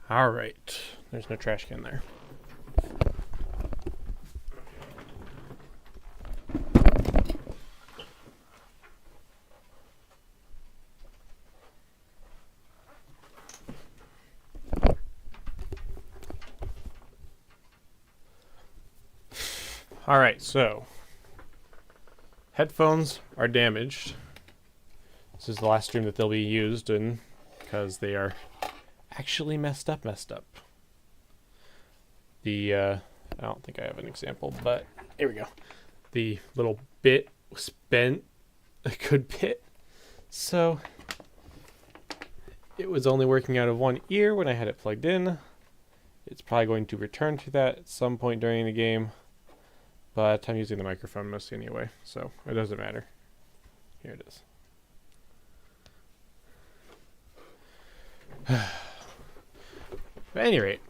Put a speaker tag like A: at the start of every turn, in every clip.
A: All right. There's no trash can there. All right, so headphones are damaged. This is the last stream that they'll be used in because they are actually messed up. I don't think I have an example, but here we go. The little bit was bent a good bit, so it was only working out of one ear when I had it plugged in. It's probably going to return to that at some point during the game, but I'm using the microphone mostly anyway, so it doesn't matter. Here it is. At any rate,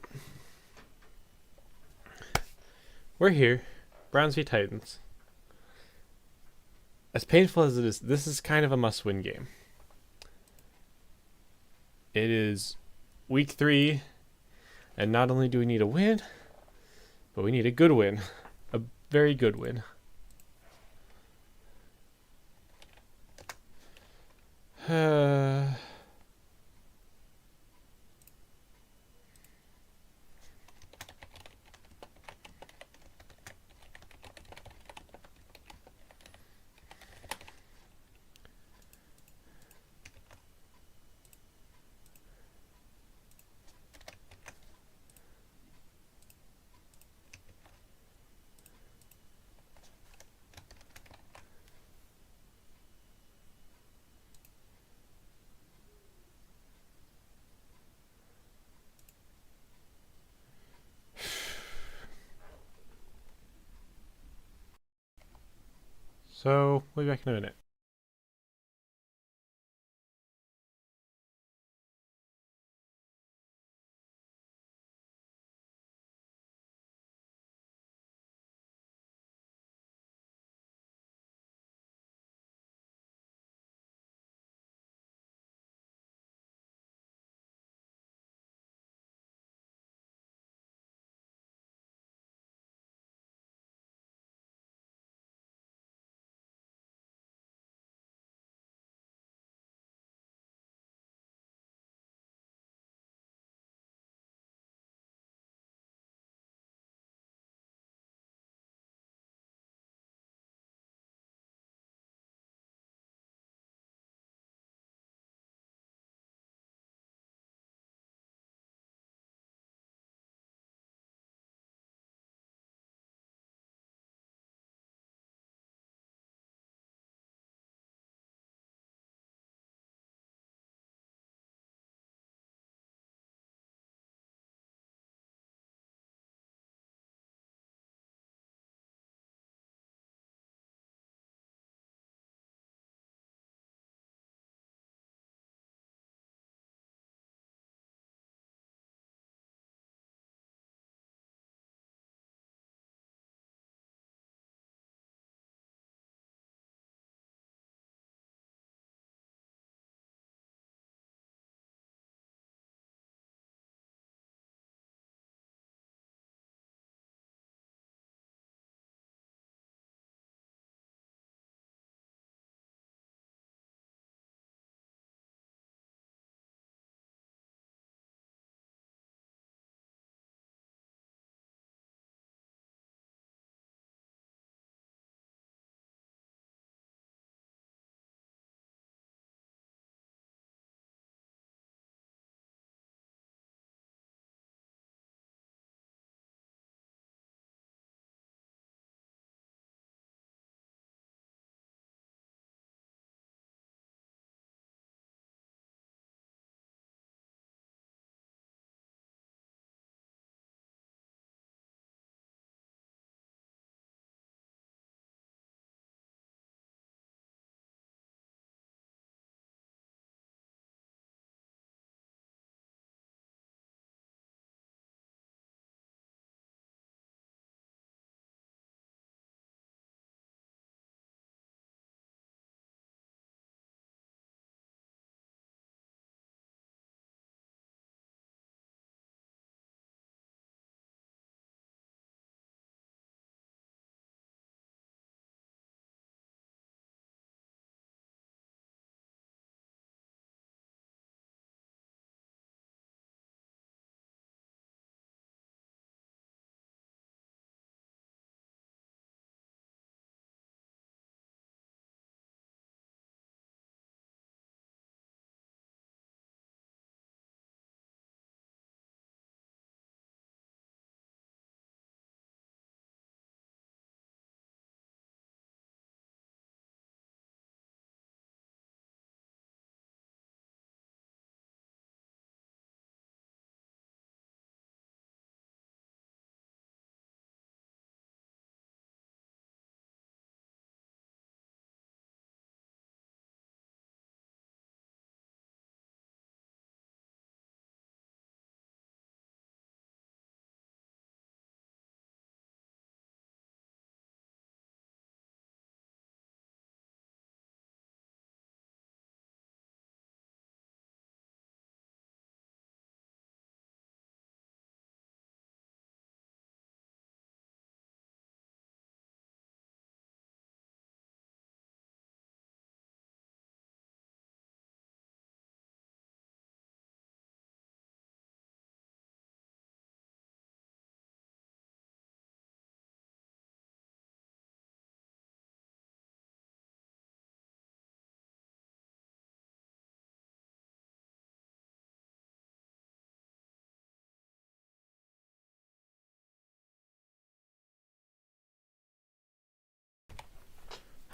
A: we're here. Browns v Titans. As painful as it is, this is kind of a must-win game. It is week 3, and not only do we need a win, but we need a good win. A very good win. So, we'll be back in a minute.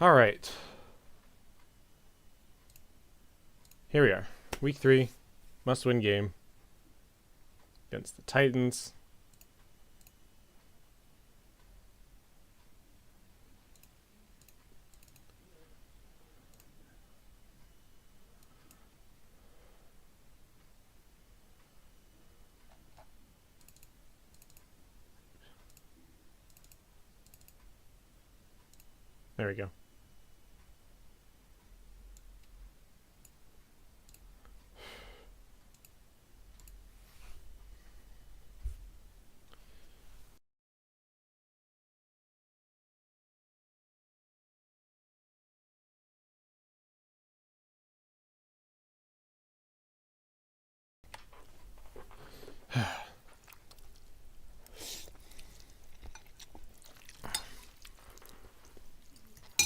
A: All right. Here we are. Week 3. Must-win game. Against the Titans. There we go.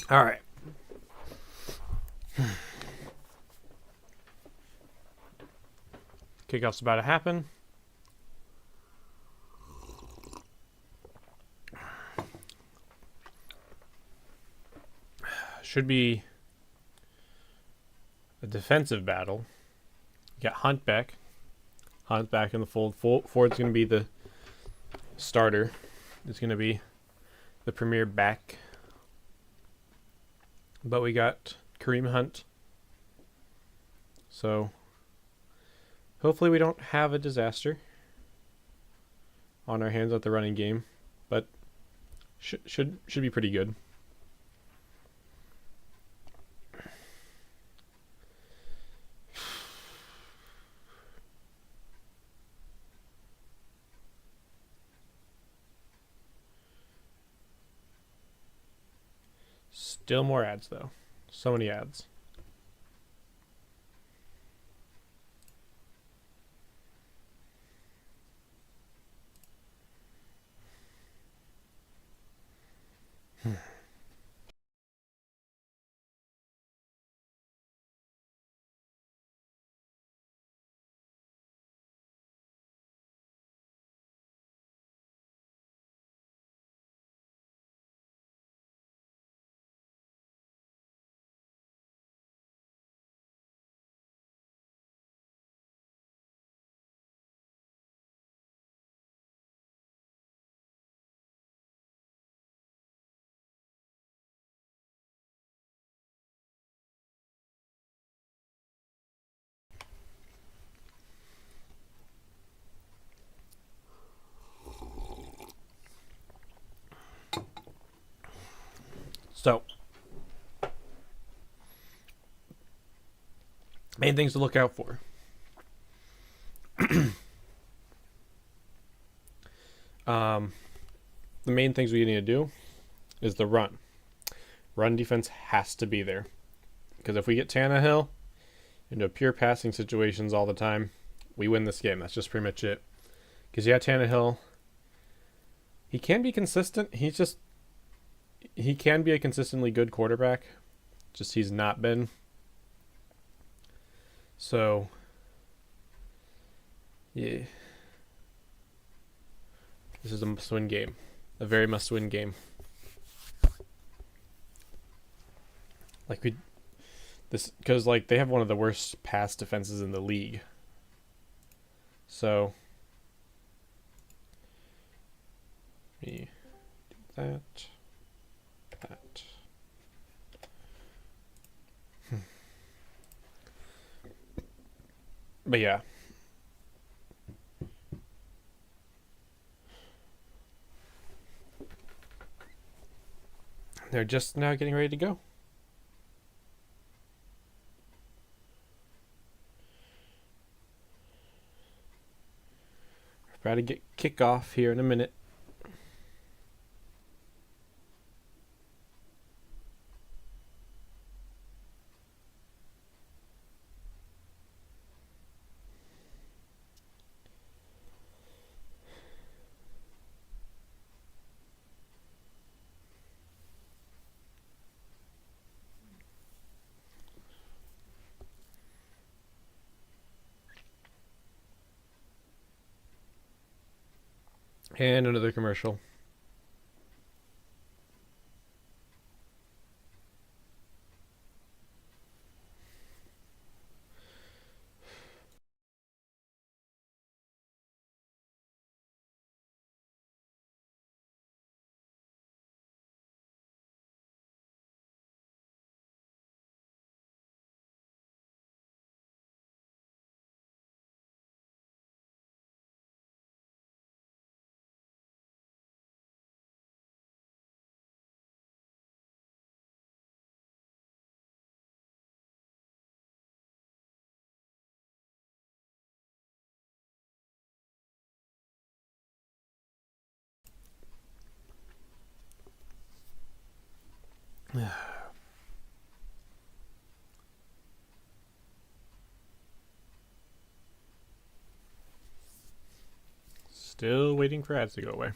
A: All right. Kickoff's about to happen. Should be a defensive battle. You got Hunt back. Hunt back in the fold. Ford's going to be the starter. It's going to be the premier back. But we got Kareem Hunt. So hopefully we don't have a disaster on our hands with the running game, but should be pretty good. Still more ads though. So many ads. So, main things to look out for. The main things we need to do is the run. Run defense has to be there. Because if we get Tannehill into pure passing situations all the time, we win this game. That's just pretty much it. Because yeah, Tannehill, he can be consistent. He can be a consistently good quarterback. Just he's not been. So, yeah. This is a must-win game. A very must-win game. Because they have one of the worst pass defenses in the league. So, me do that. But yeah. They're just now getting ready to go. We're about to get kickoff here in a minute. And another commercial. Still waiting for ads to go away.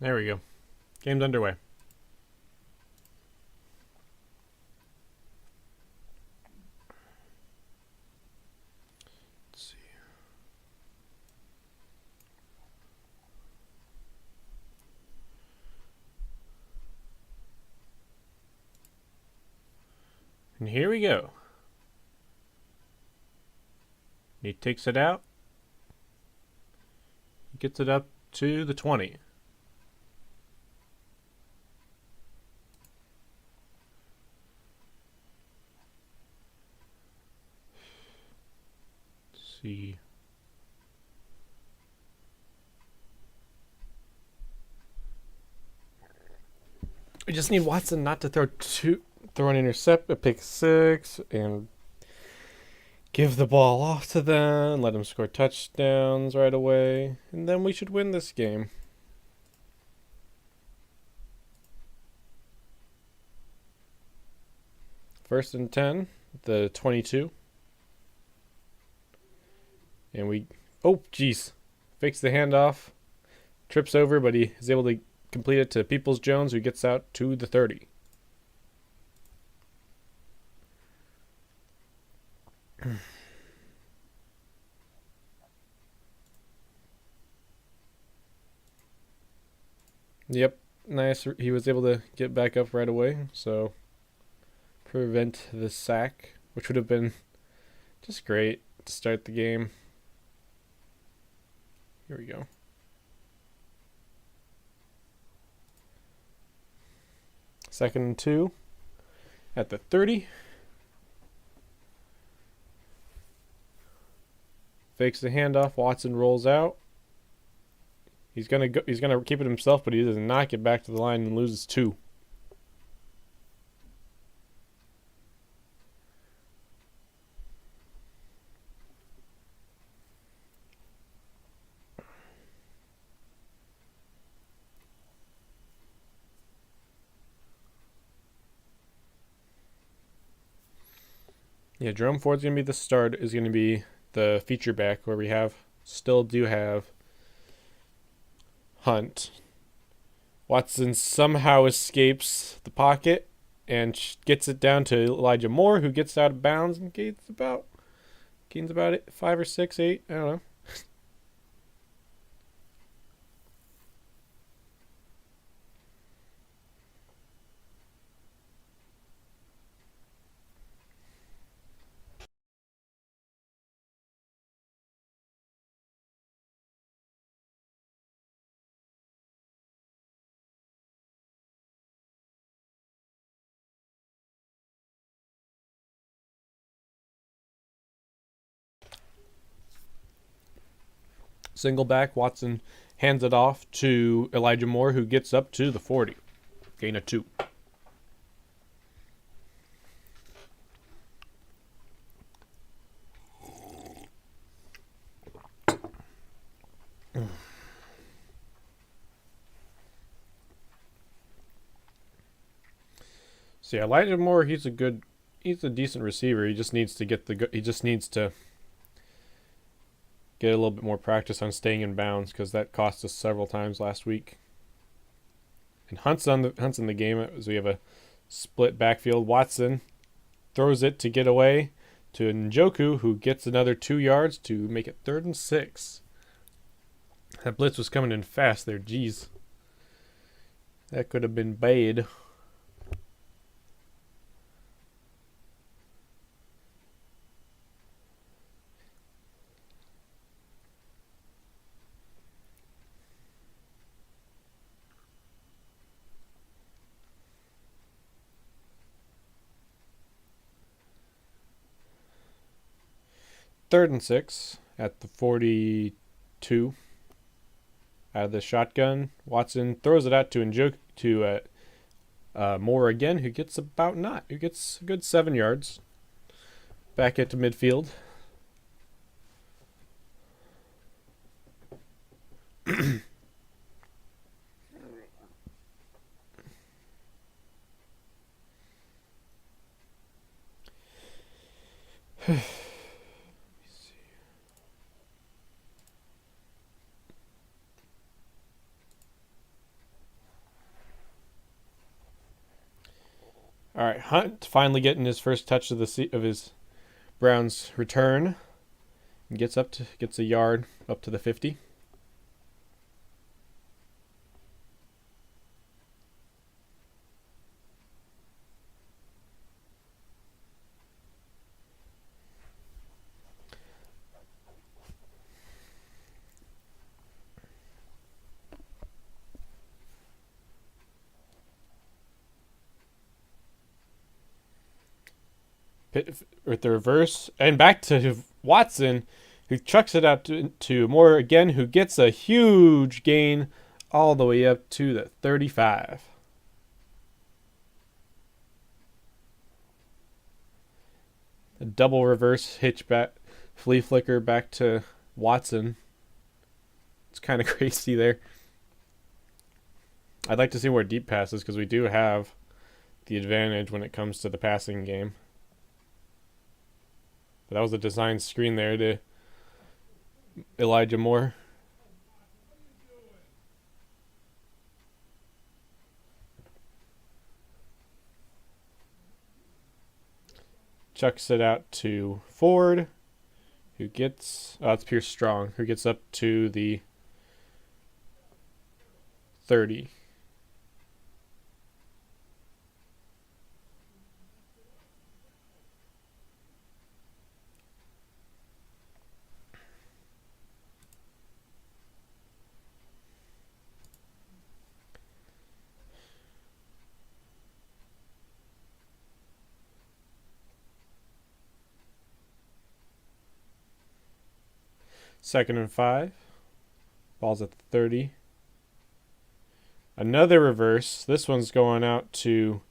A: There we go. Game's underway. Let's see. And here we go. He takes it out. He gets it up to the 20. See. We just need Watson not to throw an intercept, a pick six, and give the ball off to them, let them score touchdowns right away, and then we should win this game. First and 10, the 22. And we, oh, jeez, fakes the handoff, trips over, but he is able to complete it to Peoples-Jones, who gets out to the 30. Yep, nice. He was able to get back up right away, so prevent the sack, which would have been just great to start the game. Here we go. Second and 2 at the 30. Fakes the handoff. Watson rolls out. He's gonna go. He's gonna keep it himself, but he does not get back to the line and loses 2. Yeah, Jerome Ford's going to be the start, is going to be the feature back, where we still do have Hunt. Watson somehow escapes the pocket and gets it down to Elijah Moore, who gets out of bounds and gains about 5 or 6, 8, I don't know. Single back, Watson hands it off to Elijah Moore, who gets up to the 40. Gain of 2. So yeah, Elijah Moore, he's a decent receiver. He just needs to get a little bit more practice on staying in bounds, because that cost us several times last week. And Hunt's in the game, as we have a Split backfield. Watson throws it to get away to Njoku, who gets another 2 yards to make it 3rd and 6. That blitz was coming in fast there. Jeez. That could have been bad. Third and 6 at the 42. Out of the shotgun, Watson throws it out to Njoku to Moore again, who gets who gets a good 7 yards. Back into midfield. All right, Hunt finally getting his first touch of his Browns return. Gets a yard up to the 50. With the reverse and back to Watson, who chucks it out to Moore again, who gets a huge gain all the way up to the 35. A double reverse hitchback, flea flicker back to Watson. It's kind of crazy there. I'd like to see more deep passes because we do have the advantage when it comes to the passing game. But that was a design screen there to Elijah Moore. Chucks it out to Ford, who gets... it's Pierce Strong, who gets up to the 30. Second and 5. Ball's at the 30. Another reverse. This one's going out to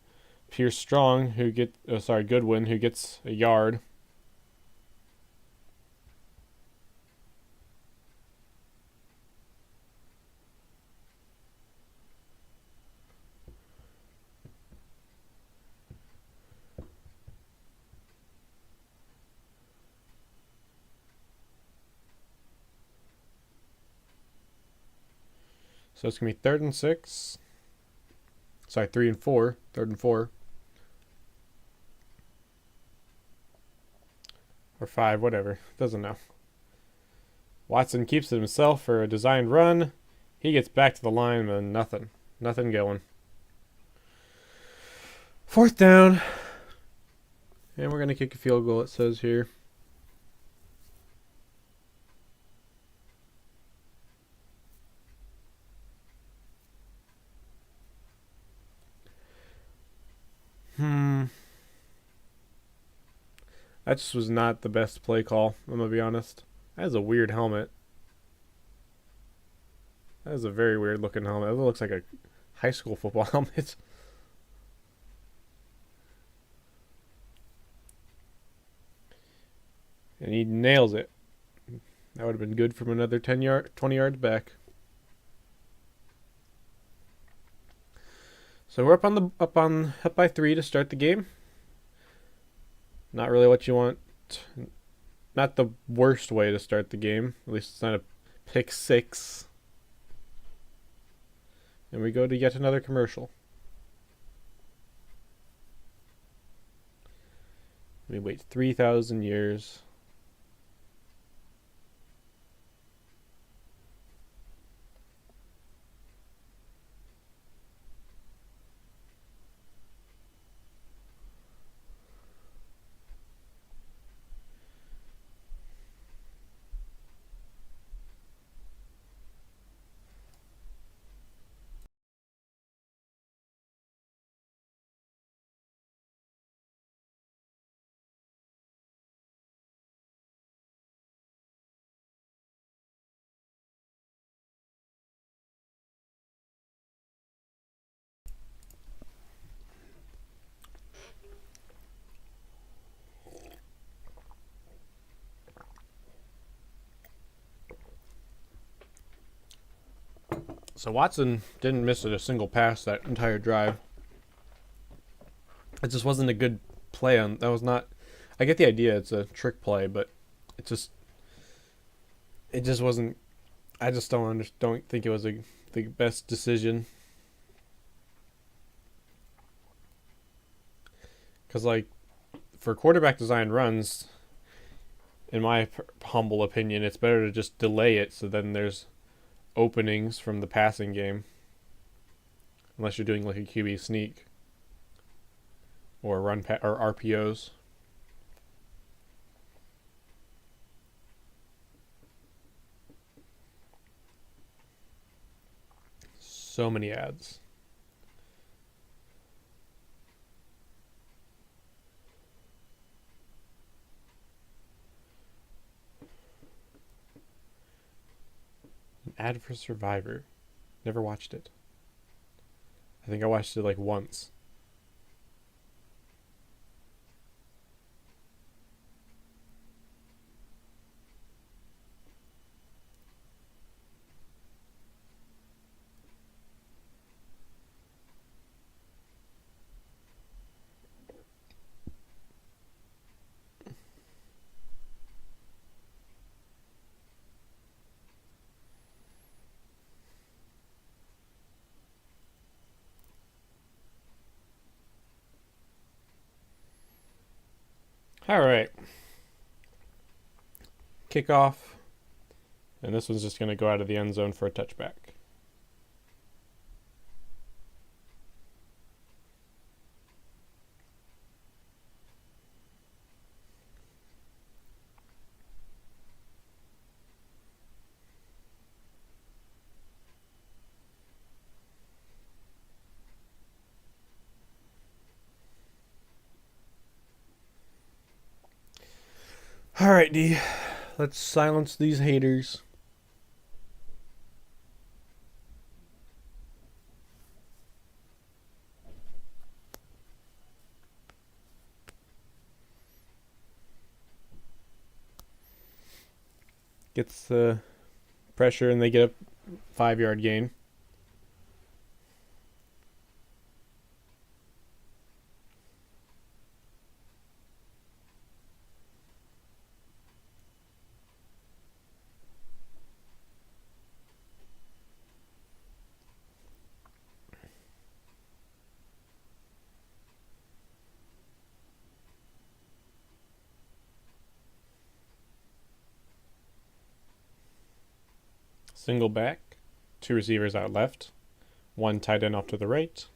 A: Pierce Strong, Goodwin, who gets a yard. So it's going to be 3rd and 6. Sorry, 3 and 4. 3rd and 4. Or 5, whatever. Doesn't know. Watson keeps it himself for a designed run. He gets back to the line and nothing. Nothing going. 4th down. And we're going to kick a field goal, it says here. That just was not the best play call, I'm going to be honest. That is a weird helmet. That is a very weird looking helmet. It looks like a high school football helmet. And he nails it. That would have been good from another 20 yards back. So we're up by 3 to start the game. Not really what you want. Not the worst way to start the game. At least it's not a pick 6. And we go to yet another commercial. Let me wait 3,000 years. So Watson didn't miss a single pass that entire drive. It just wasn't a good play on. That was not. I get the idea. It's a trick play, but it just. It just wasn't. I just don't think it was the best decision. Because like, for quarterback design runs, in my humble opinion, it's better to just delay it so then there's openings from the passing game. Unless you're doing like a QB sneak or or RPOs. So many ads. An ad for Survivor. Never watched it. I think I watched it like once. All right. Kickoff. And this one's just going to go out of the end zone for a touchback. All right, D. Let's silence these haters. Gets the pressure and they get a 5-yard gain. Single back. 2 receivers out left. 1 tight end off to the right.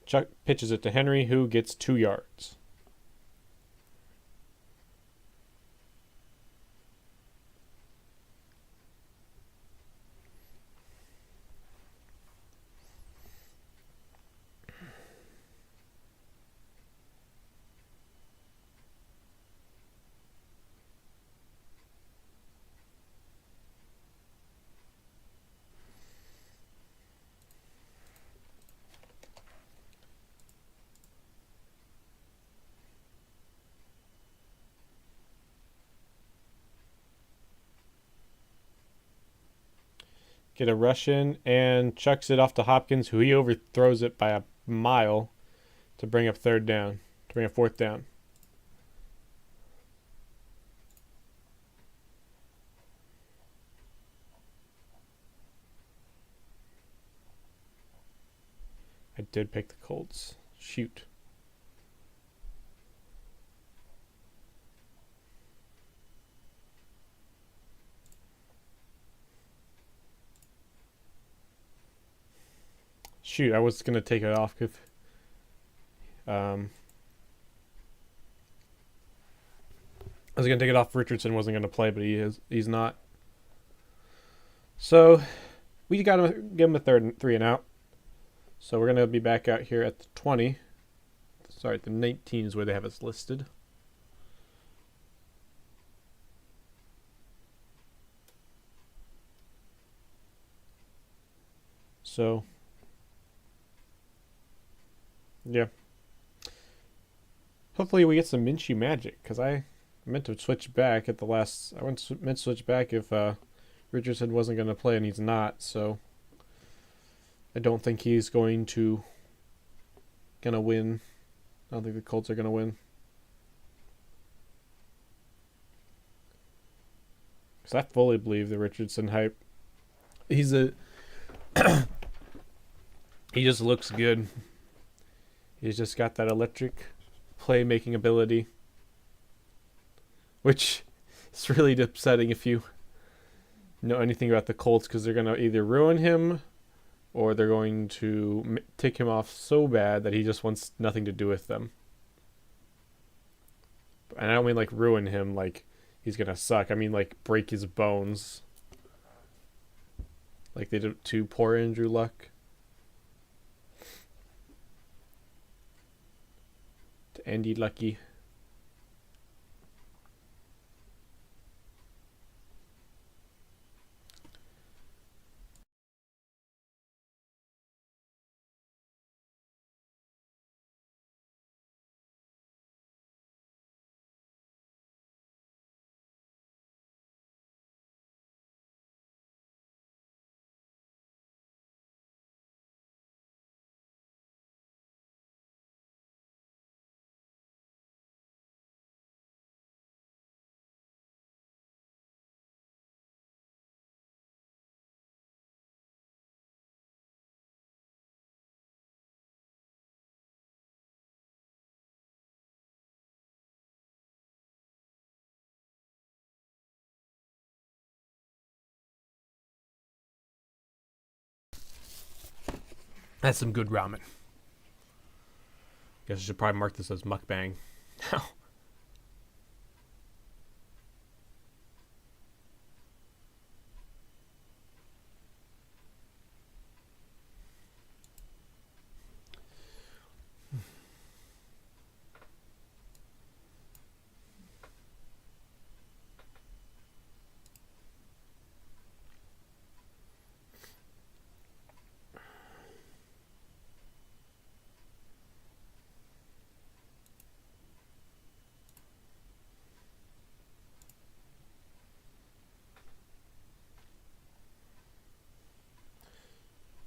A: Chuck pitches it to Henry, who gets 2 yards. Get a rush in and chucks it off to Hopkins, who he overthrows it by a mile to bring up 4th down. I did pick the Colts. Shoot. Shoot, I was gonna take it off if um I was gonna take it off if Richardson wasn't gonna play, but he's not. So we gotta give him a third 3-and-out. So we're gonna be back out here at the 20. Sorry, the 19 is where they have us listed. So yeah. Hopefully we get some Minshew magic, because I meant to switch back at the last. Meant to switch back if Richardson wasn't going to play, and he's not. So I don't think he's gonna win. I don't think the Colts are gonna win. Because I fully believe the Richardson hype. He just looks good. He's just got that electric playmaking ability, which is really upsetting if you know anything about the Colts, because they're going to either ruin him or they're going to tick him off so bad that he just wants nothing to do with them. And I don't mean like ruin him like he's going to suck. I mean like break his bones, like they did to poor Andrew Luck. To Andy Lucky. That's some good ramen. Guess I should probably mark this as mukbang.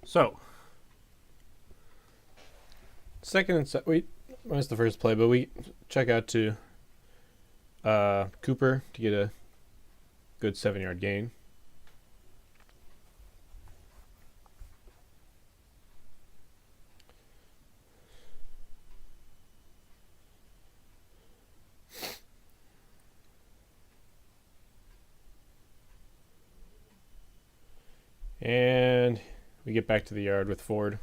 A: So, second and we missed the first play, but we check out to Cooper to get a good 7-yard gain. And we get back to the yard with Ford.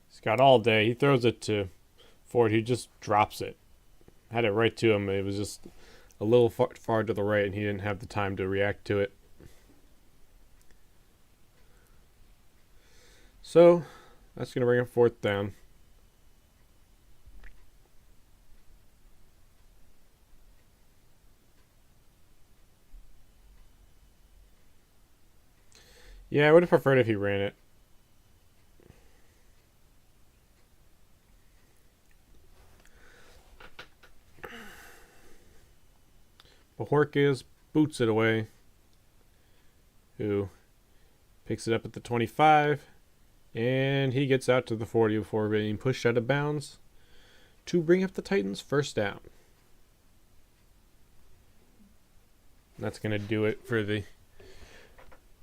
A: He's got all day. He throws it to Ford. He just drops it. Had it right to him. It was just a little far to the right, and he didn't have the time to react to it. So that's going to bring up 4th down. Yeah, I would have preferred if he ran it. Bojorquez boots it away. Who picks it up at the 25. And he gets out to the 40 before being pushed out of bounds to bring up the Titans' first down. That's going to do it for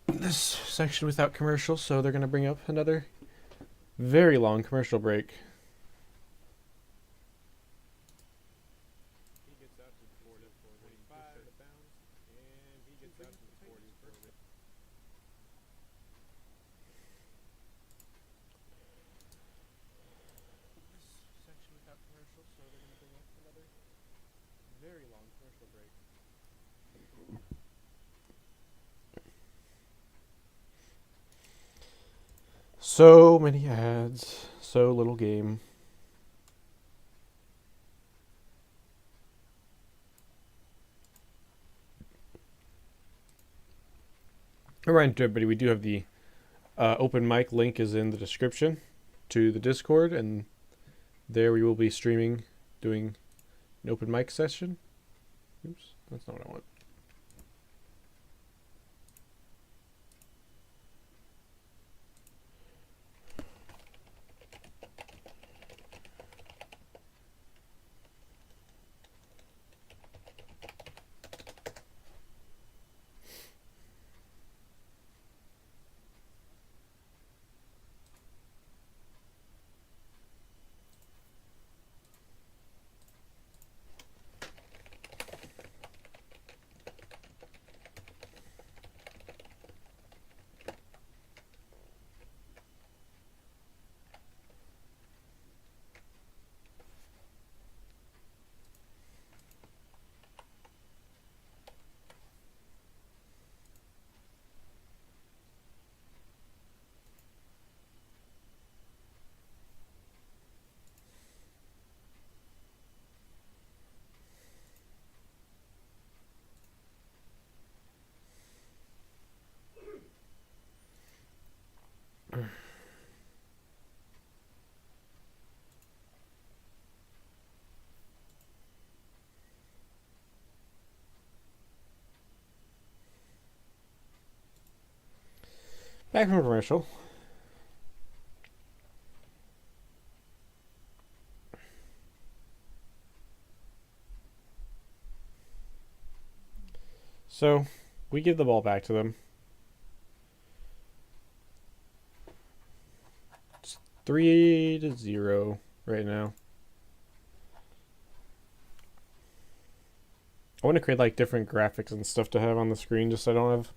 A: this section without commercials, so they're going to bring up another very long commercial break. He gets out to the 40 before being pushed out of bounds, and he gets out to the 40 before being section without commercials, so they're going to bring up another very long commercial break. So many ads, so little game. Remind everybody, we do have the open mic link is in the description to the Discord, and there we will be streaming, doing an open mic session. Oops, that's not what I want. Back from commercial. So we give the ball back to them. It's 3-0 right now. I want to create like different graphics and stuff to have on the screen, just so I don't have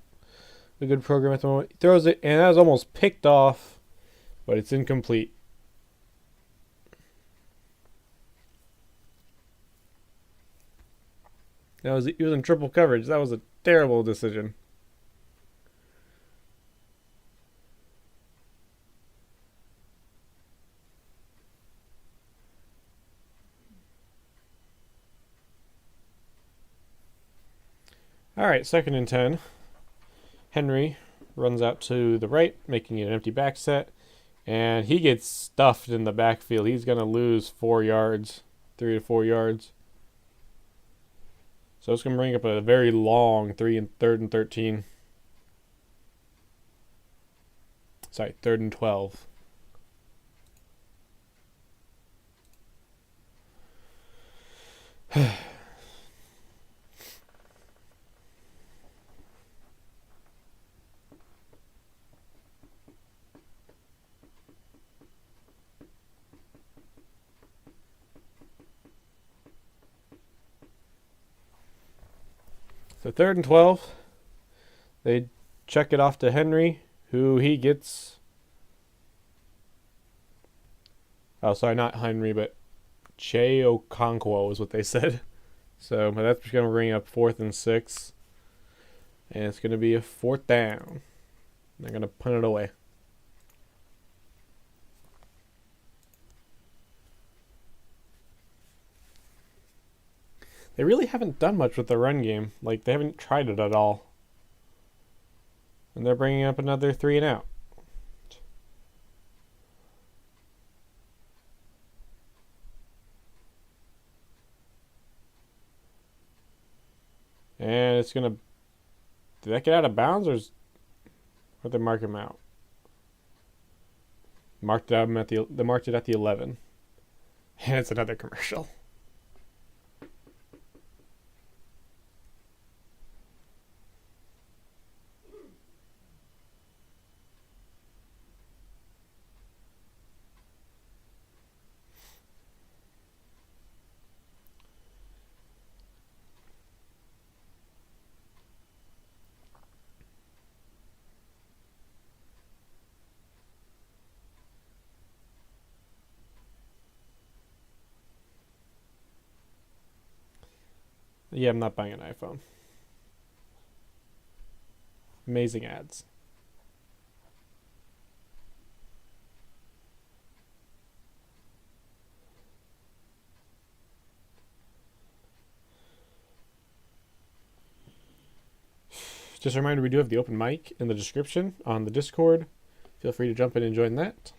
A: a good program at the moment. He throws it, and that was almost picked off, but it's incomplete. He was in triple coverage. That was a terrible decision. All right, 2nd and 10. Henry runs out to the right, making it an empty back set, and he gets stuffed in the backfield. He's going to lose 4 yards, 3 to 4 yards. So it's going to bring up a very long 3rd and 13. Sorry, 3rd and 12. So 3rd and 12. They check it off to Henry, who he gets. Oh, sorry, not Henry, but Che Okonkwo is what they said. So that's going to bring up 4th and 6. And it's going to be a 4th down. They're going to punt it away. They really haven't done much with the run game. Like, they haven't tried it at all. And they're bringing up another 3 and out. And it's going to... Did that get out of bounds, or did they mark him out? Marked it at the 11, and it's another commercial. Yeah, I'm not buying an iPhone. Amazing ads. Just a reminder, we do have the open mic in the description on the Discord. Feel free to jump in and join that.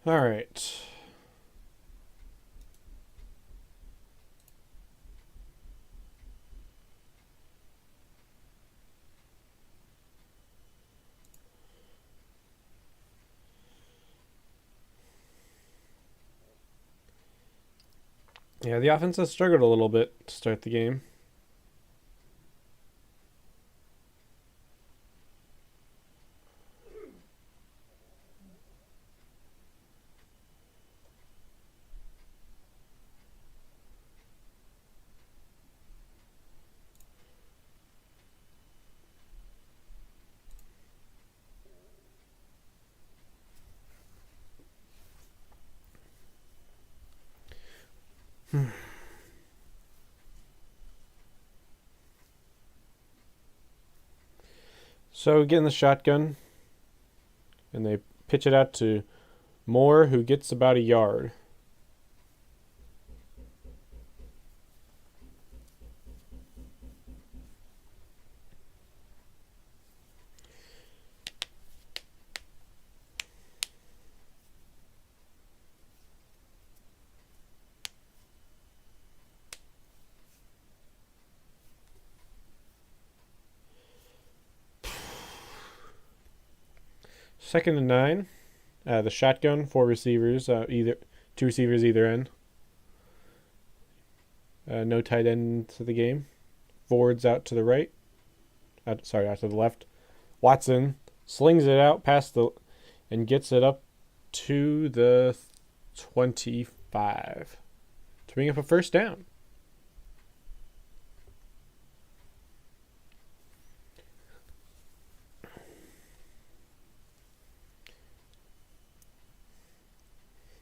A: All right. Yeah, the offense has struggled a little bit to start the game. So getting the shotgun, and they pitch it out to Moore, who gets about a yard. Second and 9. The shotgun, 4 receivers, two receivers either end. No tight end to the game. Ford's out to the right. Out to the left. Watson slings it out and gets it up to the 25 to bring up a first down.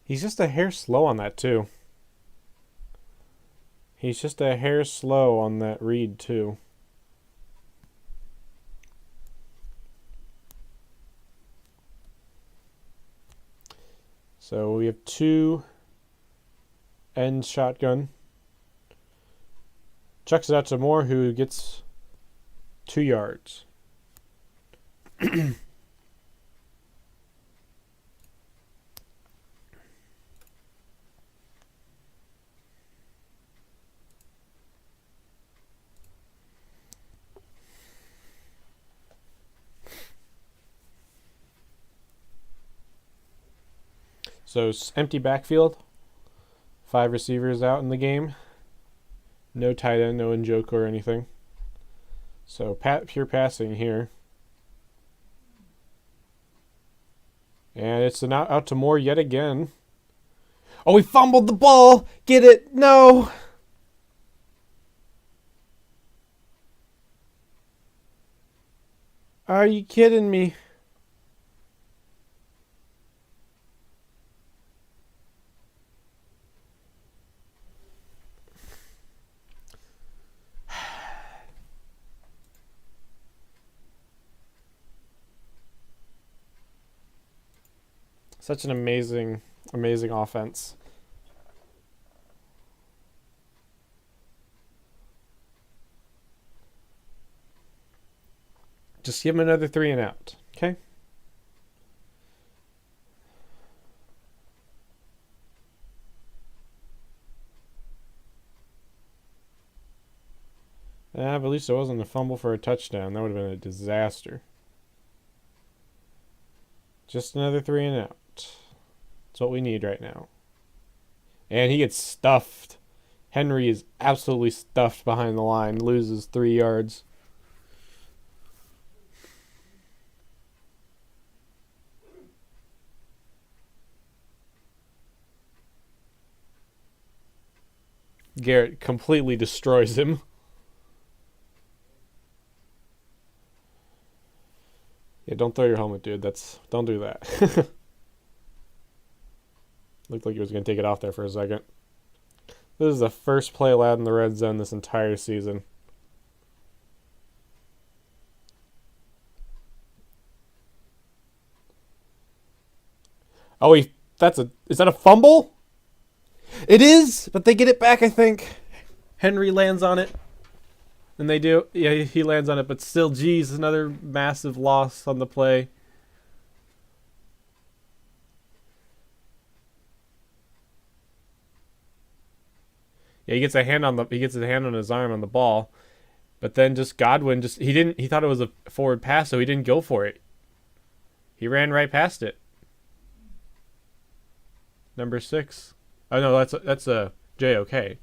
A: He's just a hair slow on that, too. He's just a hair slow on that read, too. So we have 2 end shotgun. Chucks it out to Moore, who gets 2 yards. So empty backfield. 5 receivers out in the game. No tight end, no Njoku or anything. So pure passing here. And it's out to Moore yet again. Oh, he fumbled the ball. Get it? No. Are you kidding me? Such an amazing, amazing offense. Just give him another 3 and out. Okay? Yeah, but at least it wasn't a fumble for a touchdown. That would have been a disaster. Just another 3 and out. That's what we need right now. And he gets stuffed. Henry is absolutely stuffed behind the line. Loses 3 yards. Garrett completely destroys him. Yeah, don't throw your helmet, dude. Don't do that. Looked like he was going to take it off there for a second. This is the first play allowed in the red zone this entire season. Oh, is that a fumble? It is, but they get it back, I think. Henry lands on it. And they do. Yeah, he lands on it, but still, geez, another massive loss on the play. Yeah, he gets his hand on his arm on the ball, but then just Godwin he thought it was a forward pass, so he didn't go for it. He ran right past it. Number 6. Oh no, that's a JOK.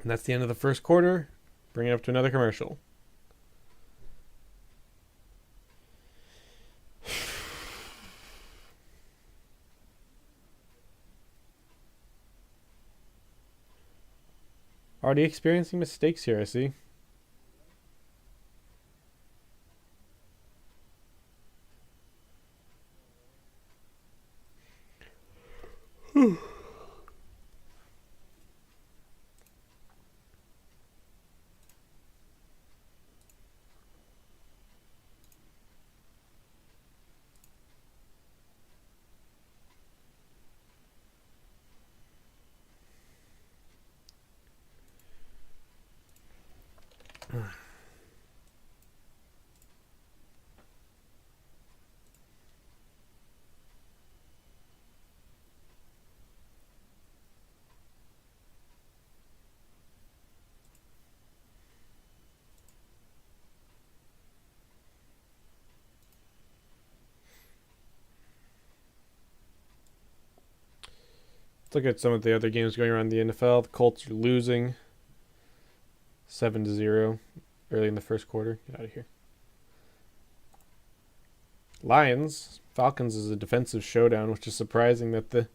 A: And that's the end of the first quarter. Bring it up to another commercial. Already experiencing mistakes here, I see. Let's look at some of the other games going around the NFL. The Colts are losing 7-0 early in the first quarter. Get out of here. Lions, Falcons is a defensive showdown, which is surprising that the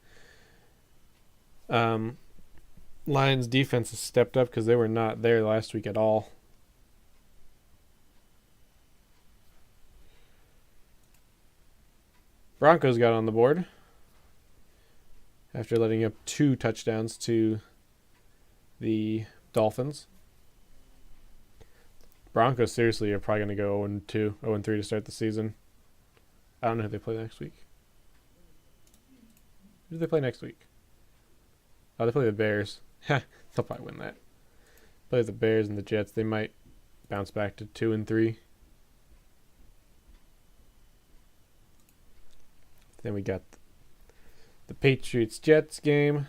A: Lions defense has stepped up because they were not there last week at all. Broncos got on the board after letting up 2 touchdowns to the Dolphins. Broncos seriously are probably going to go 0-2, 0-3 to start the season. I don't know who they play next week. Who do they play next week? Oh, they play the Bears. They'll probably win that. Play the Bears and the Jets. They might bounce back to 2-3. Then we got the Patriots-Jets game.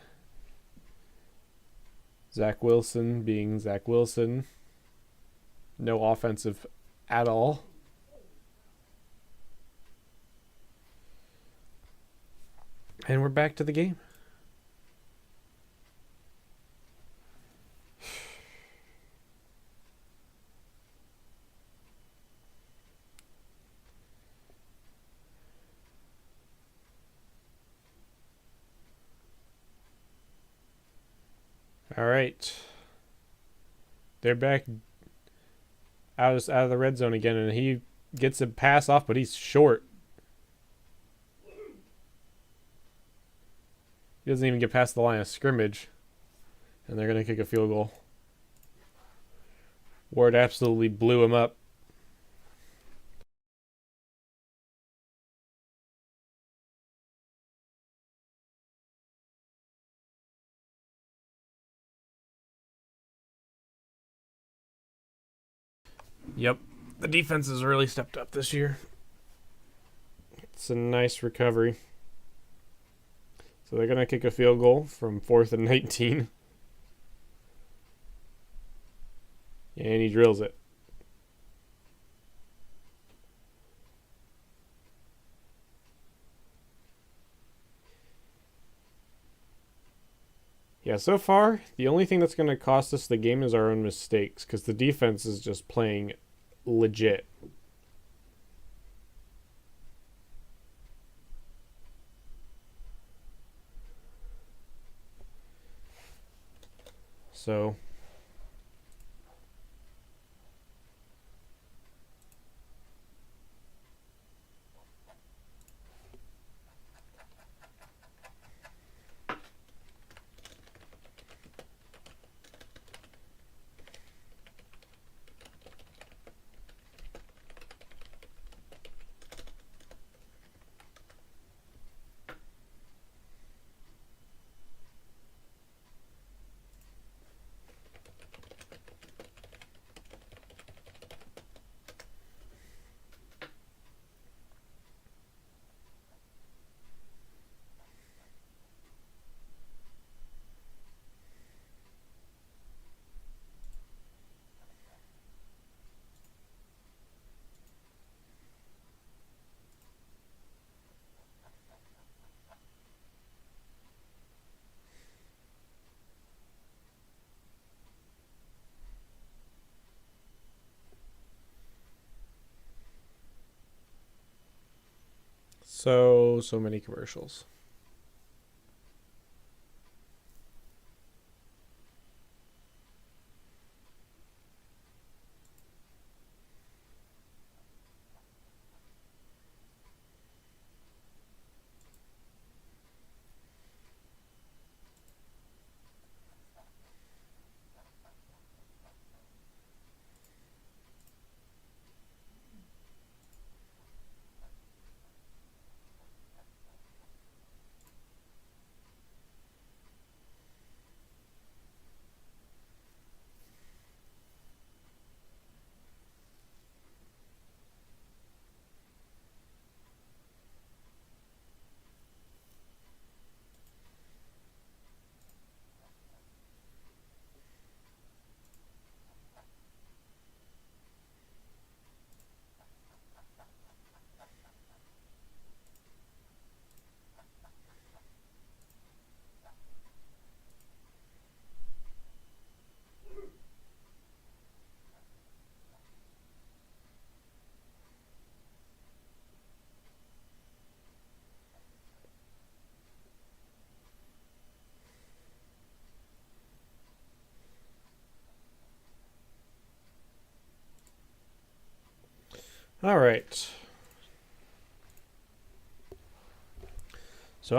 A: Zach Wilson being Zach Wilson. No offensive at all. And we're back to the game. All right. They're back out of the red zone again, and he gets a pass off, but he's short. He doesn't even get past the line of scrimmage, and they're going to kick a field goal. Ward absolutely blew him up. Yep, the defense has really stepped up this year. It's a nice recovery. So they're going to kick a field goal from 4th and 19. And he drills it. Yeah, so far, the only thing that's going to cost us the game is our own mistakes, because the defense is just playing legit. So so many commercials. All right. So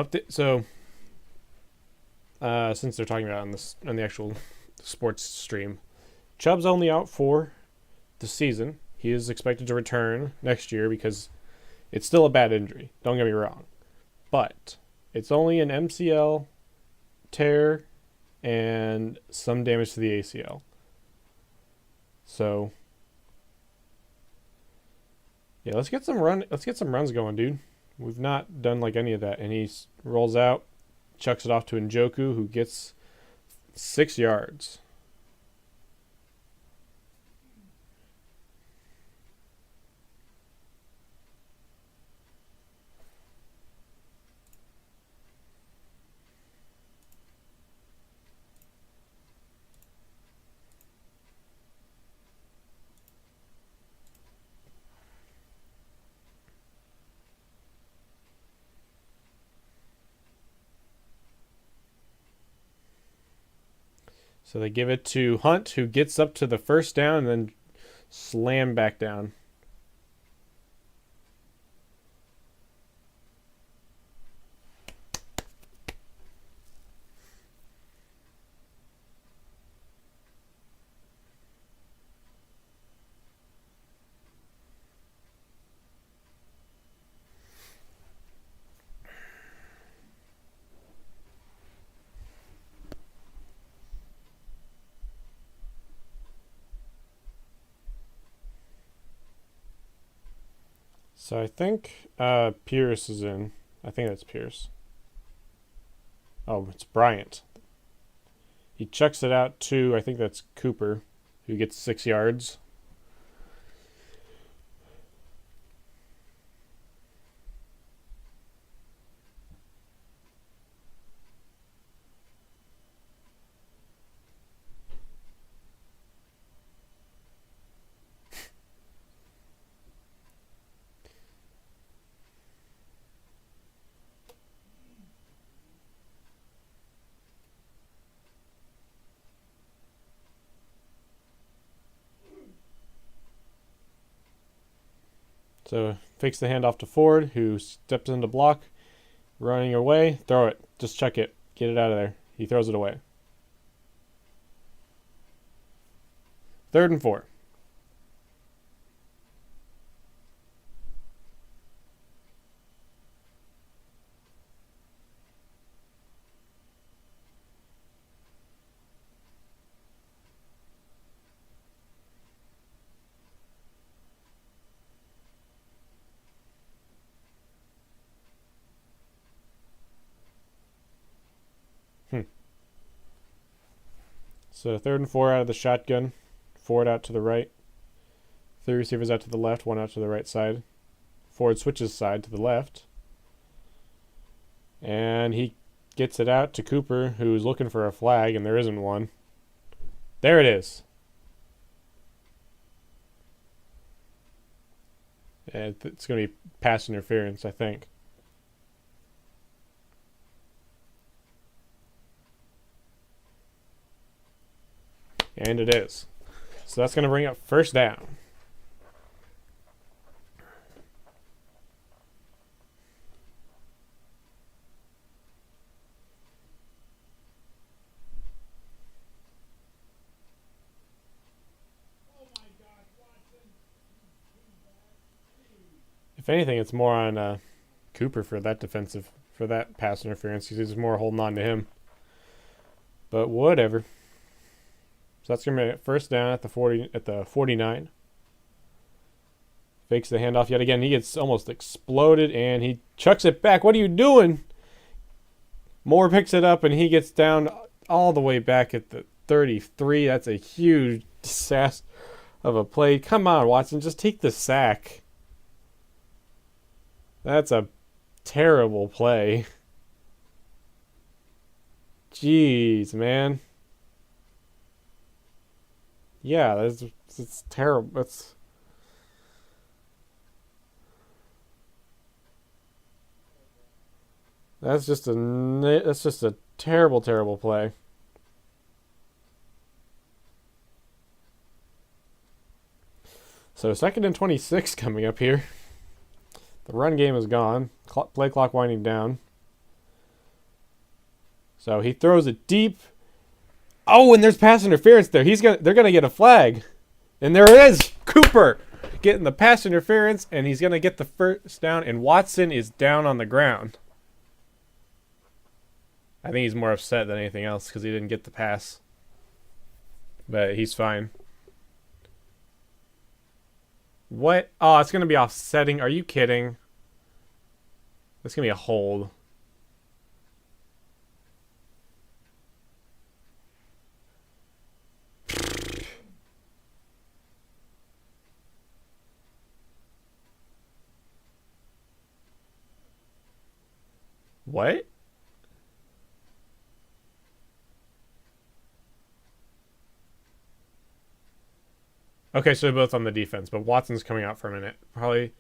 A: since they're talking about on the actual sports stream, Chubb's only out for the season. He is expected to return next year because it's still a bad injury. Don't get me wrong, but it's only an MCL tear and some damage to the ACL. So yeah, let's get some runs going, dude. We've not done like any of that, and he rolls out, chucks it off to Njoku, who gets 6 yards. So they give it to Hunt, who gets up to the first down and then slam back down. So I think Pierce is in. I think that's Pierce. Oh, it's Bryant. He chucks it out to, I think that's Cooper, who gets 6 yards. So fakes the handoff to Ford, who steps into block, running away. Throw it. Just chuck it. Get it out of there. He throws it away. 3rd and 4. So 3rd and 4 out of the shotgun. Ford out to the right. 3 receivers out to the left, 1 out to the right side. Ford switches side to the left. And he gets it out to Cooper, who's looking for a flag, and there isn't one. There it is. And it's going to be pass interference, I think. And it is. So that's going to bring up 1st down. If anything, it's more on Cooper for that pass interference, because he's more holding on to him. But whatever. So that's gonna be 1st down at the 49. Fakes the handoff yet again. He gets almost exploded, and he chucks it back. What are you doing? Moore picks it up, and he gets down all the way back at the 33. That's a huge disaster of a play. Come on, Watson, just take the sack. That's a terrible play. Jeez, man. Yeah, it's terrible. That's just a terrible, terrible play. So 2nd and 26 coming up here. The run game is gone. Play clock winding down. So he throws it deep. Oh, and there's pass interference there. They're gonna get a flag, and there it is. Cooper getting the pass interference, and he's gonna get the 1st down. And Watson is down on the ground. I think he's more upset than anything else because he didn't get the pass, but he's fine. What? Oh, it's gonna be offsetting. Are you kidding? It's gonna be a hold. What? Okay, so they're both on the defense, but Watson's coming out for a minute. Probably.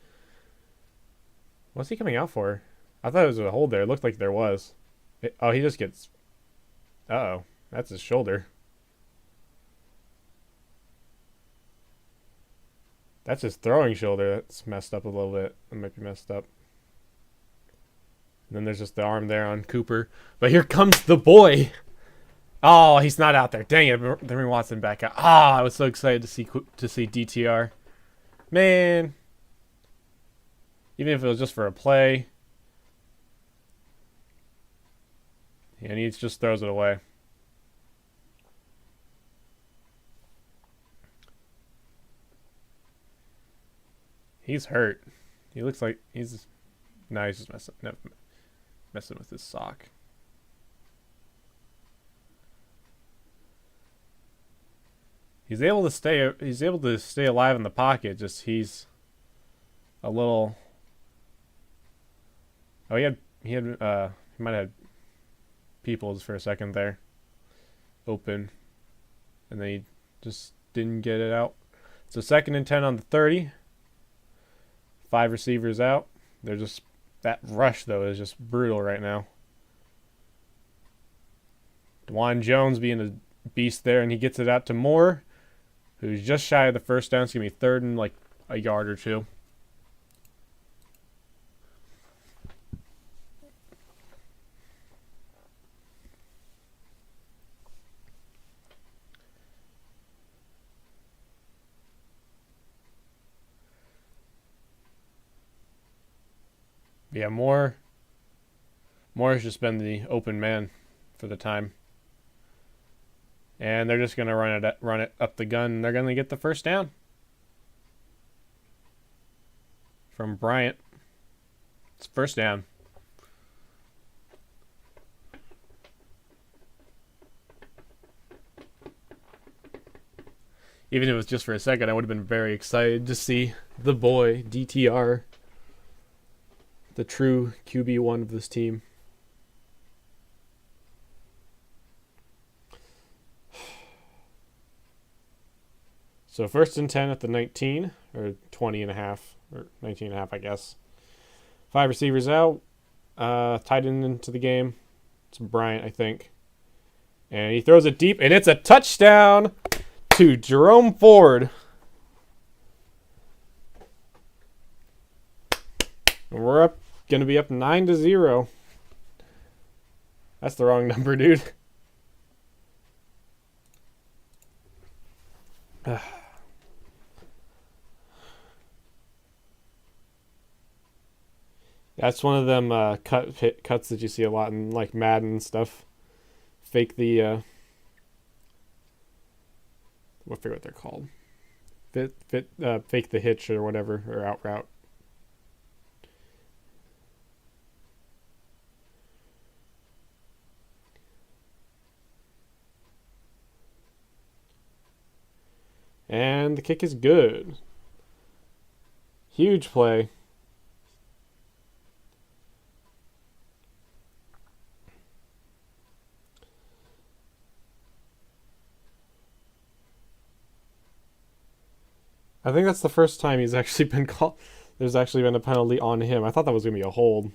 A: What's he coming out for? I thought it was a hold there. It looked like there was. Oh, he just gets. Uh-oh. That's his shoulder. That's his throwing shoulder. That's messed up a little bit. That might be messed up. And then there's just the arm there on Cooper. But here comes the boy. Oh, he's not out there. Dang it. Henry Watson back out. Ah, I was so excited to see DTR. Man. Even if it was just for a play. And he just throws it away. He's hurt. He looks like he's... No, he's just messing with his sock. He's able to stay alive in the pocket. Just he's a little. Oh, he might have had Peoples for a second there, open, and then he just didn't get it out. So 2nd and 10 on the 30. 5 receivers out. They're just that rush though is just brutal right now. Dwan Jones being a beast there, and he gets it out to Moore, who's just shy of the first down. It's going to be 3rd and like a yard or 2. Yeah, Moore has just been the open man for the time. And they're just going to run it up the gun. And they're going to get the first down from Bryant. It's first down. Even if it was just for a second, I would have been very excited to see the boy, DTR, the true QB1 of this team. So 1st and 10 at the 19, or 20 and a half, or 19 and a half, I guess. 5 receivers out. Tight end into the game. It's Bryant, I think. And he throws it deep, and it's a touchdown to Jerome Ford. And we're going to be up 9-0. That's the wrong number, dude. That's one of them cuts that you see a lot in like Madden and stuff. Fake the I forget what they're called. Fake the hitch or whatever, or out route. And the kick is good. Huge play. I think that's the first time he's actually been called. There's actually been a penalty on him. I thought that was going to be a hold.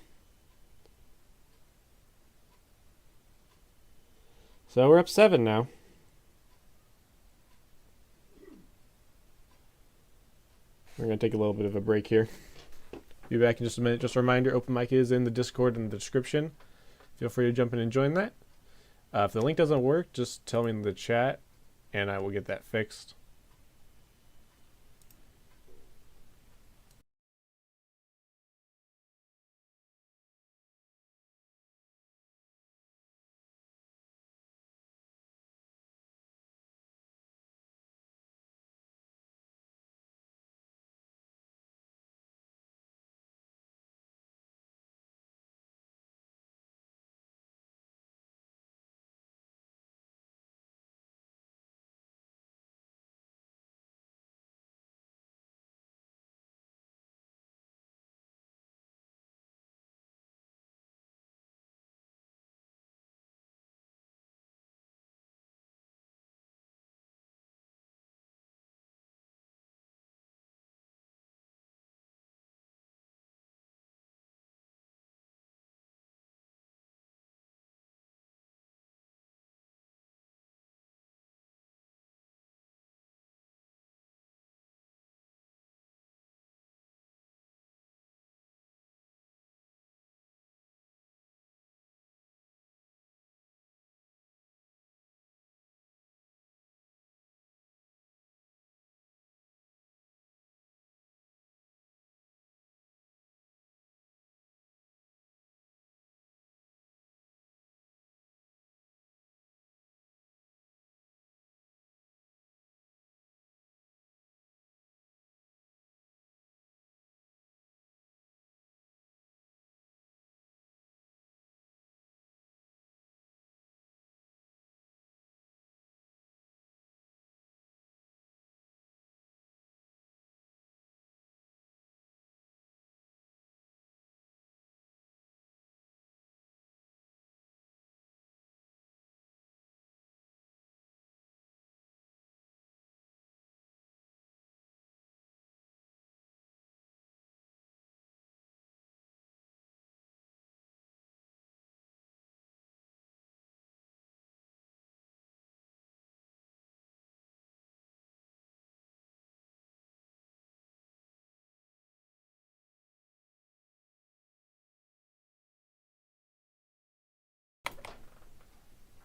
A: So we're up 7 now. We're going to take a little bit of a break here. Be back in just a minute. Just a reminder, Open Mic is in the Discord in the description. Feel free to jump in and join that. If the link doesn't work, just tell me in the chat, and I will get that fixed.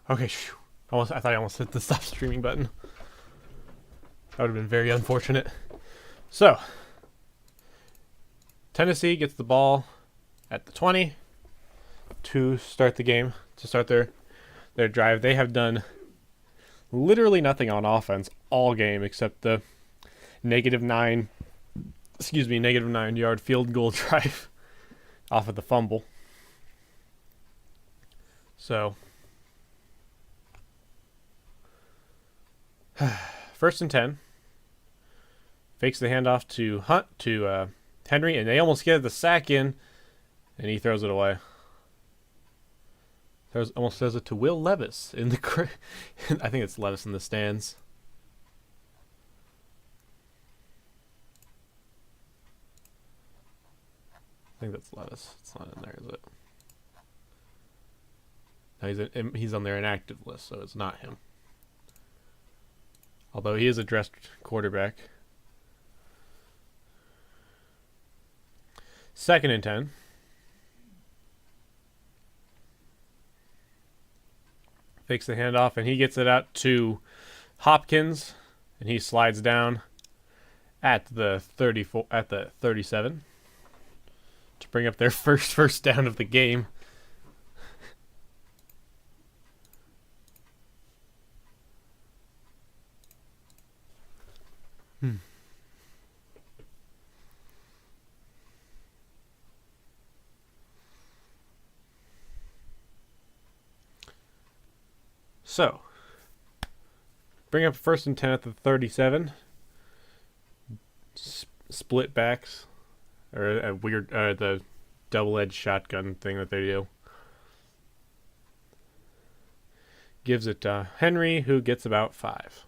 A: Okay, phew. I thought I almost hit the stop streaming button. That would have been very unfortunate. So, Tennessee gets the ball at the 20 to start the game, to start their drive. They have done literally nothing on offense all game except the -9 yard field goal drive off of the fumble. So, first and 10. Fakes the handoff to Henry, and they almost get the sack in, and he throws it away. Almost throws it to Will Levis in the. I think it's Levis in the stands. I think that's Levis. It's not in there, is it? No, he's on their inactive list, so it's not him. Although he is a dressed quarterback. Second and 10. Fakes the handoff, and he gets it out to Hopkins, and he slides down at the 37 to bring up their first down of the game. So, bring up first and 10 at the 37. Split backs, or a weird, the double-edged shotgun thing that they do. Gives it to Henry, who gets about 5.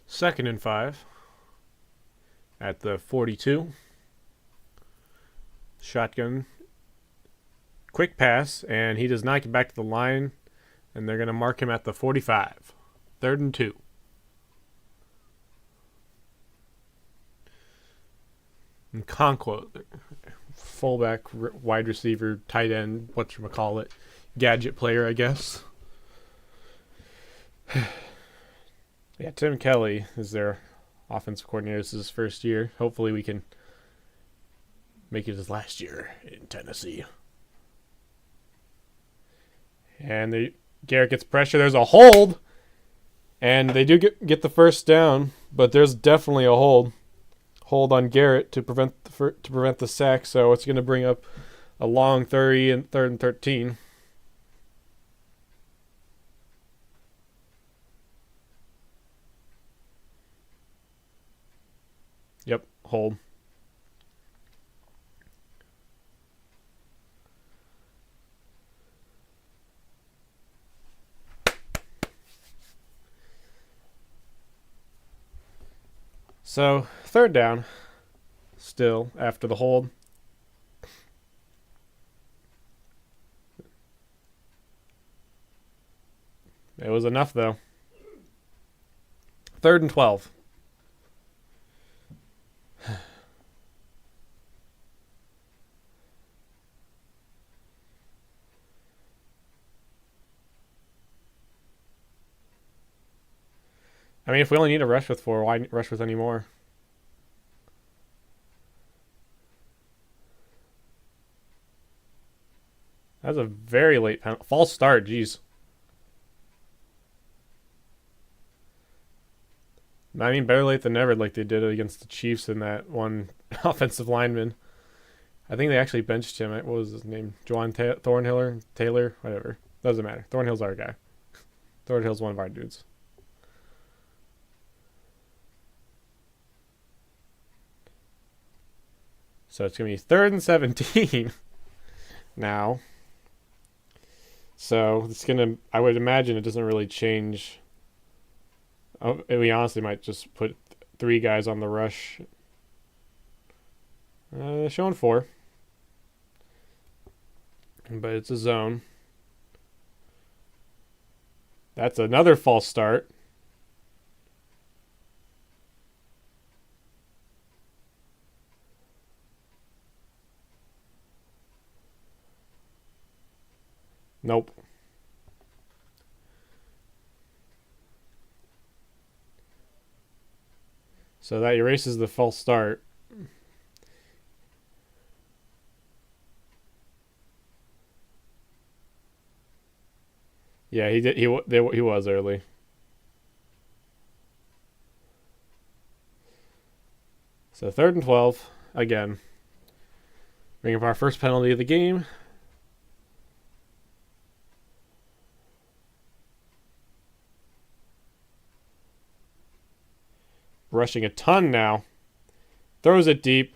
A: Second and 5 at the 42. Shotgun. Quick pass, and he does not get back to the line, and they're going to mark him at the 45. Third and 2. And Conquo, fullback, wide receiver, tight end, whatchamacallit, gadget player, I guess. Yeah, Tim Kelly is their offensive coordinator. This is his first year. Hopefully we can make it his last year in Tennessee. And Garrett gets pressure. There's a hold. And they do get the first down, but there's definitely a hold on Garrett to prevent the sack. So it's going to bring up a long 30 and 3rd and 13. Yep, hold. So, third down, still, after the hold. It was enough, though. 3rd and 12. I mean, if we only need to rush with 4, why rush with any more? That's a very late penalty. False start, jeez. I mean, better late than never, like they did against the Chiefs in that one offensive lineman. I think they actually benched him. What was his name? Juwan Taylor, whatever. Doesn't matter. Thornhill's our guy. Thornhill's one of our dudes. So it's going to be 3rd and 17 now. So it's going to, I would imagine it doesn't really change We honestly might just put 3 guys on the rush. Showing 4. But it's a zone. That's another false start. Nope. So that erases the false start. Yeah, he did. He was early. So 3rd and 12 again. Bring up our first penalty of the game. Rushing a ton now. Throws it deep.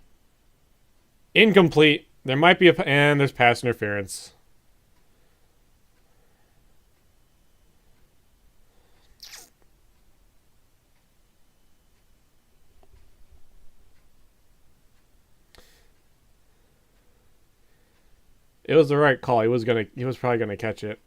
A: Incomplete. There might be and there's pass interference. It was the right call. He was probably gonna catch it.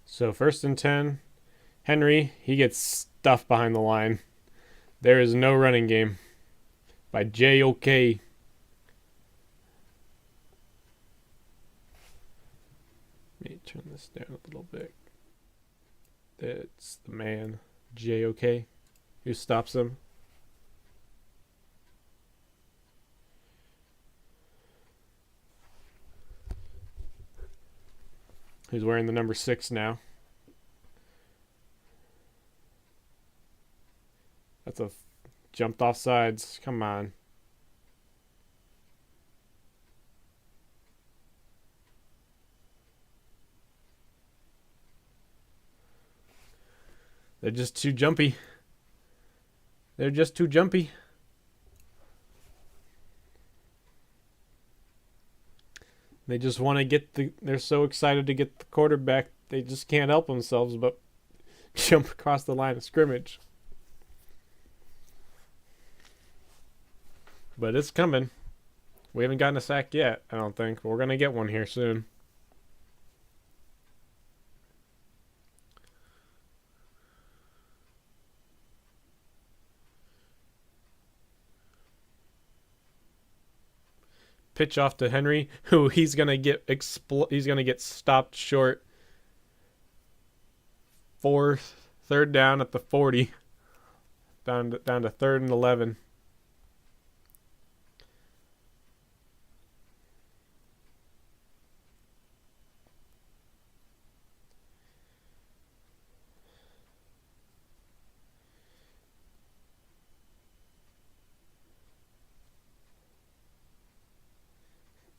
A: So 1st and 10. Henry, he gets stuffed behind the line. There is no running game by JOK. Let me turn this down a little bit. It's the man, JOK, who stops him. Who's wearing the number 6 now. That's a jumped off sides. Come on. They're just too jumpy. They're just too jumpy. They just want to get they're so excited to get the quarterback, they just can't help themselves but jump across the line of scrimmage. But it's coming. We haven't gotten a sack yet, I don't think. But we're going to get one here soon. Pitch off to Henry, who he's going to get stopped short. 3rd down at the 40. Down to 3rd and 11.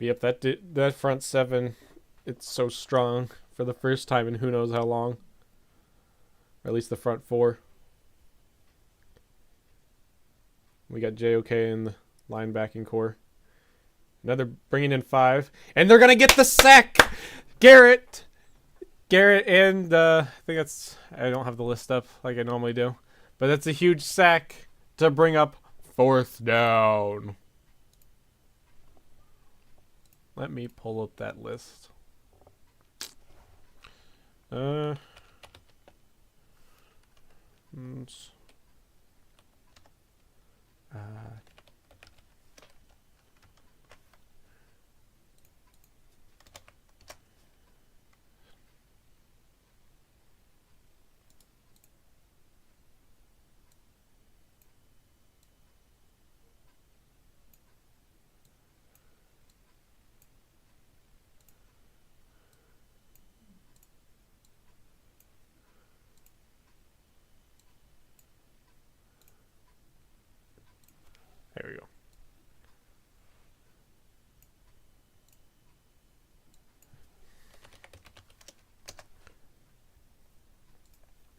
A: Yep, that front 7, it's so strong for the first time in who knows how long. Or at least the front 4. We got JOK in the linebacking core. Another bringing in 5. And they're going to get the sack! Garrett and I think I don't have the list up like I normally do. But that's a huge sack to bring up 4th down. Let me pull up that list.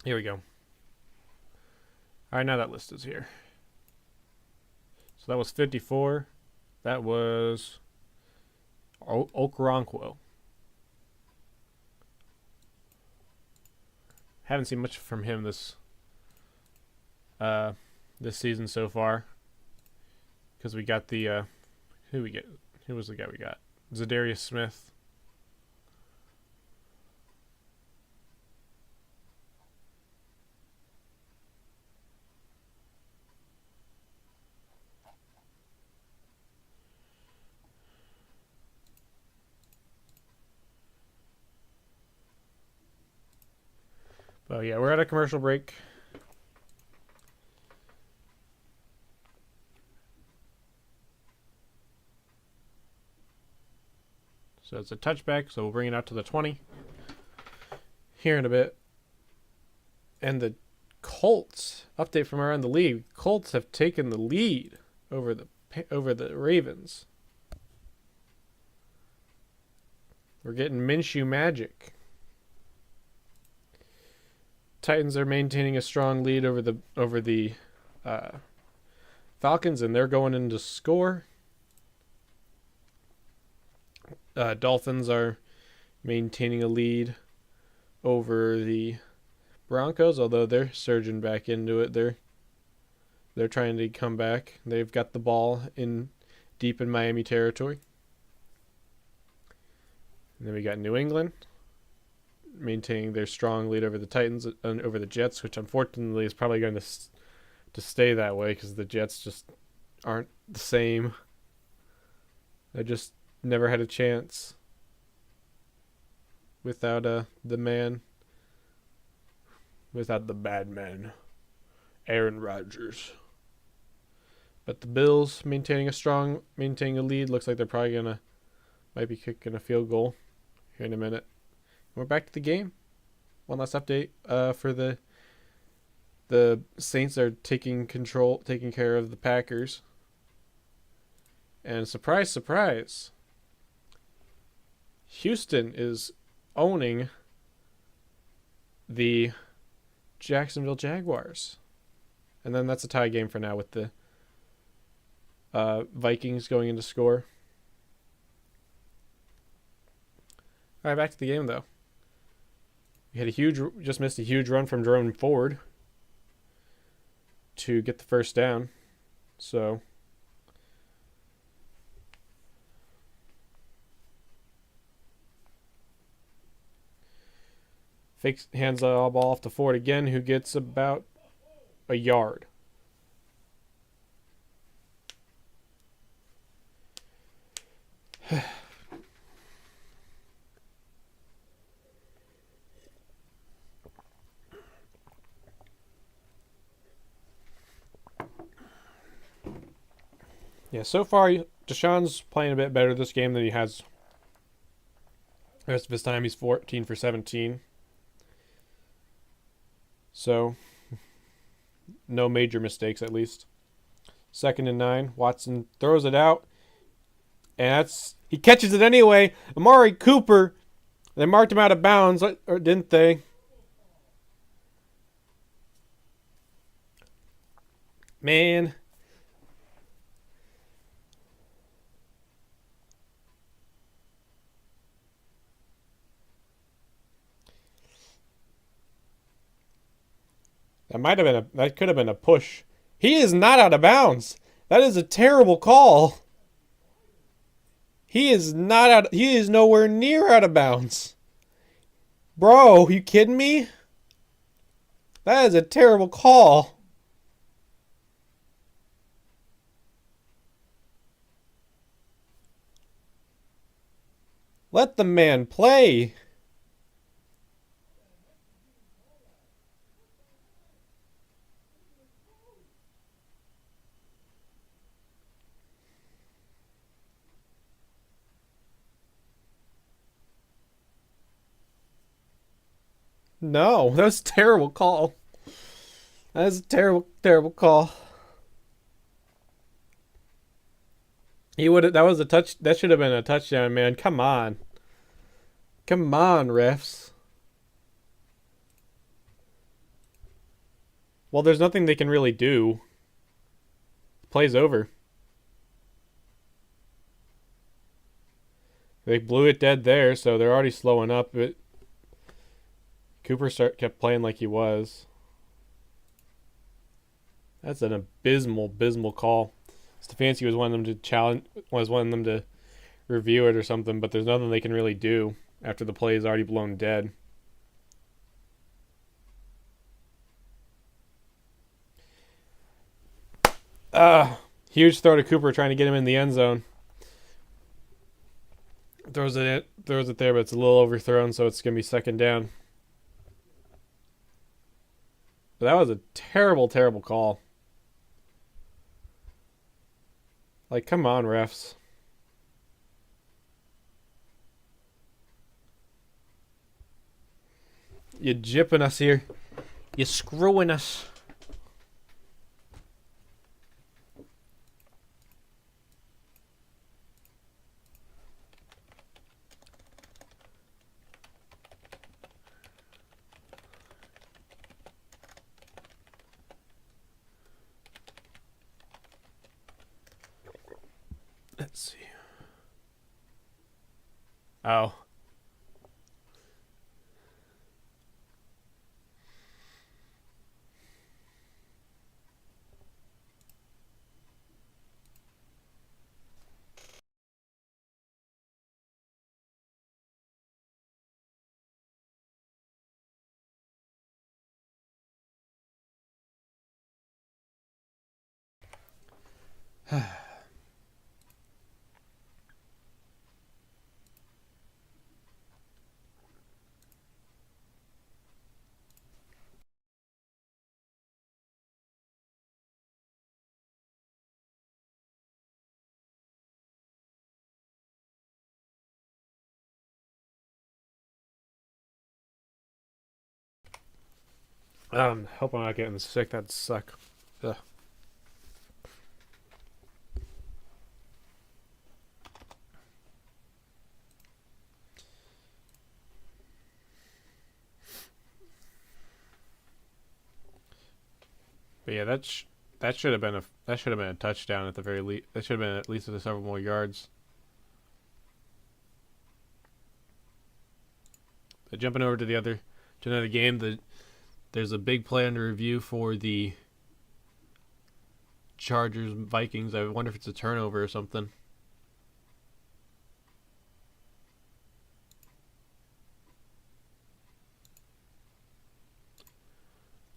A: Here we go. All right, now that list is here. So that was 54. That was Okoronkwo. Haven't seen much from him this season so far. Because we got the who was the guy we got? Zadarius Smith. Oh yeah, we're at a commercial break. So it's a touchback, so we'll bring it out to the 20 here in a bit. And the Colts, update from around the league, Colts have taken the lead over the Ravens. We're getting Minshew magic. Titans are maintaining a strong lead over the Falcons, and they're going in to score. Dolphins are maintaining a lead over the Broncos, although they're surging back into it. They're trying to come back. They've got the ball deep in Miami territory. And then we got New England maintaining their strong lead over the Titans and over the Jets, which unfortunately is probably going to stay that way because the Jets just aren't the same. They just never had a chance without the bad man, Aaron Rodgers. But the Bills maintaining a lead. Looks like they're probably might be kicking a field goal here in a minute. We're back to the game. One last update for the Saints are taking care of the Packers. And surprise, surprise, Houston is owning the Jacksonville Jaguars. And then that's a tie game for now with the Vikings going into score. All right, back to the game though. We had just missed a huge run from Jerome Ford to get the first down. So hands the ball off to Ford again, who gets about a yard. Yeah, so far Deshaun's playing a bit better this game than he has the rest of his time. He's 14 for 17. So, no major mistakes at least. 2nd and 9. Watson throws it out. And he catches it anyway. Amari Cooper, they marked him out of bounds, or didn't they? Man. That could have been a push. He is not out of bounds. That is a terrible call. He is nowhere near out of bounds. Bro, you kidding me? That is a terrible call. Let the man play. No, that was a terrible call. That was a terrible, terrible call. That should have been a touchdown, man. Come on. Come on, refs. Well, there's nothing they can really do. Play's over. They blew it dead there, so they're already slowing up. But Cooper kept playing like he was. That's an abysmal call. Stefanski was wanting them to challenge, was wanting them to review it or something, but there's nothing they can really do after the play is already blown dead. Huge throw to Cooper trying to get him in the end zone. Throws it there, but it's a little overthrown, so it's going to be second down. But that was a terrible call. Like, come on, refs. You jipping us here. You screwing us. Let's see. Oh. Hope I'm not getting sick. That'd suck. Ugh. But yeah, that should have been a touchdown at the very least. That should have been at least several more yards. But jumping over to another game, there's a big play under review for the Chargers Vikings. I wonder if it's a turnover or something.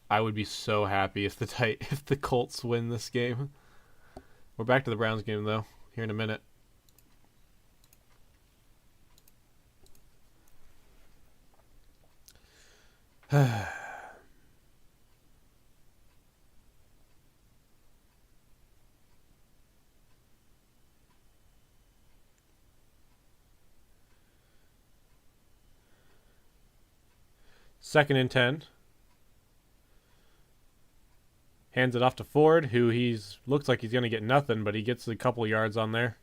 A: I would be so happy if the Colts win this game. We're back to the Browns game though, here in a minute. Second and 10. Hands it off to Ford, who looks like he's going to get nothing, but he gets a couple yards on there.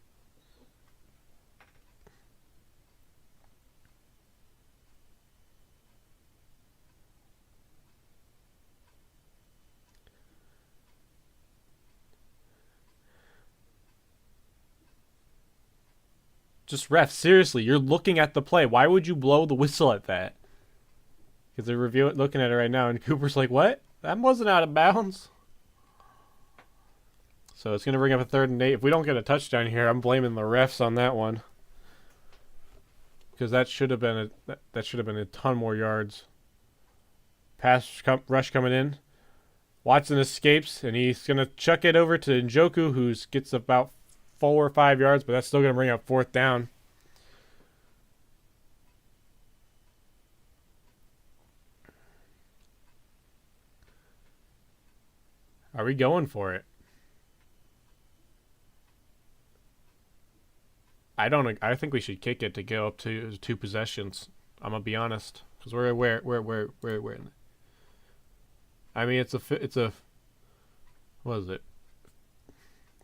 A: Just ref, seriously, you're looking at the play. Why would you blow the whistle at that? Because they're looking at it right now, and Cooper's like, what? That wasn't out of bounds. So it's going to bring up a 3rd and 8. If we don't get a touchdown here, I'm blaming the refs on that one. Because that should have been a ton more yards. Rush coming in. Watson escapes, and he's going to chuck it over to Njoku, who gets about 4 or 5 yards, but that's still going to bring up 4th down. Are we going for it? I think we should kick it to go up to 2 possessions. I'm gonna be honest, because we're in. I mean, it's a what is it?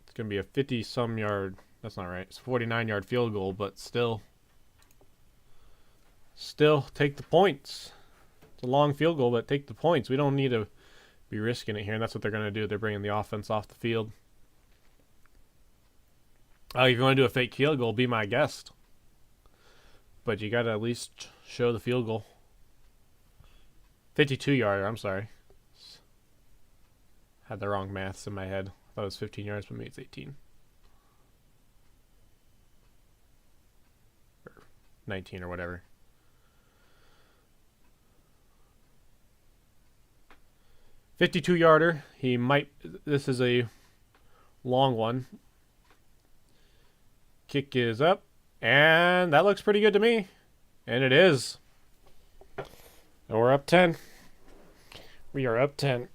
A: It's gonna be a 50-some yard. That's not right. It's a 49-yard field goal, but still take the points. It's a long field goal, but take the points. We don't need to be risking it here, and that's what they're going to do. They're bringing the offense off the field. Oh, if you want to do a fake field goal, be my guest. But you got to at least show the field goal. 52-yarder, I'm sorry. Had the wrong maths in my head. I thought it was 15 yards, but maybe it's 18. Or 19 or whatever. $52-yarder. He might... This is a long one. Kick is up. And that looks pretty good to me. And it is. And we're up 10. We are up 10.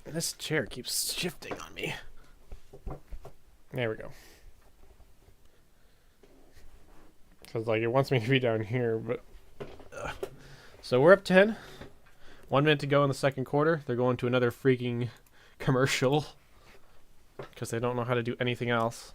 A: This chair keeps shifting on me. There we go. Because like it wants me to be down here, but... So we're up 10. 1 minute to go in the second quarter. They're going to another freaking commercial. Because they don't know how to do anything else.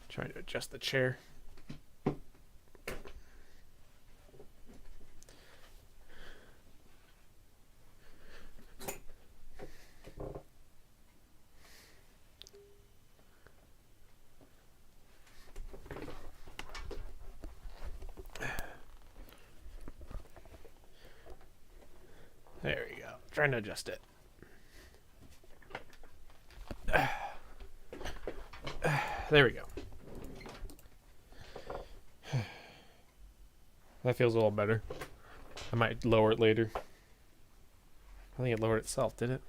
A: Trying to adjust the chair. There we go. Trying to adjust it. There we go. That feels a little better. I might lower it later. I think it lowered itself, did it?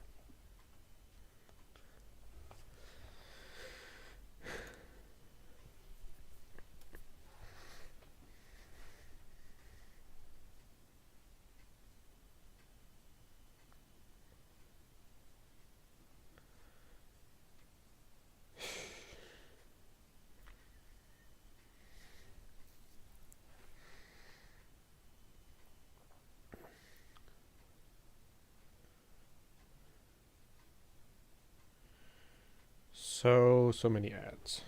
A: So many ads.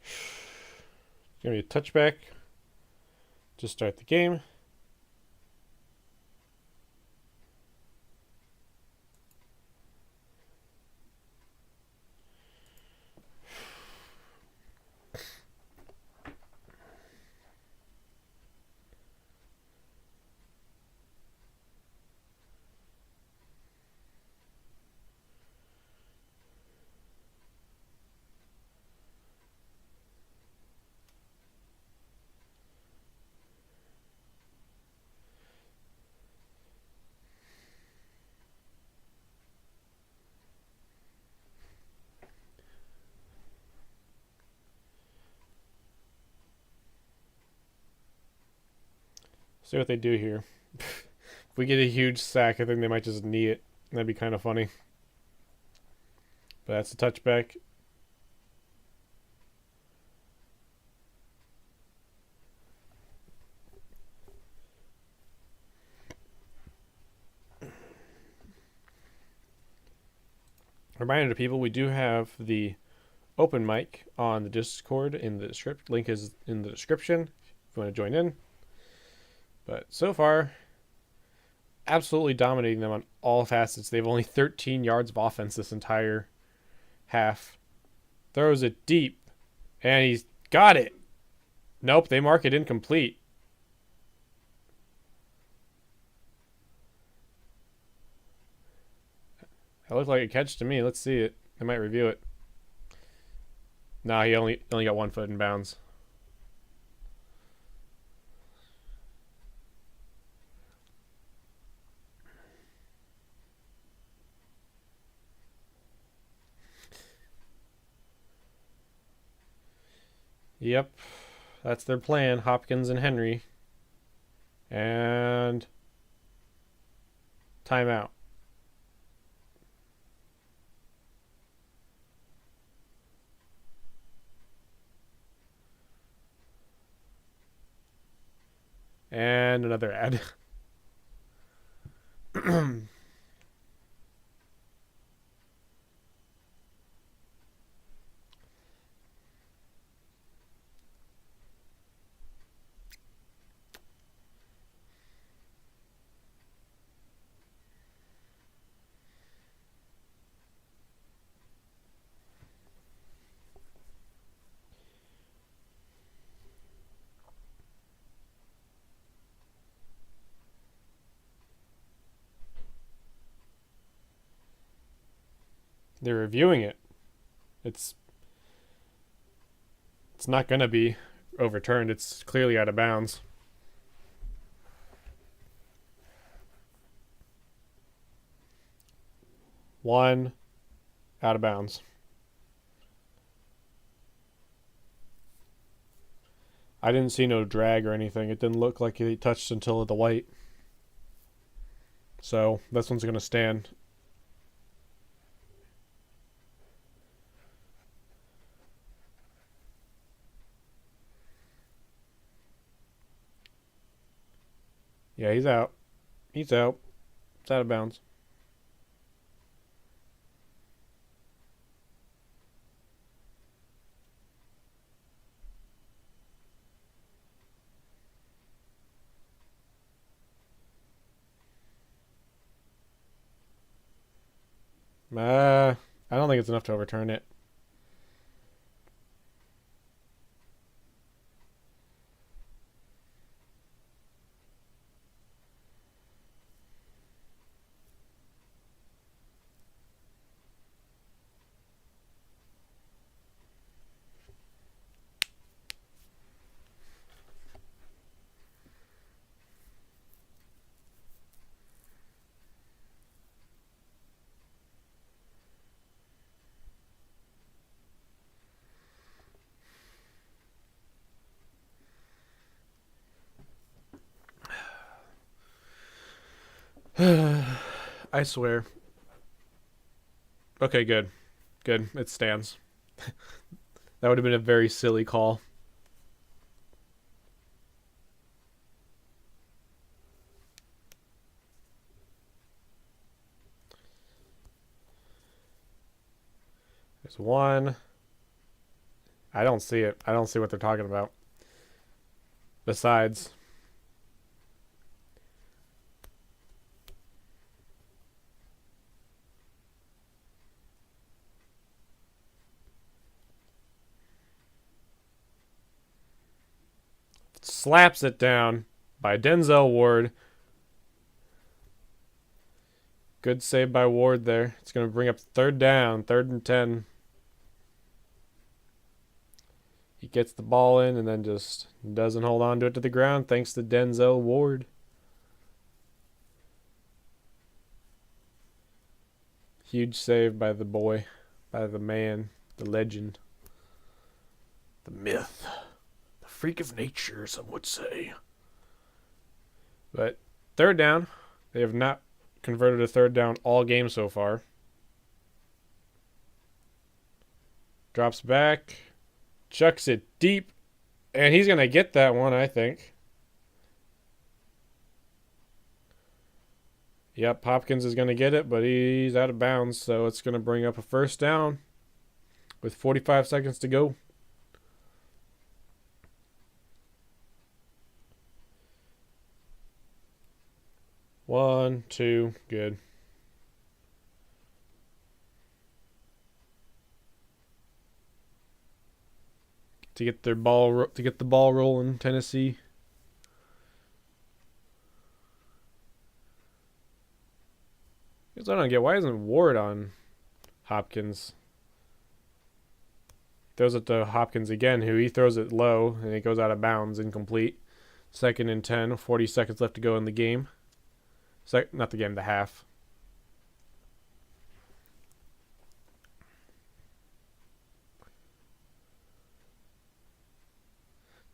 A: It's gonna be a touchback to start the game. See what they do here. If we get a huge sack, I think they might just knee it. That'd be kind of funny. But that's a touchback. Reminder to people, we do have the open mic on the Discord in the script. Link is in the description if you want to join in. But so far, absolutely dominating them on all facets. They have only 13 yards of offense this entire half. Throws it deep, and he's got it. Nope, they mark it incomplete. That looked like a catch to me. Let's see it. I might review it. Nah, he only got 1 foot in bounds. Yep, that's their plan, Hopkins and Henry. And timeout. And another ad. They're reviewing it. It's not going to be overturned. It's clearly out of bounds. One out of bounds. I didn't see no drag or anything. It didn't look like he touched until the white. So this one's going to stand. Yeah, he's out. He's out. It's out of bounds. I don't think it's enough to overturn it. I swear. Okay, good. Good. It stands. That would have been a very silly call. There's one. I don't see it. I don't see what they're talking about. Besides, slaps it down by Denzel Ward. Good save by Ward there. It's going to bring up third down, 3rd and 10. He gets the ball in and then just doesn't hold on to it to the ground thanks to Denzel Ward. Huge save by the boy, by the man, the legend, the myth, the freak of nature, some would say. But third down, they have not converted a third down all game so far. Drops back, chucks it deep, and he's going to get that one, I think. Yep, Hopkins is going to get it, but he's out of bounds, so it's going to bring up a first down with 45 seconds to go. One, two, good. To get the ball rolling, Tennessee. I don't get, why isn't Ward on Hopkins? Throws it to Hopkins again, who he throws it low, and it goes out of bounds, incomplete. 2nd and 10, 40 seconds left to go in the game. Not the game, the half.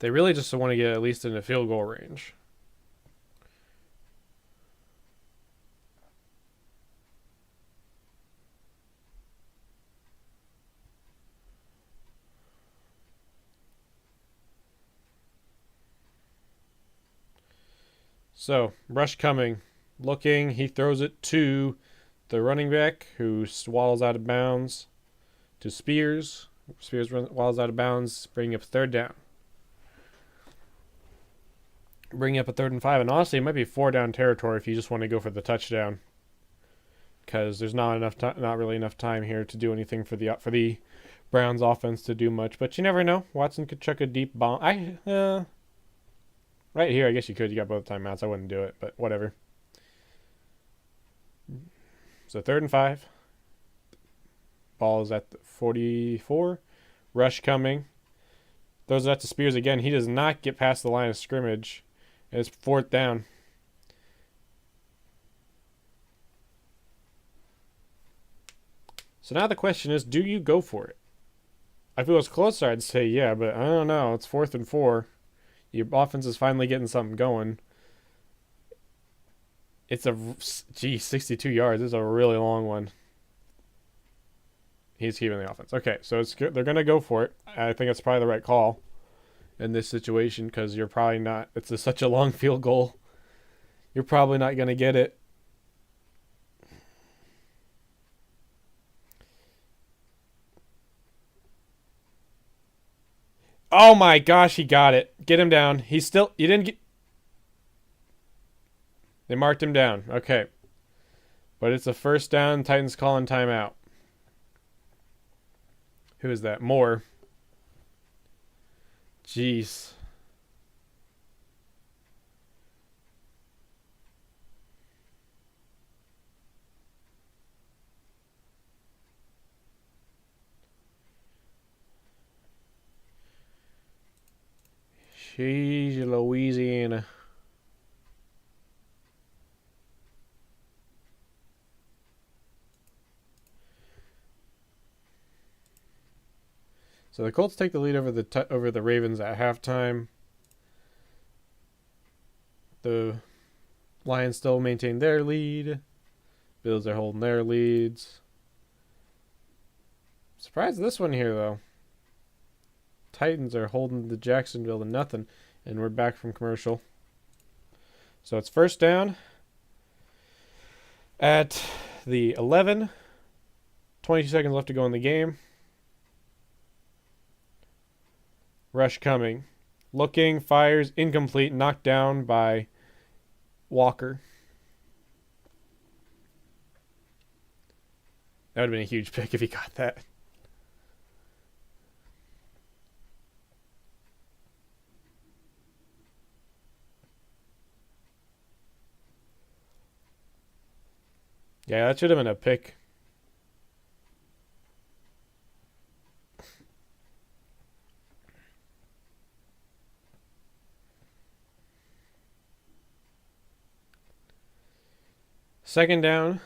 A: They really just want to get at least in the field goal range. So, rush coming. Looking, he throws it to the running back, who waddles out of bounds to Spears. Spears waddles out of bounds, bringing up third down. Bringing up a 3rd and 5, and honestly, it might be 4 down territory if you just want to go for the touchdown, because there's not really enough time here to do anything for the Browns offense to do much. But you never know. Watson could chuck a deep bomb. Right here, I guess you could. You got both timeouts. I wouldn't do it, but whatever. So 3rd and 5. Ball is at the 44. Rush coming. Throws it out to Spears again. He does not get past the line of scrimmage. It's 4th down. So now the question is, do you go for it? If it was closer, I'd say yeah, but I don't know. It's 4th and 4. Your offense is finally getting something going. It's 62 yards. It's a really long one. He's keeping the offense. Okay, so they're going to go for it. I think it's probably the right call in this situation, because you're probably not. It's such a long field goal. You're probably not going to get it. Oh my gosh, he got it. Get him down. You didn't get. They marked him down. Okay. But it's a 1st down. Titans calling timeout. Who is that? Moore. Jeez. Sheesh, Louisiana. So the Colts take the lead over the Ravens at halftime. The Lions still maintain their lead. Bills are holding their leads. Surprised this one here, though. Titans are holding the Jacksonville to nothing, and we're back from commercial. So it's 1st down at the 11. 22 seconds left to go in the game. Rush coming. Looking, fires, incomplete, knocked down by Walker. That would have been a huge pick if he got that. Yeah, that should have been a pick. Second down.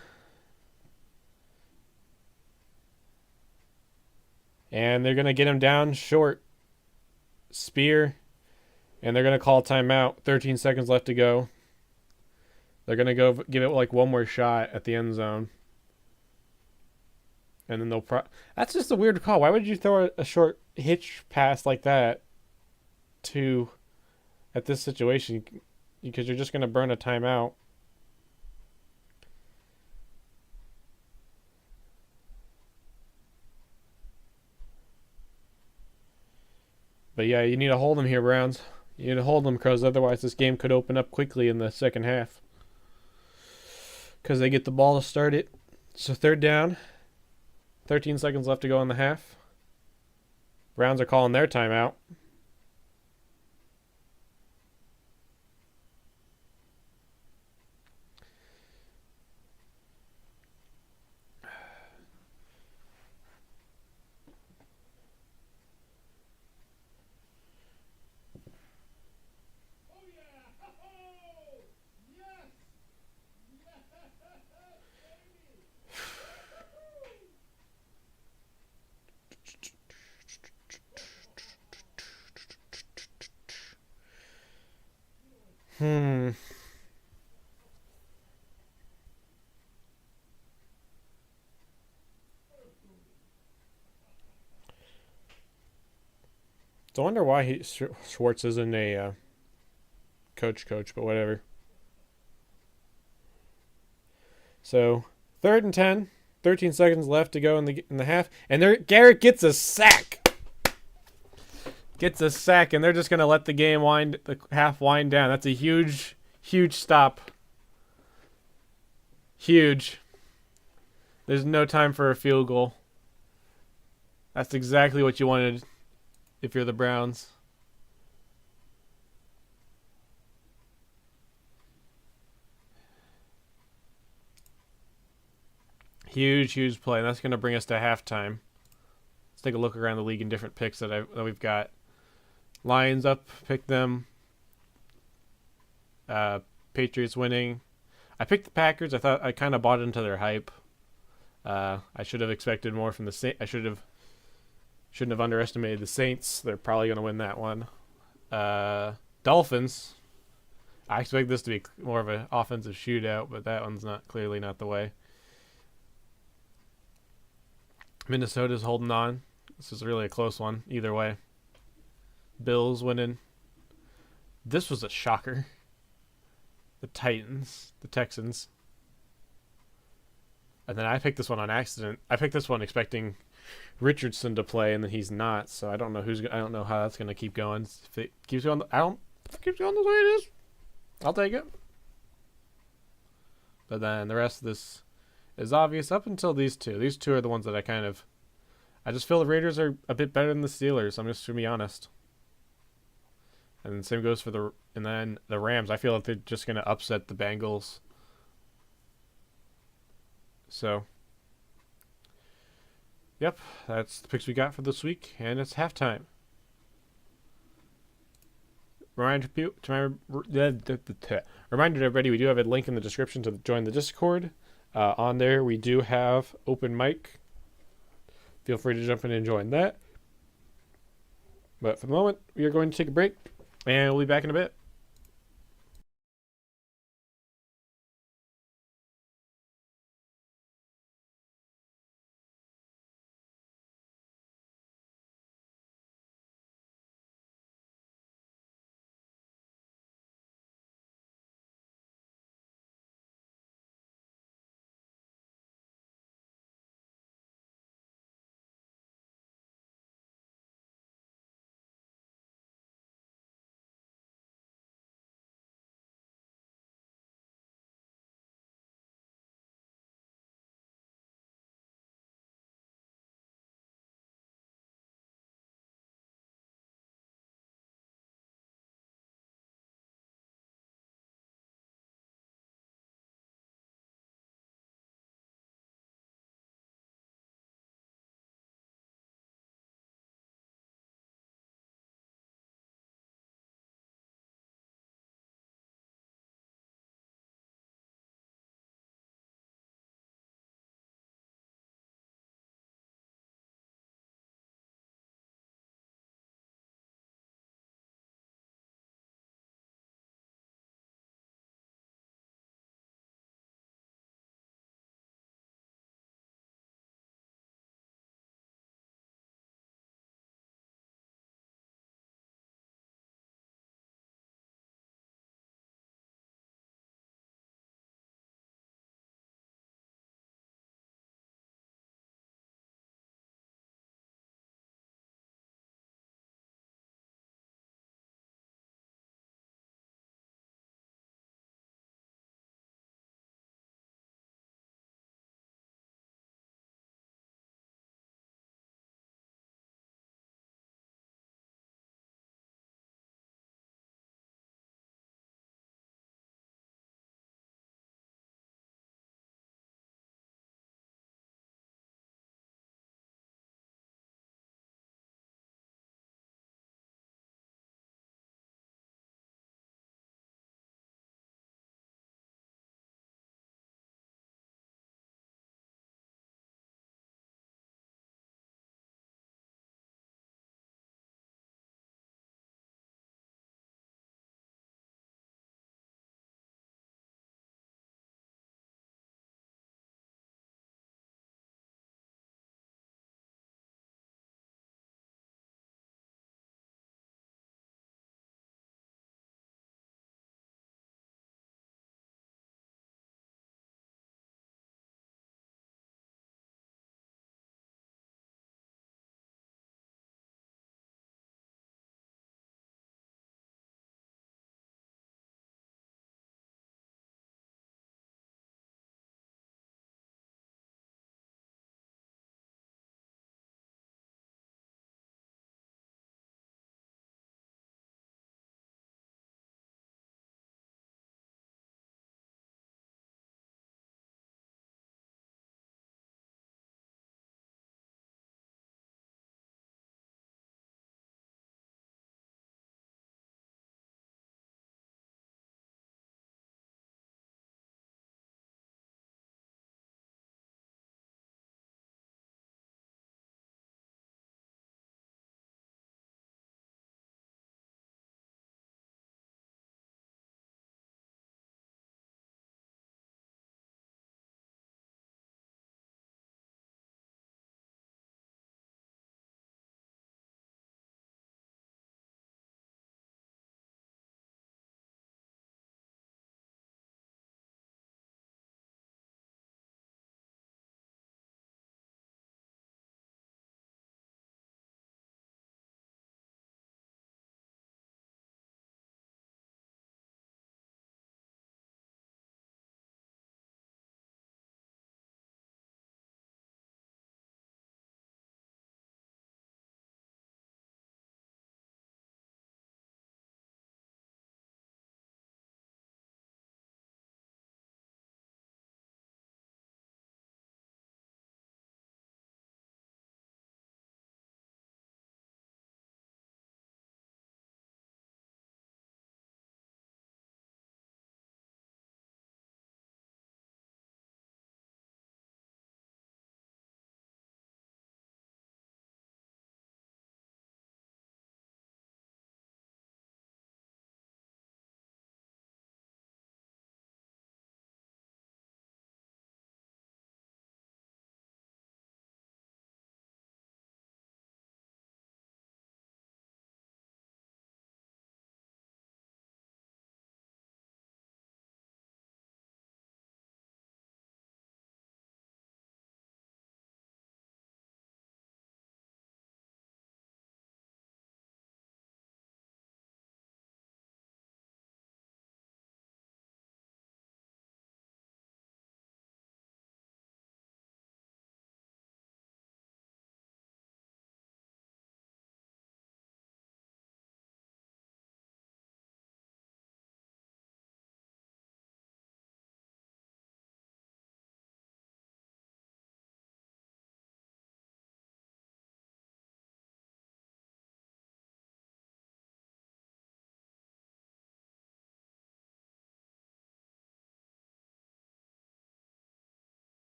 A: And they're going to get him down short. Spear. And they're going to call timeout. 13 seconds left to go. They're going to go give it like one more shot at the end zone. And then that's just a weird call. Why would you throw a short hitch pass like that at this situation? Because you're just going to burn a timeout. But yeah, you need to hold them here, Browns. You need to hold them, because otherwise this game could open up quickly in the second half. Because they get the ball to start it. So 3rd down. 13 seconds left to go in the half. Browns are calling their timeout. So I wonder why Schwartz isn't a coach, but whatever. So 3rd and 10, 13 seconds left to go in the half, and there Garrett gets a sack. Gets a sack, and they're just gonna let the half wind down. That's a huge, huge stop. Huge. There's no time for a field goal. That's exactly what you wanted if you're the Browns. Huge, huge play. And that's going to bring us to halftime. Let's take a look around the league in different picks that we've got. Lions up, pick them. Patriots winning. I picked the Packers. I kind of bought into their hype. I should have expected more from the Saints. Shouldn't have underestimated the Saints. They're probably going to win that one. Dolphins. I expect this to be more of an offensive shootout, but that one's clearly not the way. Minnesota's holding on. This is really a close one, either way. Bills winning. This was a shocker. The Texans. And then I picked this one on accident. I picked this one expecting Richardson to play, and then he's not. So I don't know how that's gonna keep going. If it keeps going, if it keeps going the way it is, I'll take it. But then the rest of this is obvious up until these two. These two are the ones that I just feel the Raiders are a bit better than the Steelers. I'm just to be honest. And the same goes for then the Rams. I feel like they're just gonna upset the Bengals. So, yep, that's the picks we got for this week, and it's halftime. Reminder to everybody, we do have a link in the description to join the Discord. On there, we do have open mic. Feel free to jump in and join that. But for the moment, we are going to take a break, and we'll be back in a bit.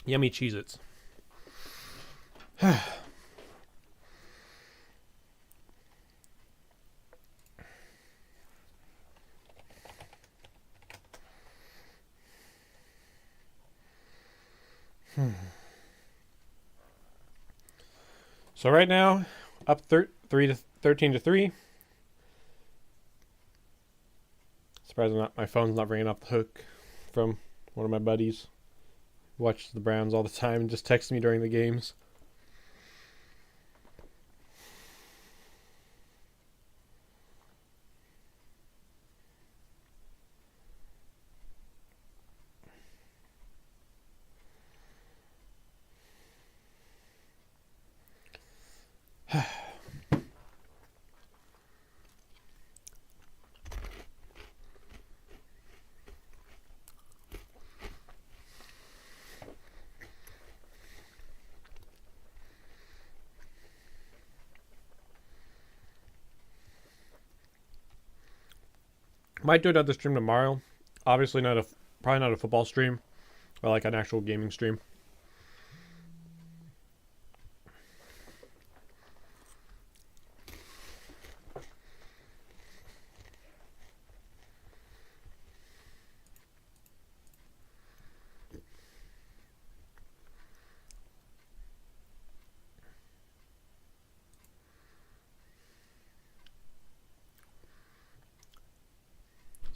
A: Yummy Cheez-Its. So right now, up 13 to 3. Surprised my phone's not ringing off the hook from one of my buddies. Watches the Browns all the time and just texts me during the games. Might do another stream tomorrow. Obviously probably not a football stream, but like an actual gaming stream.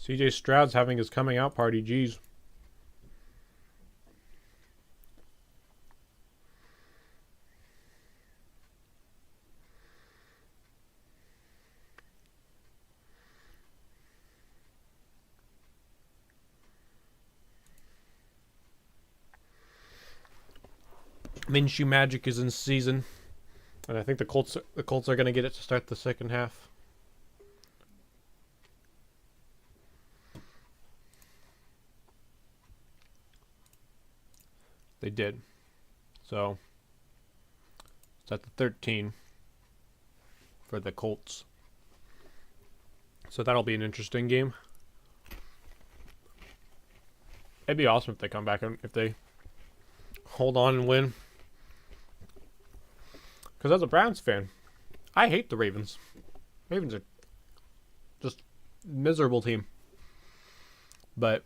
A: CJ Stroud's having his coming out party. Jeez. Minshew Magic is in season, and I think the Colts are going to get it to start the second half. They did. So it's at the 13 for the Colts. So that'll be an interesting game. It'd be awesome if they come back and if they hold on and win. Because as a Browns fan, I hate the Ravens. Ravens are just miserable team. But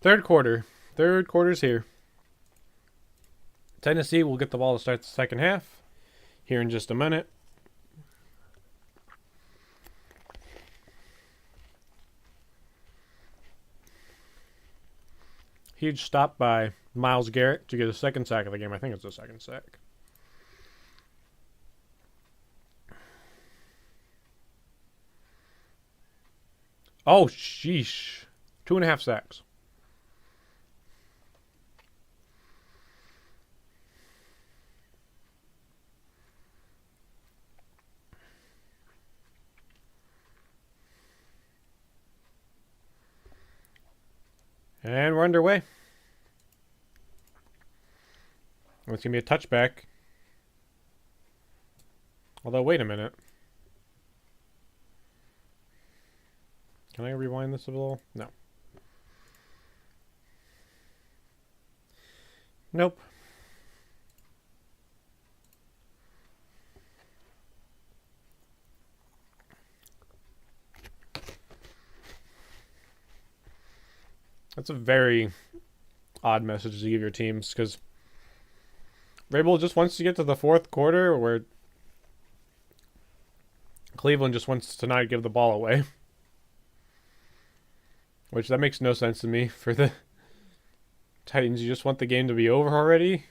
A: third quarter's here. Tennessee will get the ball to start the second half here in just a minute. Huge stop by Myles Garrett to get a second sack of the game. I think it's the second sack. Oh, sheesh. 2.5 sacks. And we're underway. It's going to be a touchback. Although, wait a minute. Can I rewind this a little? No. Nope. That's a very odd message to give your teams because Vrabel just wants to get to the fourth quarter where Cleveland just wants to not give the ball away. Which, that makes no sense to me. For the Titans, you just want the game to be over already.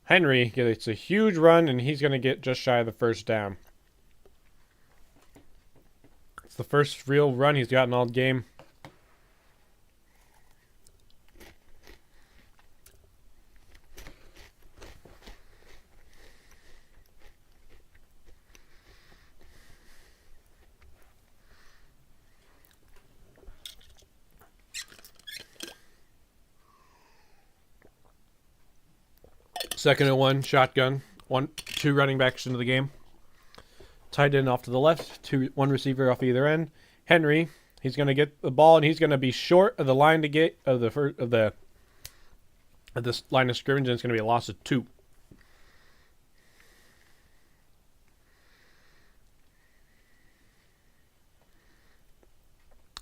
A: Henry gets a huge run, and he's going to get just shy of the first down. It's the first real run he's gotten all game. Second and 1, shotgun. 2 running backs into the game. Tight end off to the left, 1 receiver off either end. Henry, he's going to get the ball, and he's going to be short of the line to get of this line of scrimmage, and it's going to be a loss of 2.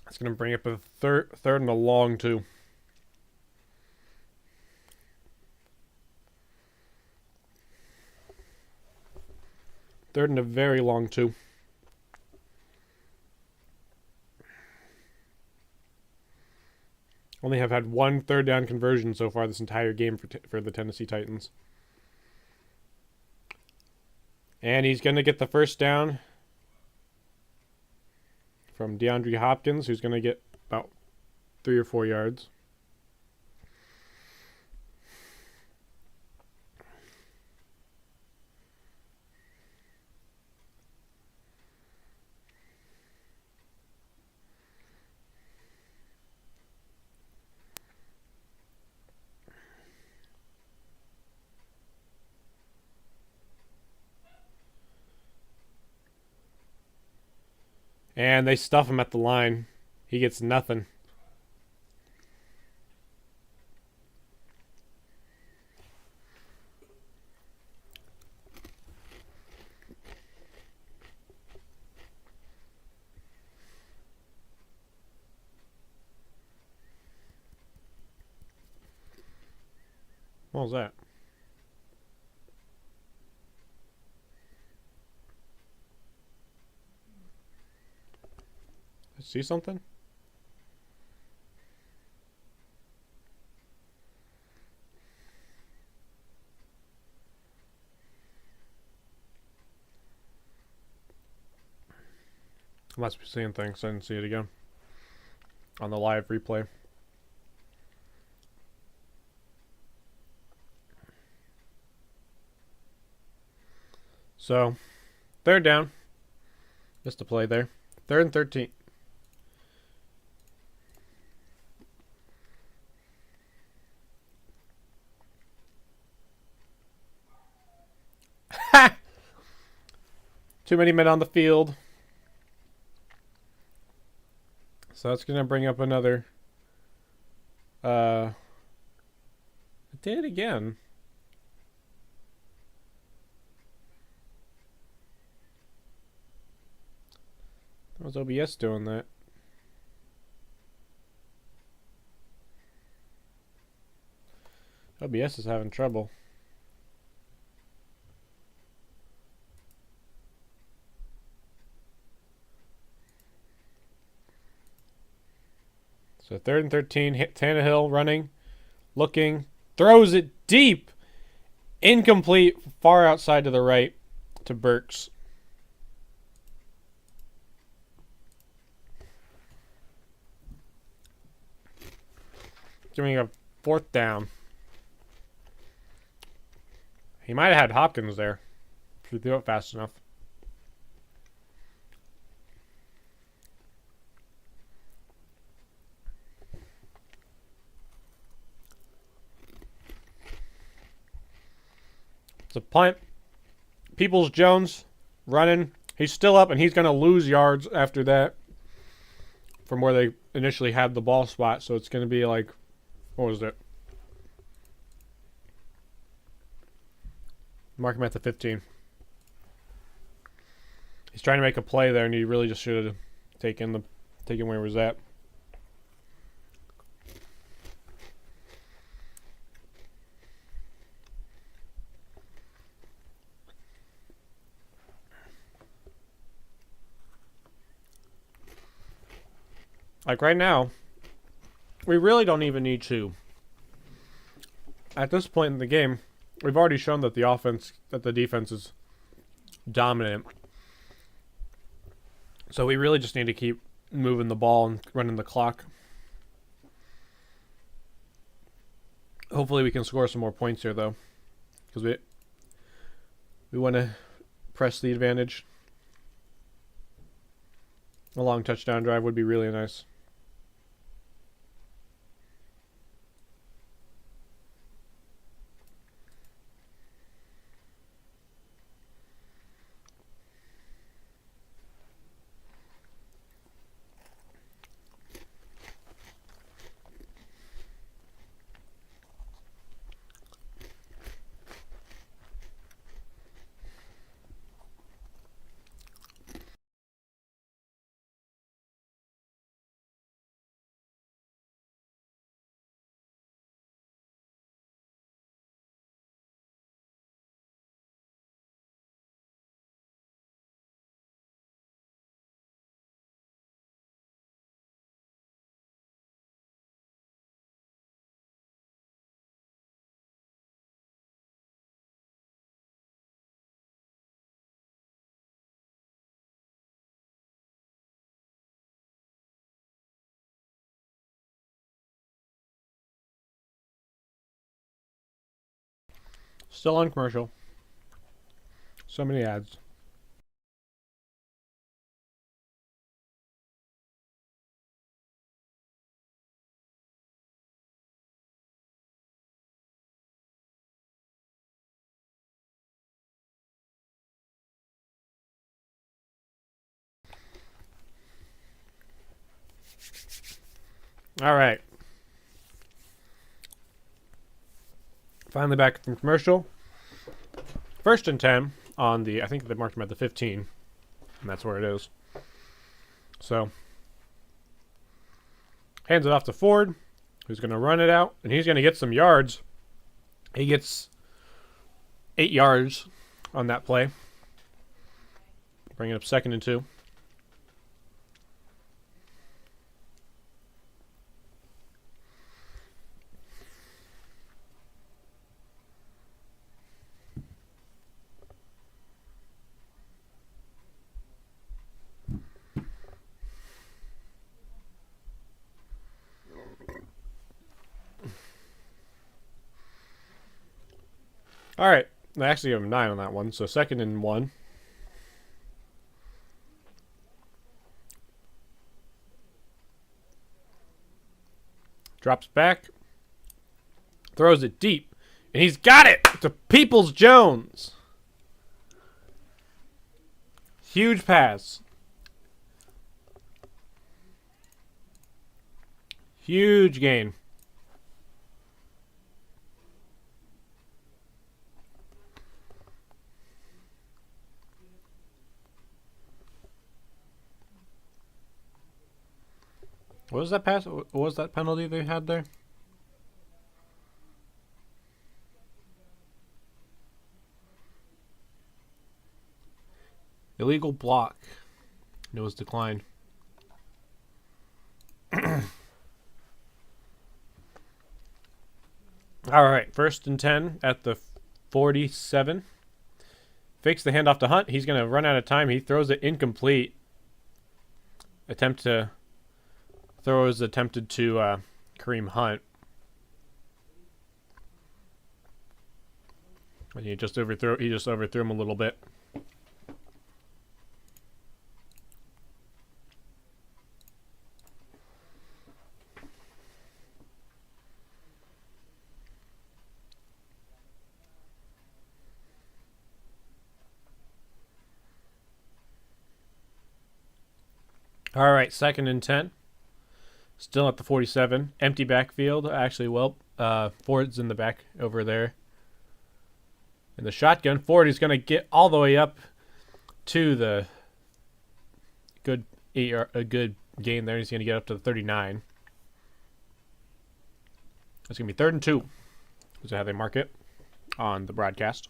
A: It's going to bring up a third and a long 2. Third and a very long 2. Only have had 1 third down conversion so far this entire game for the Tennessee Titans. And he's going to get the first down from DeAndre Hopkins, who's going to get about 3 or 4 yards. And they stuff him at the line. He gets nothing. What was that? See something? I must be seeing things. I didn't see it again on the live replay. So, third down. Just a play there. 3rd and 13. Too many men on the field. So that's going to bring up another. It did again. That was OBS doing that. OBS is having trouble. So 3rd and 13, Tannehill running, looking, throws it deep, incomplete, far outside to the right to Burks. Giving a 4th down. He might have had Hopkins there if he threw it fast enough. It's a punt. Peoples-Jones running. He's still up, and he's going to lose yards after that from where they initially had the ball spot. So it's going to be like, what was it? Mark him at the 15. He's trying to make a play there, and he really just should have taken where he was at. Like right now, we really don't even need to. At this point in the game, we've already shown that the defense is dominant. So we really just need to keep moving the ball and running the clock. Hopefully we can score some more points here, though, because we want to press the advantage. A long touchdown drive would be really nice. Still on commercial. So many ads. All right. Finally back from commercial. 1st and 10 on the, I think they marked him at the 15, and that's where it is. So, hands it off to Ford, who's going to run it out, and he's going to get some yards. He gets 8 yards on that play. Bring it up 2nd and 2. All right. I actually gave him 9 on that one, so 2nd and 1. Drops back. Throws it deep. And he's got it to Peoples-Jones. Huge pass. Huge gain. What was that pass? What was that penalty they had there? Illegal block. It was declined. All right, 1st and 10 at the 47. Fakes the handoff to Hunt. He's going to run out of time. He throws it incomplete. Throw is attempted to Kareem Hunt. And he just overthrew him a little bit. All right, 2nd and 10. Still at the 47. Empty backfield. Actually, well, Ford's in the back over there. In the shotgun, Ford is going to get all the way up to the a good gain there. He's going to get up to the 39. It's going to be 3rd and 2. Is how they mark it on the broadcast.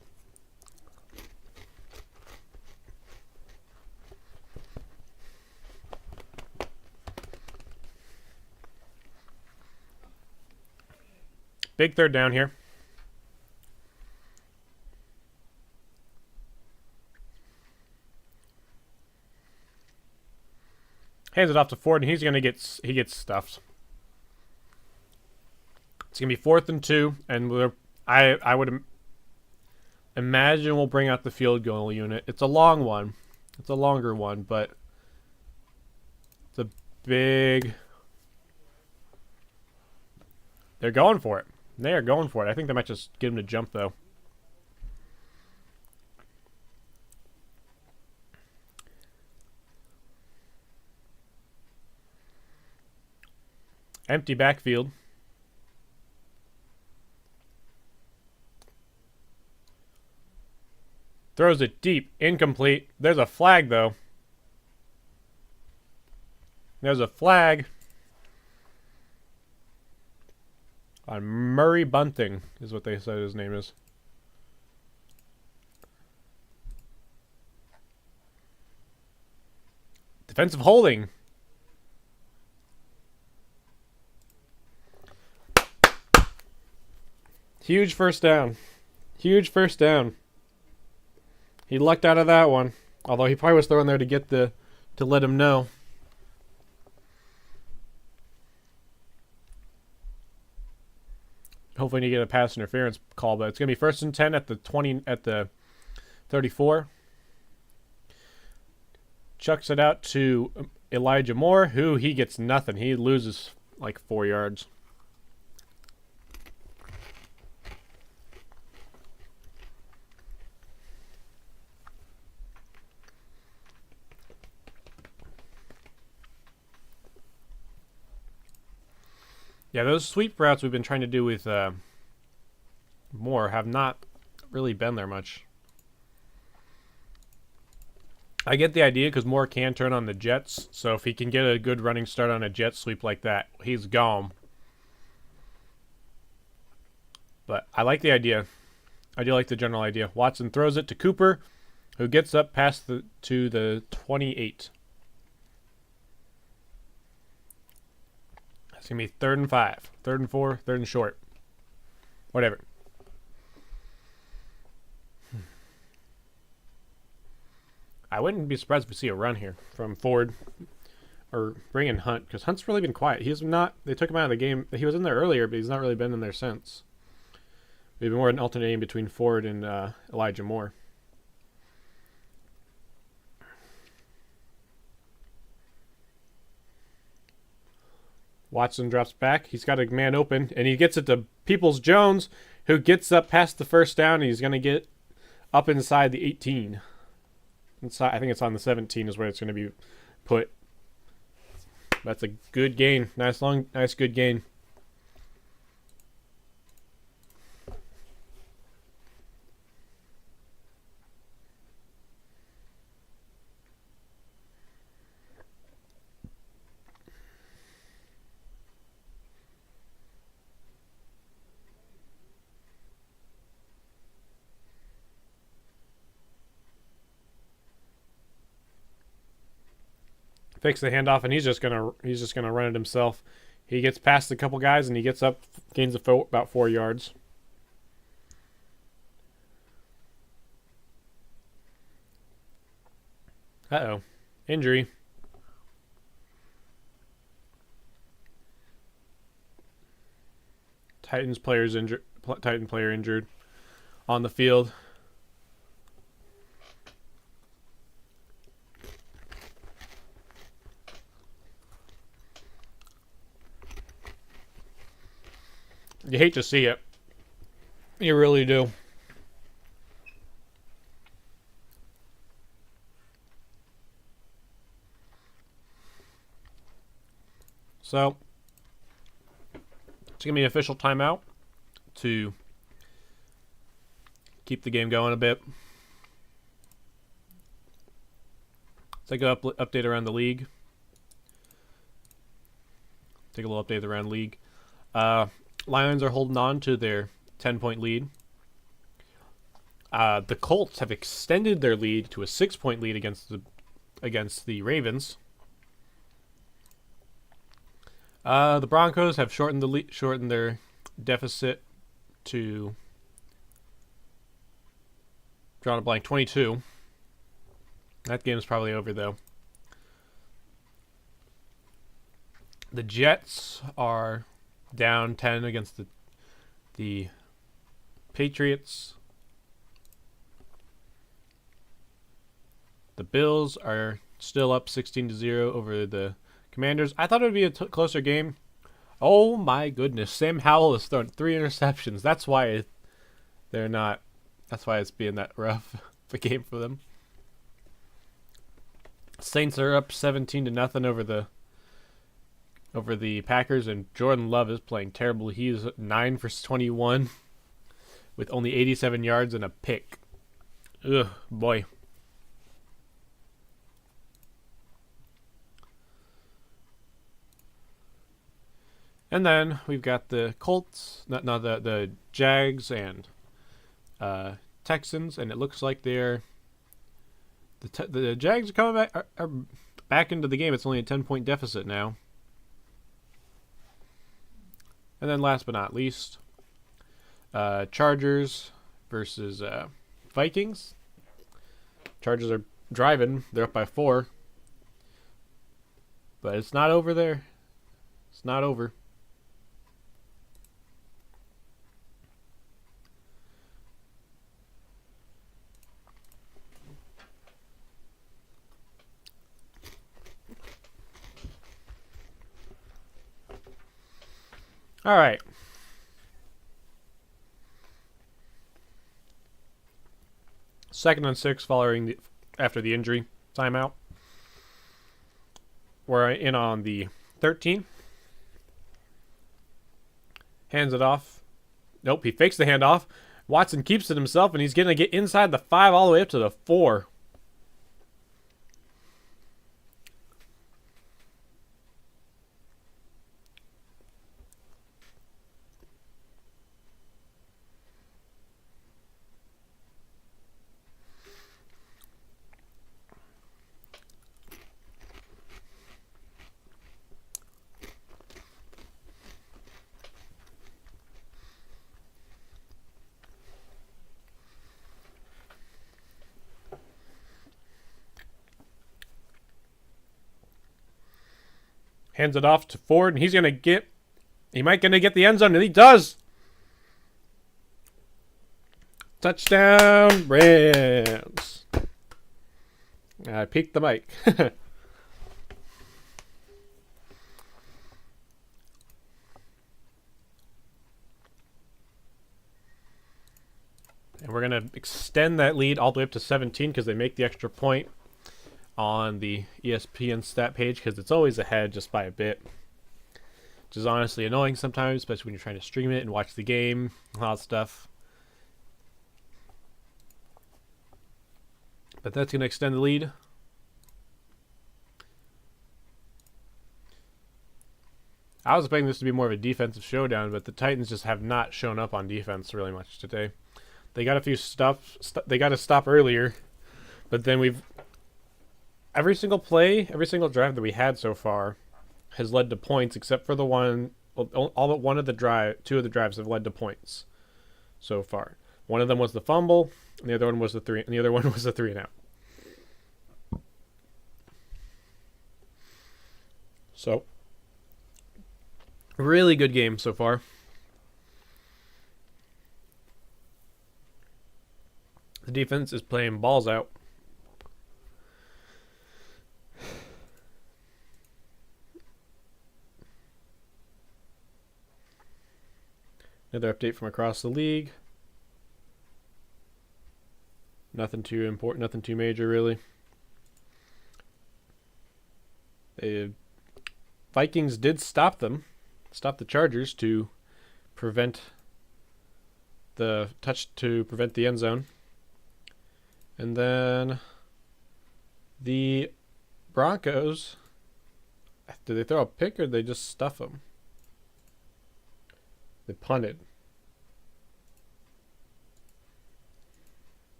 A: Big third down here. Hands it off to Ford, and he's gonna get stuffed. It's gonna be 4th and 2, and I would imagine we'll bring out the field goal unit. It's a long one. It's a longer one, but it's a big. They're going for it. They are going for it. I think they might just get him to jump though. Empty backfield. Throws it deep. Incomplete. There's a flag, though. There's a flag on Murray Bunting, is what they said his name is. Defensive holding. Huge first down. Huge first down. He lucked out of that one. Although he probably was throwing there to let him know. Hopefully you get a pass interference call, but it's gonna be 1st and 10 at the 34. Chucks it out to Elijah Moore, who he gets nothing. He loses like 4 yards. Yeah, those sweep routes we've been trying to do with Moore have not really been there much. I get the idea because Moore can turn on the jets, so if he can get a good running start on a jet sweep like that, he's gone. But I like the idea. I do like the general idea. Watson throws it to Cooper, who gets up past to the 28. It's going to be 3rd and 5, 3rd and 4, 3rd and short. Whatever. I wouldn't be surprised if we see a run here from Ford or bring in Hunt, because Hunt's really been quiet. He's not. They took him out of the game. He was in there earlier, but he's not really been in there since. We've been more an alternating between Ford and Elijah Moore. Watson drops back. He's got a man open, and he gets it to Peoples-Jones, who gets up past the first down, and he's going to get up inside the 18. Inside, I think it's on the 17 is where it's going to be put. That's a good gain. Nice good gain. Fakes the handoff, and he's just gonna run it himself. He gets past a couple guys, and he gets up, gains about 4 yards. Uh-oh. Injury. Titan player injured on the field. You hate to see it. You really do. So, it's going to be an official timeout to keep the game going a bit. Take an update around the league. Take a little update around league. Lions are holding on to their 10-point lead. The Colts have extended their lead to a 6-point lead against the Ravens. The Broncos have shortened their deficit to, drawing a blank, 22. That game's probably over, though. The Jets are down 10 against the Patriots. The Bills are still up 16-0 over the Commanders. I thought it would be a closer game. Oh my goodness. Sam Howell has thrown 3 interceptions. That's why they're not. That's why it's being that rough of a game for them. Saints are up 17-0 over the Packers, and Jordan Love is playing terrible. He's 9 for 21 with only 87 yards and a pick. Ugh, boy. And then we've got the Colts, the Jags and Texans, and it looks like they're the Jags are coming back are back into the game. It's only a 10-point deficit now. And then last but not least, Chargers versus Vikings. Chargers are driving. They're up by 4. But it's not over there. It's not over. All right. Second and 6 following after the injury timeout. We're in on the 13. Hands it off. Nope, he fakes the handoff. Watson keeps it himself, and he's going to get inside the 5 all the way up to the 4. Hands it off to Ford, and he might get the end zone, and he does. Touchdown, Rams. I peeked the mic. And we're going to extend that lead all the way up to 17 because they make the extra point on the ESPN stat page because it's always ahead just by a bit, which is honestly annoying sometimes, especially when you're trying to stream it and watch the game and all that stuff. But that's going to extend the lead. I was expecting this to be more of a defensive showdown, but the Titans just have not shown up on defense really much today. They got a few stops. They got to stop earlier, but then every single play, every single drive that we had so far has led to points, except for the one. All but one of the two of the drives have led to points so far. One of them was the fumble, and the other one was the 3 and out. So, really good game so far. The defense is playing balls out. Another update from across the league. Nothing too important, nothing too major, really. The Vikings did stop the Chargers to prevent the end zone. And then the Broncos, did they throw a pick or did they just stuff them? They punted.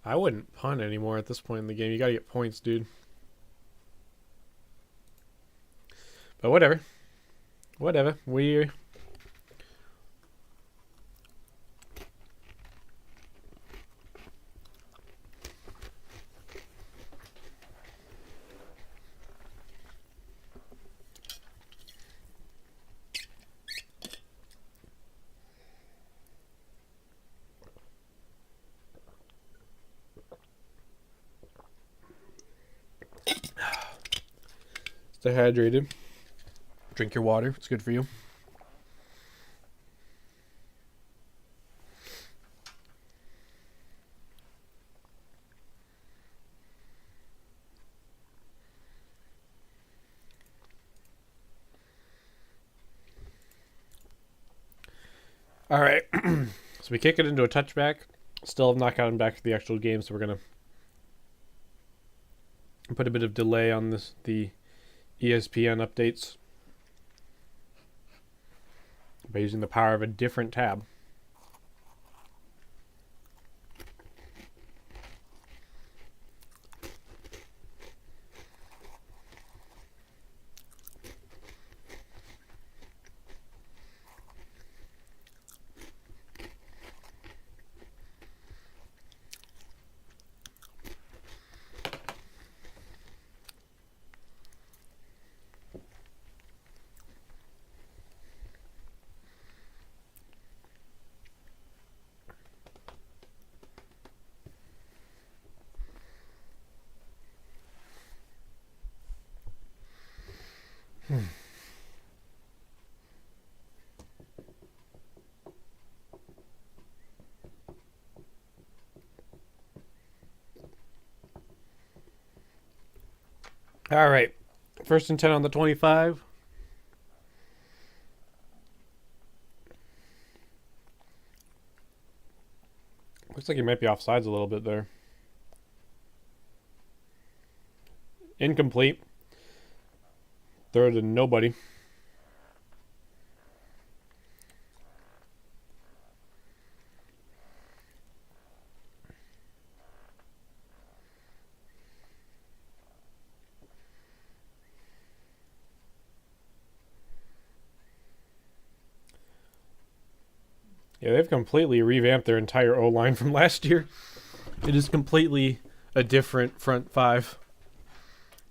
A: I wouldn't punt anymore at this point in the game. You got to get points, dude. But whatever. Whatever. We stay hydrated. Drink your water. It's good for you. All right. So we kick it into a touchback. Still have not gotten back to the actual game, so we're going to put a bit of delay on the ESPN updates by using the power of a different tab. All right. 1st and 10 on the 25. Looks like he might be offsides a little bit there. Incomplete. Throw to nobody. Yeah, they've completely revamped their entire O-line from last year. It is completely a different front five.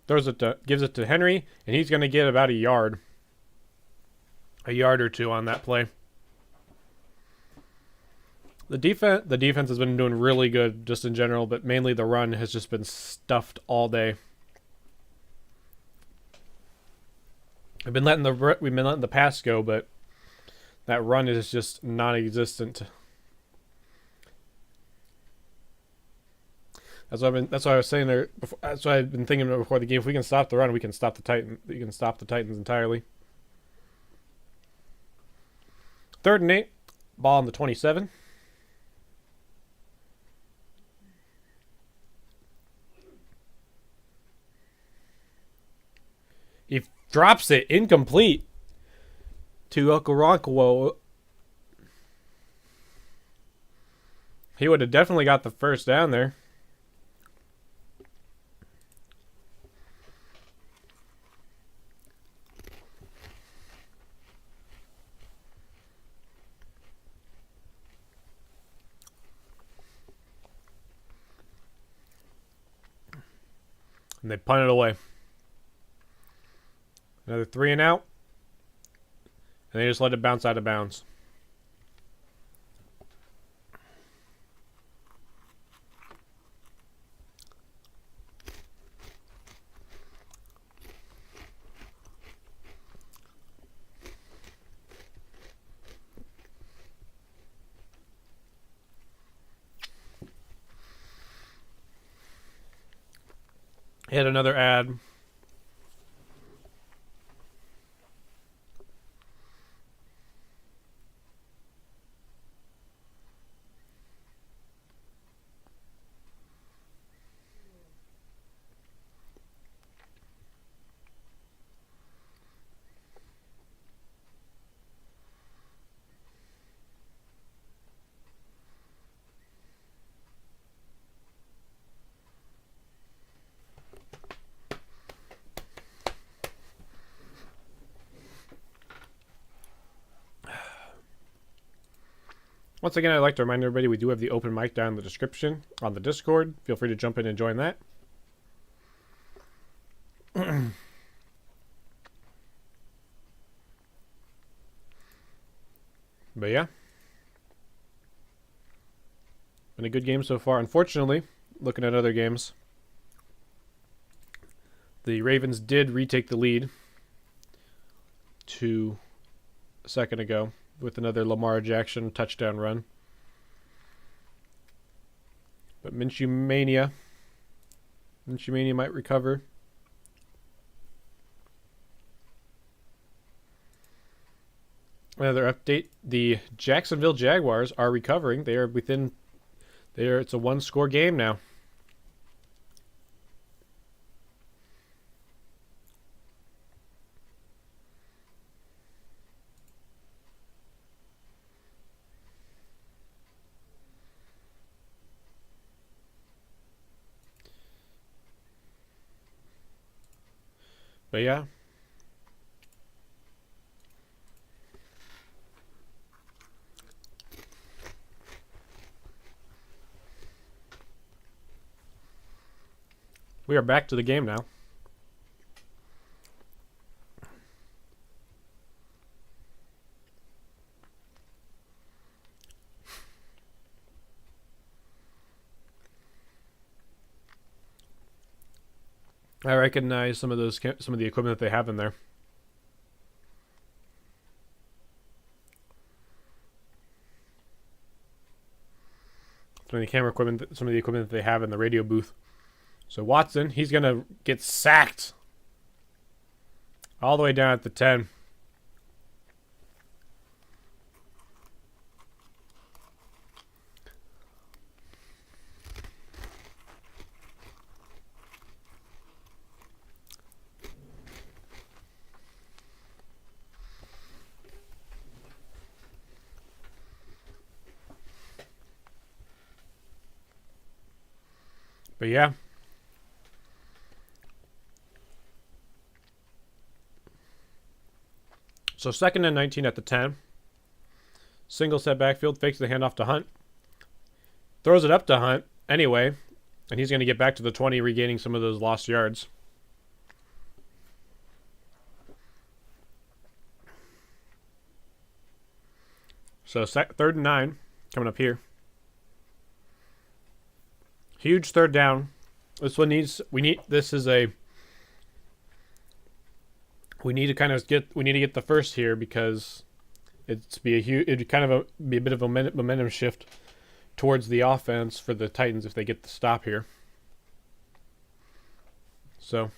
A: Gives it to Henry, and he's going to get about a yard or two on that play. The defense has been doing really good just in general, but mainly the run has just been stuffed all day. We've been letting the pass go, but that run is just non-existent. That's what I was saying there. That's what I've been thinking before the game. If we can stop the run, we can stop the Titans. We can stop the Titans entirely. 3rd and 8. Ball on the 27. He drops it incomplete to Okoronkwo. He would have definitely got the first down there. And they punt it away. Another 3 and out. And they just let it bounce out of bounds. Hit another ad. Once again, I'd like to remind everybody we do have the open mic down in the description on the Discord. Feel free to jump in and join that. But yeah, been a good game so far. Unfortunately, looking at other games, the Ravens did retake the lead a second ago with another Lamar Jackson touchdown run. But Minshew Mania might recover. Another update, the Jacksonville Jaguars are recovering. It's a one-score game now. But yeah. We are back to the game now. I recognize some of the equipment that they have in there. Some of the camera equipment, some of the equipment that they have in the radio booth. So Watson, he's going to get sacked all the way down at the 10. But yeah. So 2nd and 19 at the 10. Single set backfield, fakes the handoff to Hunt. Throws it up to Hunt anyway. And he's going to get back to the 20, regaining some of those lost yards. So 3rd and 9 coming up here. Huge 3rd down. We need to get the first here because it'd be a bit of a momentum shift towards the offense for the Titans if they get the stop here. So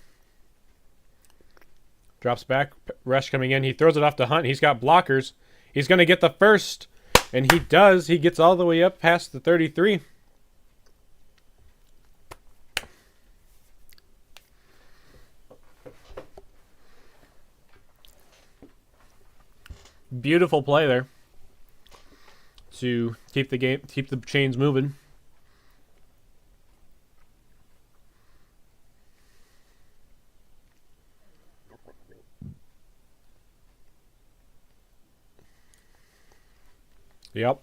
A: drops back, rush coming in. He throws it off to Hunt. He's got blockers. He's going to get the first, and he does. He gets all the way up past the 33. Beautiful play there to keep the chains moving. Yep.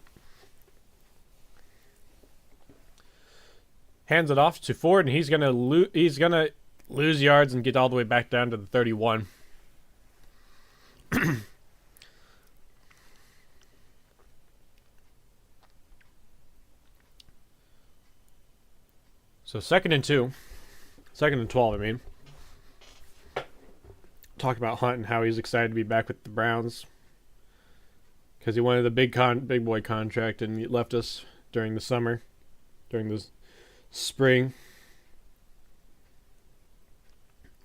A: Hands it off to Ford, and he's gonna lose yards and get all the way back down to the 31. So 2nd and 2. 2nd and 12, I mean. Talk about Hunt and how he's excited to be back with the Browns. Because he wanted the big boy contract and he left us during the summer. During the spring.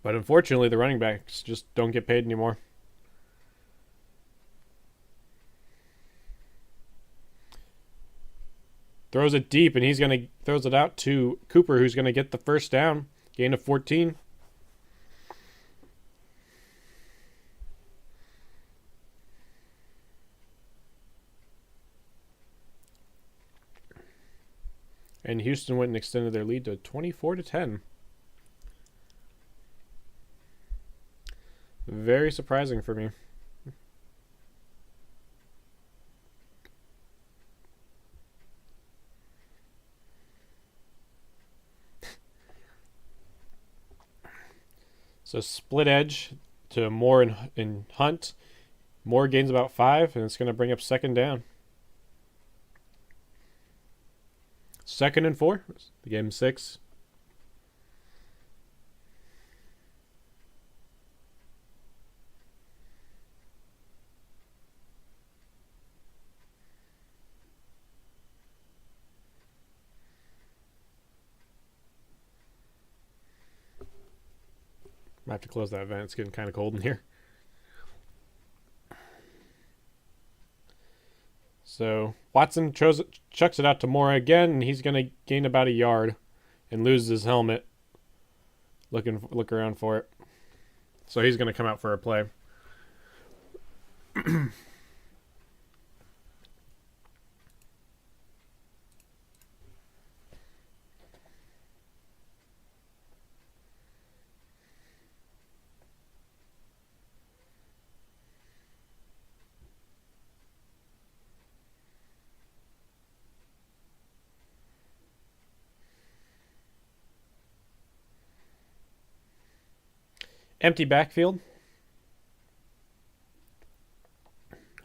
A: But unfortunately, the running backs just don't get paid anymore. Throws it deep, and throws it out to Cooper, who's going to get the first down. Gain of 14. And Houston went and extended their lead to 24-10. Very surprising for me. So split edge to Moore and Hunt. Moore gains about 5, and it's going to bring up second down. 2nd and 4. The game 6. I have to close that vent. It's getting kind of cold in here. So Watson chucks it out to Moore again, and he's going to gain about a yard and lose his helmet. Look around for it. So he's going to come out for a play. Empty backfield.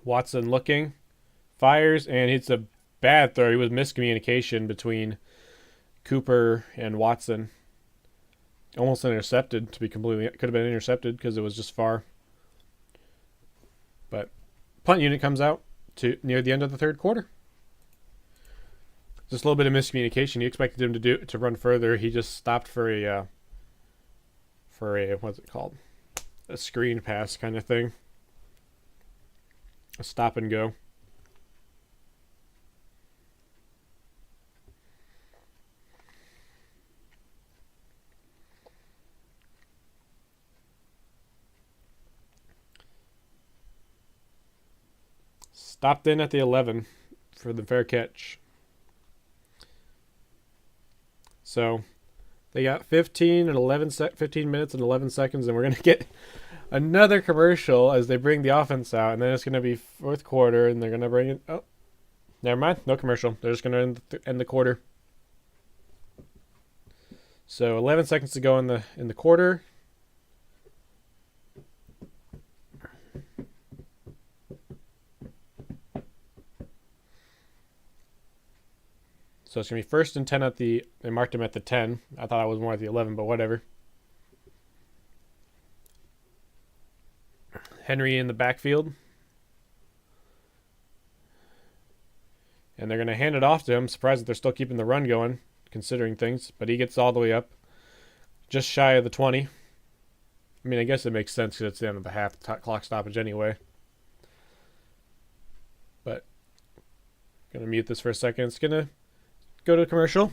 A: Watson looking, fires, and it's a bad throw. It was miscommunication between Cooper and Watson. Almost intercepted, to be completely. Could have been intercepted because it was just far. But punt unit comes out to near the end of the third quarter. Just a little bit of miscommunication. He expected him to run further. He just stopped for a what's it called? A screen pass kind of thing. A stop and go. Stopped in at the 11 for the fair catch. So they got 15 minutes and 11 seconds, and we're going to get another commercial as they bring the offense out, and then it's going to be fourth quarter, and they're going to bring it. Oh, never mind. No commercial. They're just going to end the quarter. So 11 seconds to go in the quarter. So it's going to be 1st and 10 at they marked him at the 10. I thought I was more at the 11, but whatever. Henry in the backfield. And they're going to hand it off to him. Surprised that they're still keeping the run going, considering things. But he gets all the way up. Just shy of the 20. I mean, I guess it makes sense because it's the end of the half clock stoppage anyway. But going to mute this for a second. It's going to go to commercial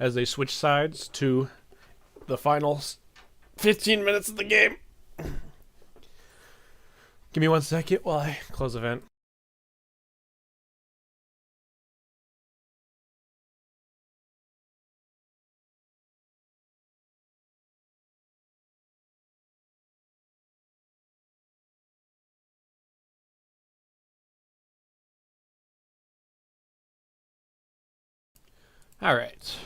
A: as they switch sides to the final 15 minutes of the game. Give me 1 second while I close the vent. All right.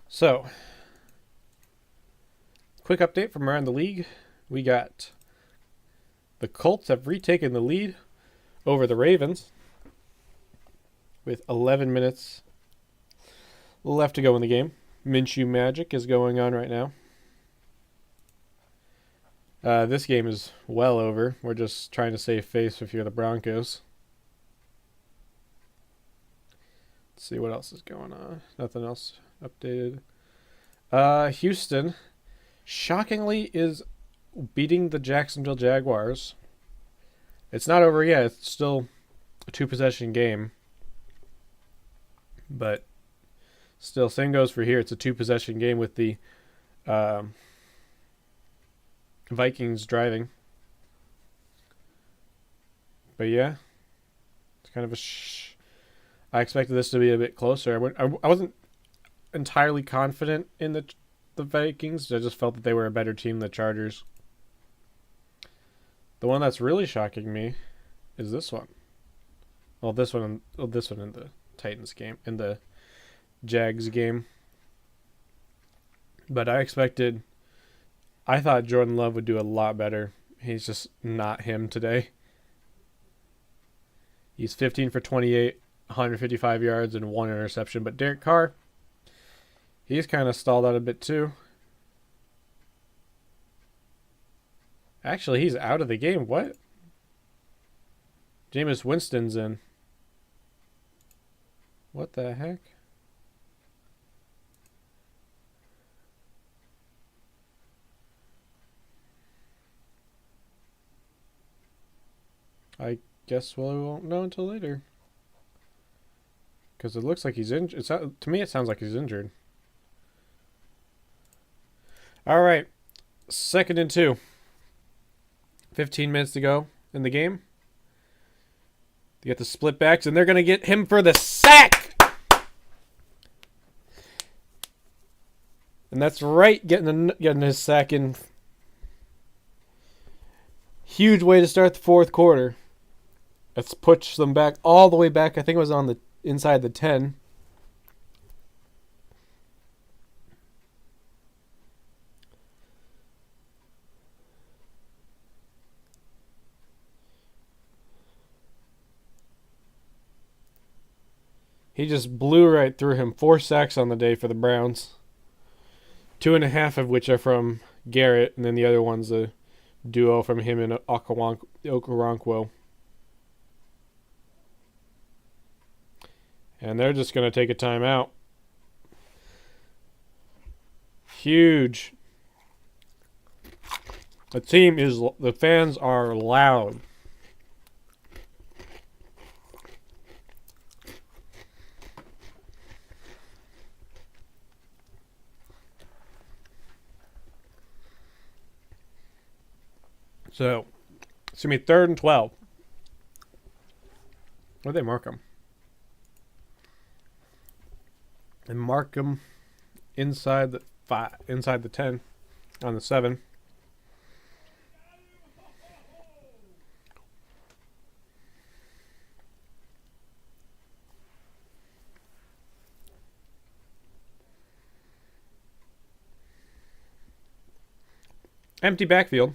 A: So, quick update from around the league. We got the Colts have retaken the lead over the Ravens with 11 minutes left to go in the game. Minshew Magic is going on right now. This game is well over. We're just trying to save face if you're the Broncos. Let's see what else is going on. Nothing else updated. Houston, shockingly, is beating the Jacksonville Jaguars. It's not over yet. It's still a 2-possession game. But still, same goes for here. It's a 2-possession game with the Vikings driving. But yeah, it's kind of I expected this to be a bit closer. I wasn't entirely confident in the Vikings. I just felt that they were a better team than the Chargers. The one that's really shocking me is this one. Well, this one in the Titans game, in the Jags game. But I expected I thought Jordan Love would do a lot better. He's just not him today. He's 15 for 28, 155 yards, and 1 interception. But Derek Carr, he's kind of stalled out a bit too. Actually, he's out of the game. What? Jameis Winston's in. What the heck? I guess we won't know until later. Because it looks like he's injured. To me, it sounds like he's injured. All right. 2nd and 2. 15 minutes to go in the game. They get the split backs, and they're going to get him for the sack. And that's right, getting his sack in. Huge way to start the 4th quarter. Let's push them back all the way back. I think it was on the inside the 10. He just blew right through him. 4 sacks on the day for the Browns. 2.5 of which are from Garrett, and then the other one's a duo from him and Okoronkwo. And they're just going to take a timeout. Huge. The fans are loud. So, it's going to be 3rd and 12. Where'd they mark them? And mark them inside the 10 on the 7. Empty backfield.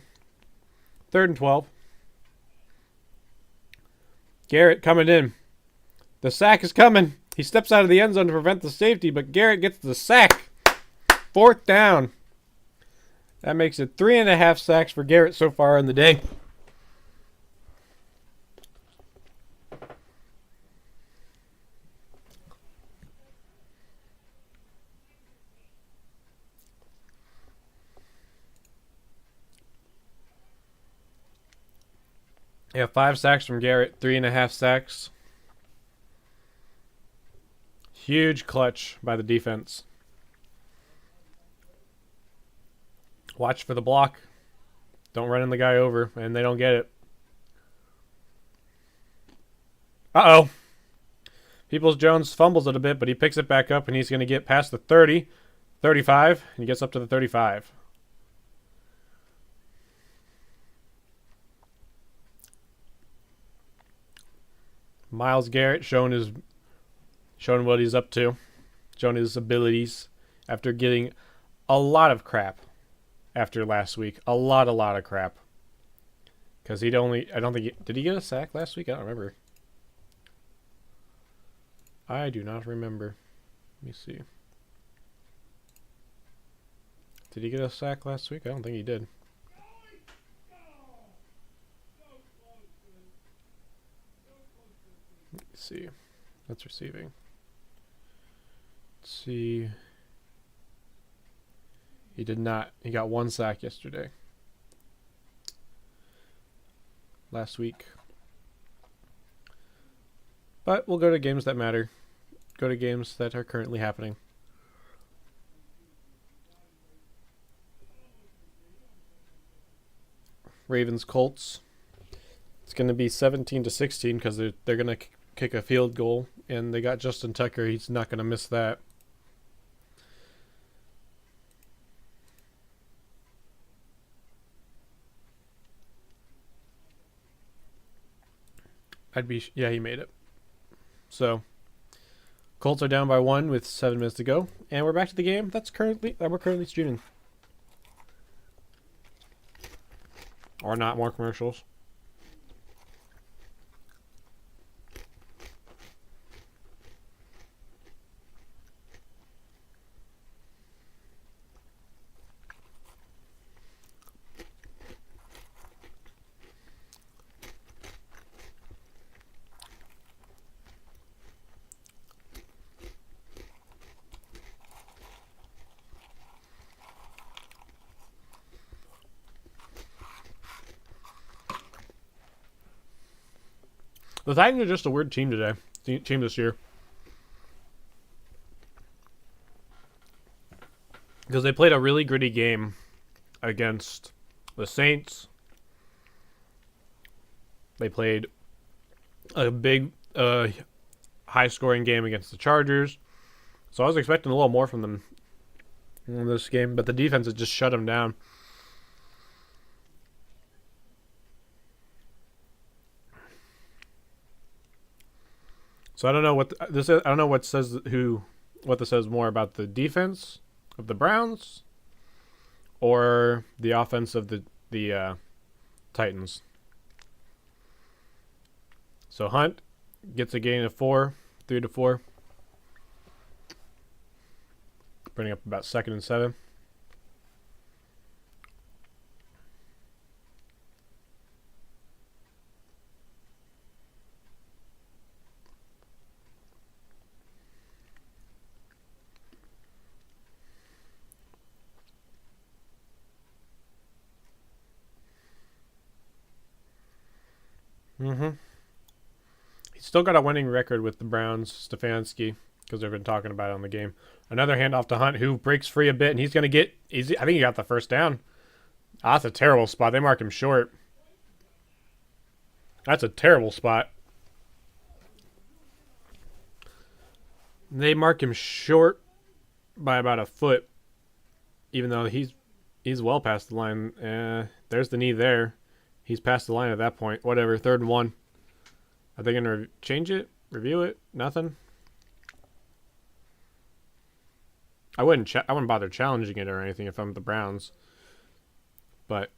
A: 3rd and 12. Garrett coming in. The sack is coming. He steps out of the end zone to prevent the safety, but Garrett gets the sack. 4th down. That makes it 3.5 sacks for Garrett so far in the day. Yeah, 5 sacks from Garrett, 3.5 sacks. Huge clutch by the defense. Watch for the block. Don't run in the guy over, and they don't get it. Uh-oh. Peoples-Jones fumbles it a bit, but he picks it back up, and he's going to get past the 30, 35, and he gets up to the 35. Myles Garrett showing what he's up to, showing his abilities after getting a lot of crap after last week. A lot of crap. Because did he get a sack last week? I don't remember. I do not remember. Let me see. Did he get a sack last week? I don't think he did. Let's see. That's receiving. Let's see. He did not. He got 1 sack yesterday. Last week. But we'll go to games that matter. Go to games that are currently happening. Ravens Colts. It's going to be 17-16 because they're going to kick a field goal, and they got Justin Tucker. He's not going to miss that. He made it. So, Colts are down by 1 with 7 minutes to go, and we're back to the game. We're currently streaming. Or not more commercials. The Titans are just a weird team today. Team this year. Because they played a really gritty game against the Saints. They played a big, high-scoring game against the Chargers. So I was expecting a little more from them in this game. But the defense has just shut them down. So I don't know what this is. I don't know what this says more about the defense of the Browns or the offense of the Titans. So Hunt gets a gain of 3 to 4, bringing up about 2nd and 7. He's still got a winning record with the Browns, Stefanski, because they've been talking about it on the game. Another handoff to Hunt, who breaks free a bit, and he's going to get... I think he got the first down. That's a terrible spot. They mark him short. That's a terrible spot. They mark him short by about a foot, even though he's well past the line. There's the knee there. He's past the line at that point. Whatever, 3rd and 1. Are they going to change it? Review it? Nothing? I wouldn't bother challenging it or anything if I'm the Browns. But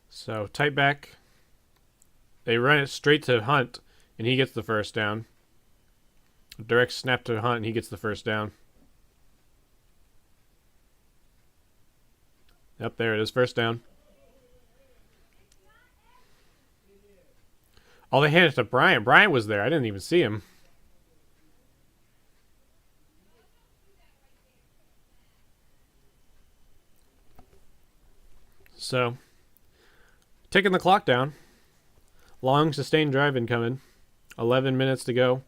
A: so tight back. They run it straight to Hunt, and he gets the first down. Direct snap to Hunt, and he gets the first down. Yep, there it is, first down. Oh, they handed it to Bryant. Bryant was there. I didn't even see him. So, ticking the clock down. Long, sustained drive incoming. 11 minutes to go.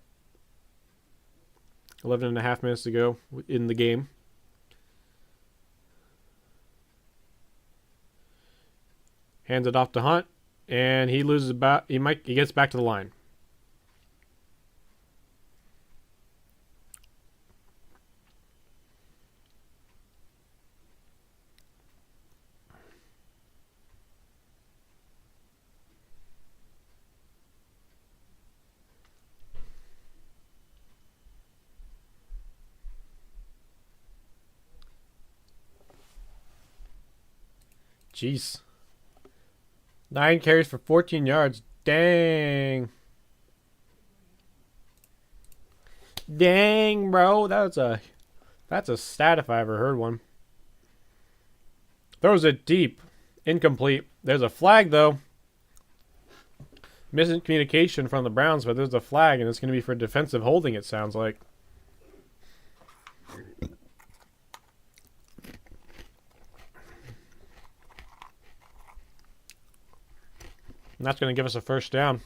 A: 11 and a half minutes to go in the game. Hands it off to Hunt, and he loses he gets back to the line. Jeez. 9 carries for 14 yards. Dang. Dang, bro. That's a stat if I ever heard one. Throws it deep. Incomplete. There's a flag, though. Missing communication from the Browns, but there's a flag, and it's going to be for defensive holding, it sounds like. And that's going to give us a first down.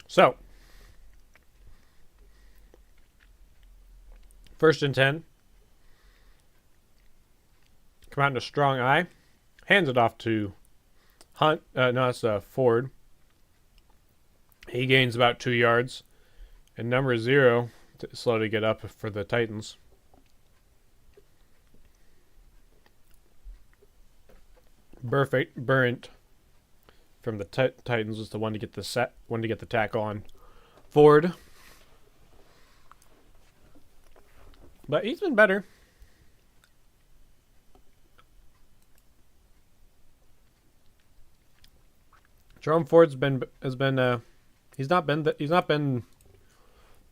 A: So, 1st and 10. Come out in a strong eye. Hands it off to Hunt. No, it's Ford. He gains about 2 yards. And number 0 slow to get up for the Titans. Burnt from the Titans was the one to get the tackle on Ford. But he's been better. Jerome Ford's he's not been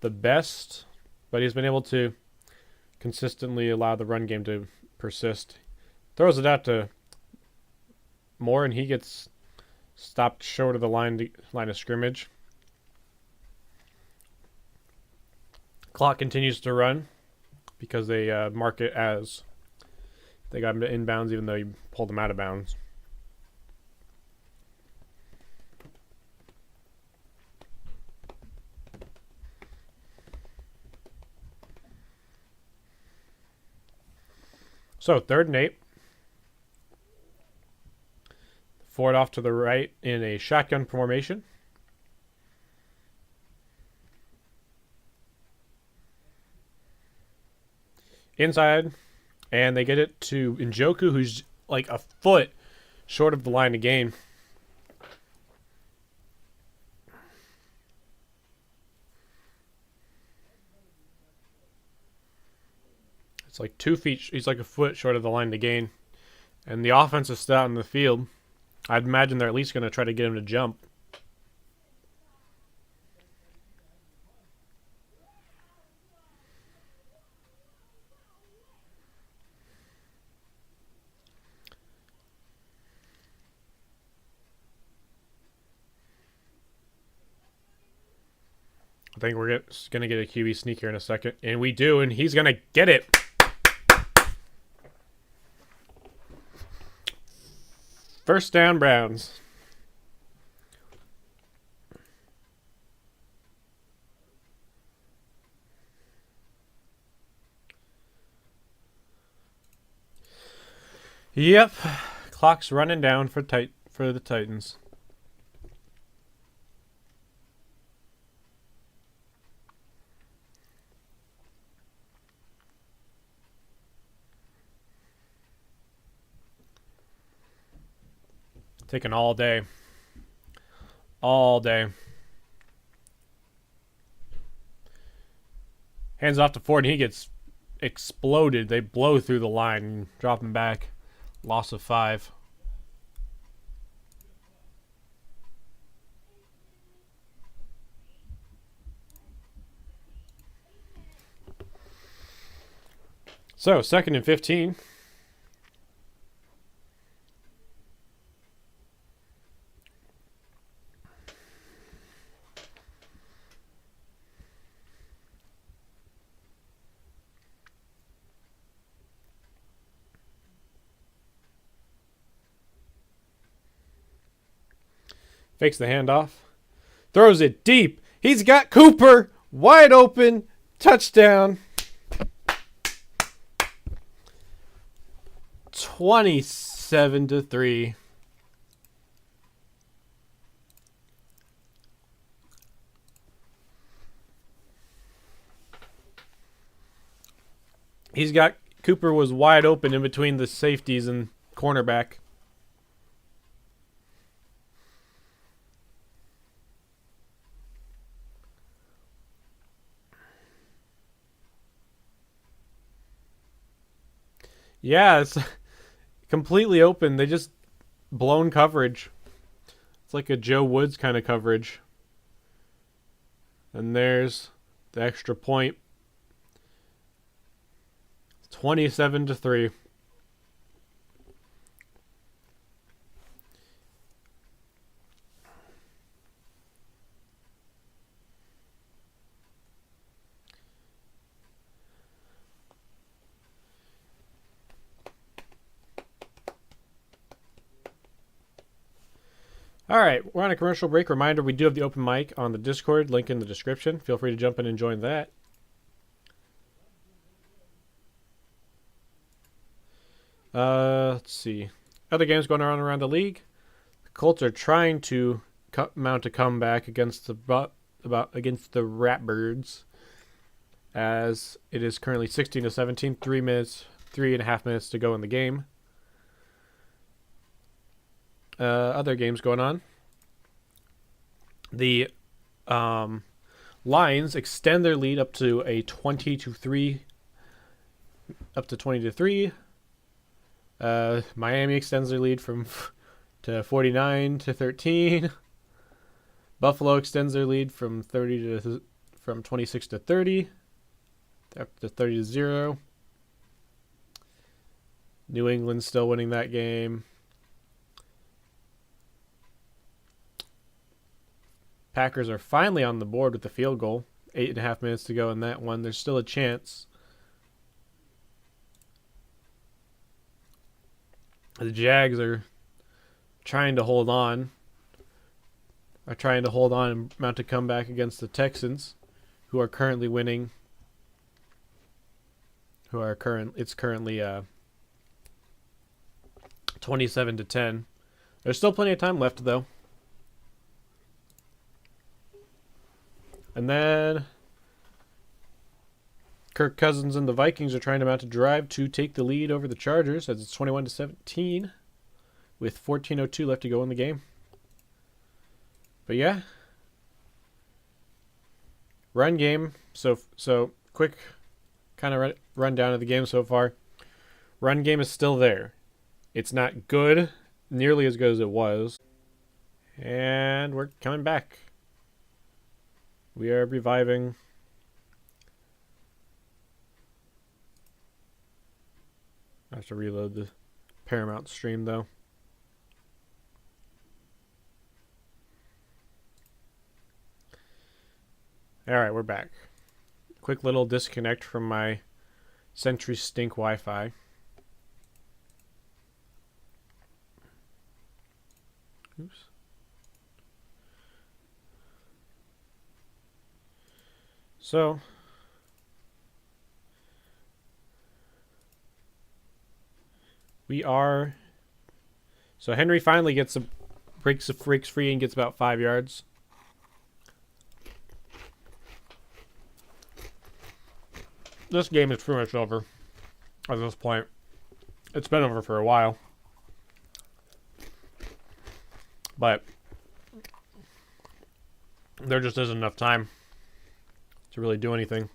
A: the best, but he's been able to consistently allow the run game to persist. Throws it out to Moore, and he gets stopped short of the line of scrimmage. Clock continues to run because they mark it as they got him to inbounds, even though he pulled him out of bounds. So 3rd and 8. Ford off to the right in a shotgun formation. Inside, and they get it to Njoku, who's like a foot short of the line of game. It's like 2 feet. He's like a foot short of the line to gain. And the offense is still out in the field. I'd imagine they're at least going to try to get him to jump. I think we're going to get a QB sneak here in a second. And we do, and he's going to get it. First down, Browns. Yep. Clock's running down for the Titans. Taking all day. All day. Hands off to Ford, and he gets exploded. They blow through the line and drop him back. Loss of 5. So, 2nd and 15. Fakes the handoff. Throws it deep. He's got Cooper wide open. Touchdown. 27-3. He's got Cooper was wide open in between the safeties and cornerback. Yeah, it's completely open. They just blown coverage. It's like a Joe Woods kind of coverage. And there's the extra point. 27-3. All right, we're on a commercial break. Reminder, we do have the open mic on the Discord, link in the description. Feel free to jump in and join that. Let's see. Other games going around the league. The Colts are trying to mount a comeback against the against the Ratbirds, as it is currently 16-17, 3.5 minutes to go in the game. Other games going on. The Lions extend their lead up to a 20-3. Up to 20-3. Miami extends their lead to 49-13. Buffalo extends their lead from 26-30 up to 30-0. New England still winning that game. Packers are finally on the board with the field goal. 8.5 minutes to go in that one. There's still a chance. The Jags are trying to hold on. And mount a comeback against the Texans, who are currently winning. It's currently 27-10. There's still plenty of time left, though. And then Kirk Cousins and the Vikings are trying to mount a drive to take the lead over the Chargers, as it's 21-17 with 14:02 left to go in the game. But yeah, run game. So quick kind of rundown of the game so far. Run game is still there. It's not good, nearly as good as it was. And we're coming back. We are reviving. I have to reload the Paramount stream, though. Alright, we're back. Quick little disconnect from my Sentry Stink Wi-Fi. Oops. So Henry finally breaks free and gets about 5 yards. This game is pretty much over at this point. It's been over for a while. But there just isn't enough time to really do anything.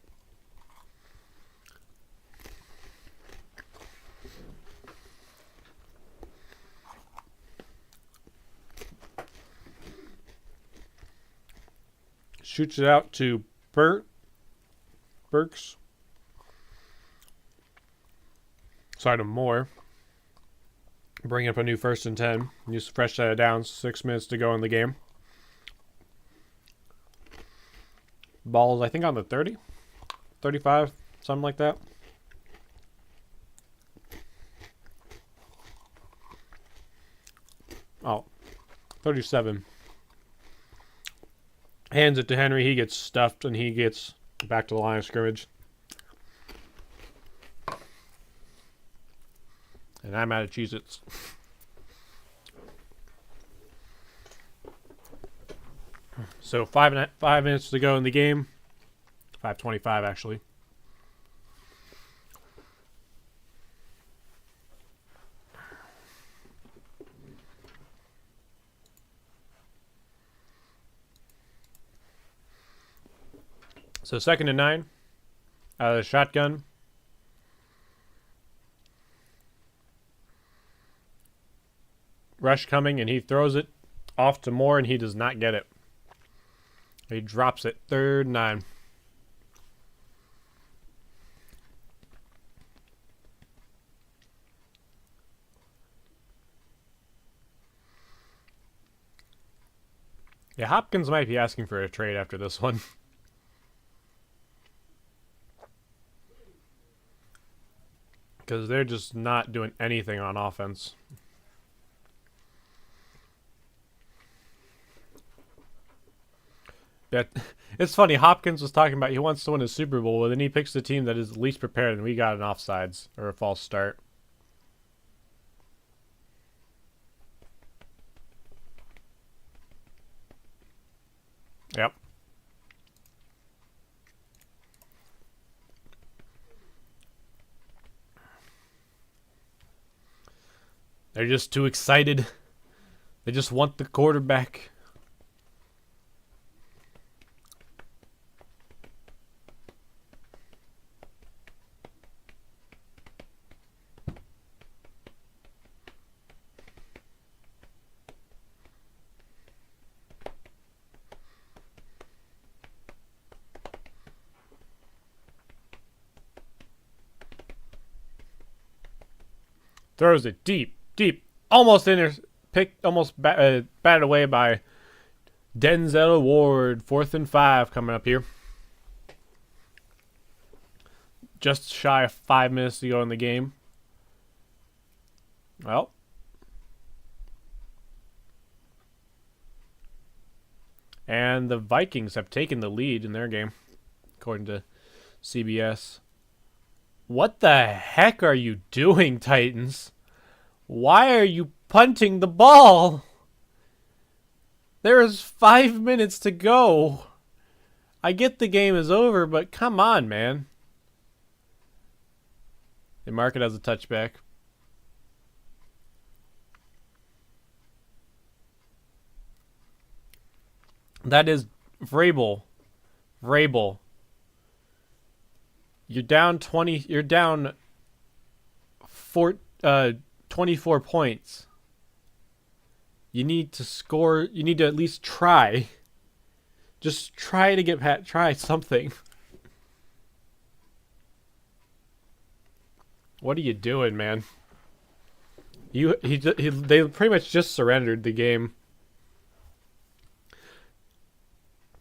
A: Shoots it out to Burks. Sorry, to Moore. Bring up a new 1st and 10. Use a fresh set of downs. 6 minutes to go in the game. Ball's, I think, on the 30. 35, something like that. Oh, 37. Hands it to Henry. He gets stuffed, and he gets back to the line of scrimmage. And I'm out of Cheez-Its. So 5 minutes to go in the game. 5:25 actually. So 2nd and 9. Out of the shotgun. Rush coming, and he throws it off to Moore, and he does not get it. He drops it. 3rd and 9. Yeah, Hopkins might be asking for a trade after this one. Because they're just not doing anything on offense. Yeah, it's funny. Hopkins was talking about he wants to win a Super Bowl, but then he picks the team that is least prepared, and we got an offsides or a false start. Yep. They're just too excited. They just want the quarterback. Throws it deep, deep, almost picked, almost batted away by Denzel Ward. 4th and 5 coming up here. Just shy of 5 minutes to go in the game. Well, and the Vikings have taken the lead in their game, according to CBS. What the heck are you doing, Titans? Why are you punting the ball? There's 5 minutes to go. I get the game is over, but come on, man. They mark it as a touchback. That is Vrabel. Vrabel. You're down 20. You're down 24 points. You need to score. You need to at least try. Just try to get Pat. Try something. What are you doing, man? They pretty much just surrendered the game.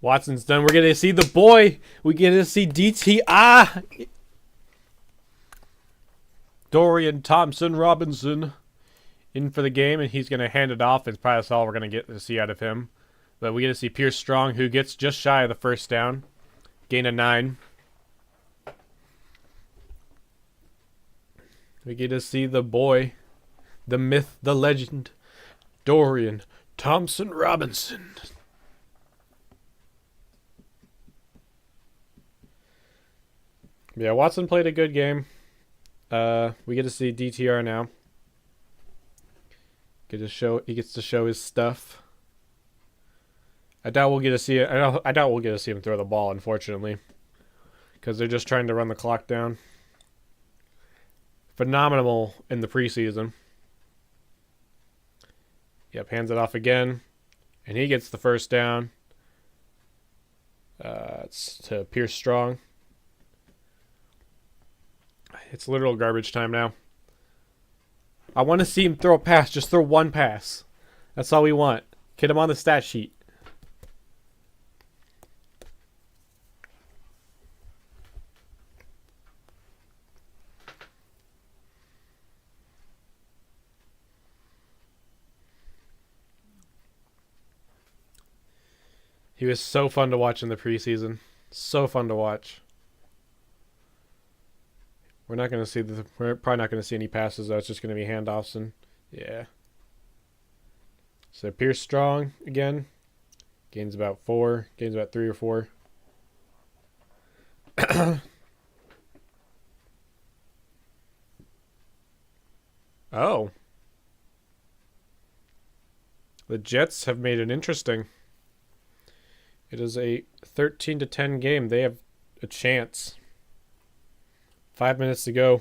A: Watson's done. We're gonna see the boy. We get to see DT. Dorian Thompson-Robinson in for the game, and he's gonna hand it off. It's probably that's all we're gonna get to see out of him. But we get to see Pierce Strong, who gets just shy of the first down, gain of 9. We get to see the boy, the myth, the legend, Dorian Thompson-Robinson. Yeah, Watson played a good game. We get to see DTR now. He gets to show his stuff. I doubt we'll get to see it. I doubt we'll get to see him throw the ball, unfortunately, because they're just trying to run the clock down. Phenomenal in the preseason. Yep, hands it off again, and he gets the first down. It's to Pierce Strong. It's literal garbage time now. I want to see him throw a pass. Just throw one pass. That's all we want. Get him on the stat sheet. He was so fun to watch in the preseason. So fun to watch. We're probably not going to see any passes, though. It's just going to be handoffs and yeah. So Pierce Strong again. Gains about 4. Gains about 3 or 4. Oh. The Jets have made it interesting. It is a 13-10 game. They have a chance. 5 minutes to go.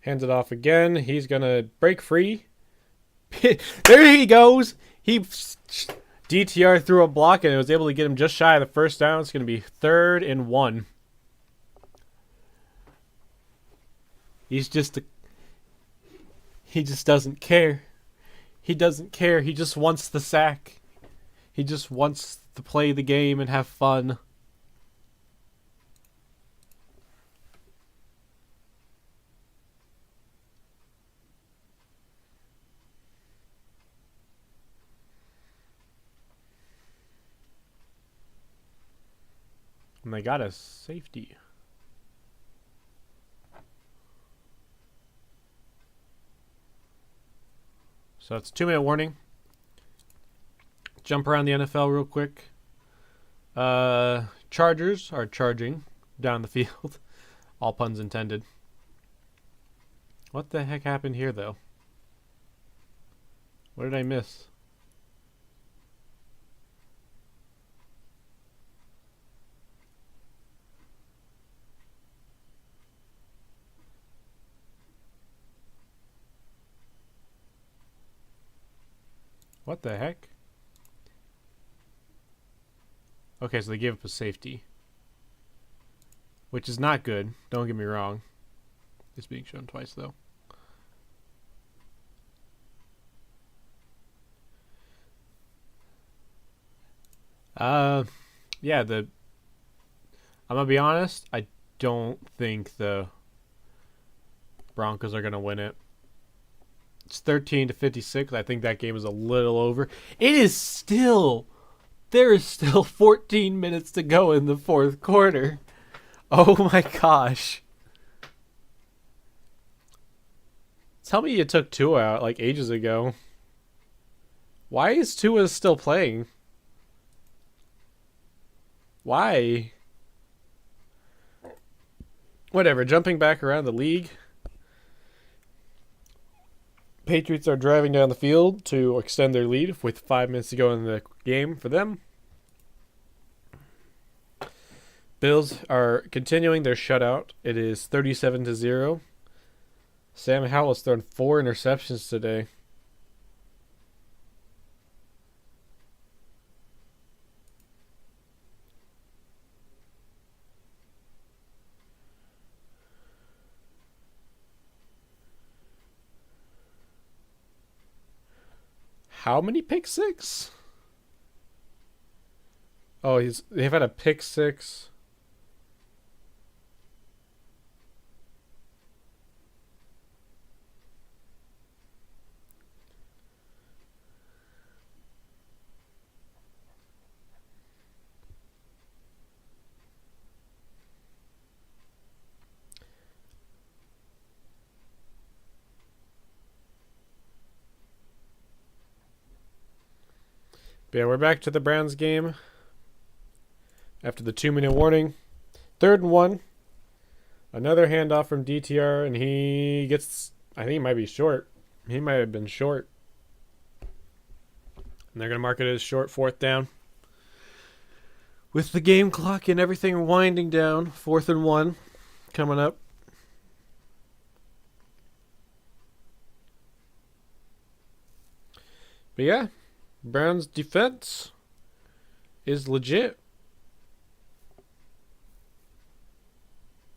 A: Hands it off again. He's going to break free. There he goes. DTR threw a block and it was able to get him just shy of the first down. It's going to be 3rd and 1. He just doesn't care. He doesn't care. He just wants the sack. He just wants to play the game and have fun. And they got a safety. So it's 2-minute warning. jump around the NFL real quick. Chargers are charging down the field. All puns intended. What the heck happened here, though? What did I miss? What the heck? Okay, so they gave up a safety. Which is not good. Don't get me wrong. It's being shown twice, though. Yeah, I'm gonna be honest, I don't think the Broncos are gonna win it. It's 13-56. I think that game is a little over. There is still 14 minutes to go in the fourth quarter. Oh my gosh. Tell me you took Tua out like ages ago. Why is Tua still playing? Why? Whatever, jumping back around the league. Patriots are driving down the field to extend their lead with 5 minutes to go in the game for them. Bills are continuing their shutout. It is 37-0. Sam Howell has thrown 4 interceptions today. How many pick six? Oh, they've had a pick six. But yeah, we're back to the Browns game after the 2-minute warning. 3rd and 1. Another handoff from DTR, and he gets, I think he might be short. He might have been short. And they're going to mark it as short 4th down. With the game clock and everything winding down, 4th and 1 coming up. But yeah, Browns defense is legit.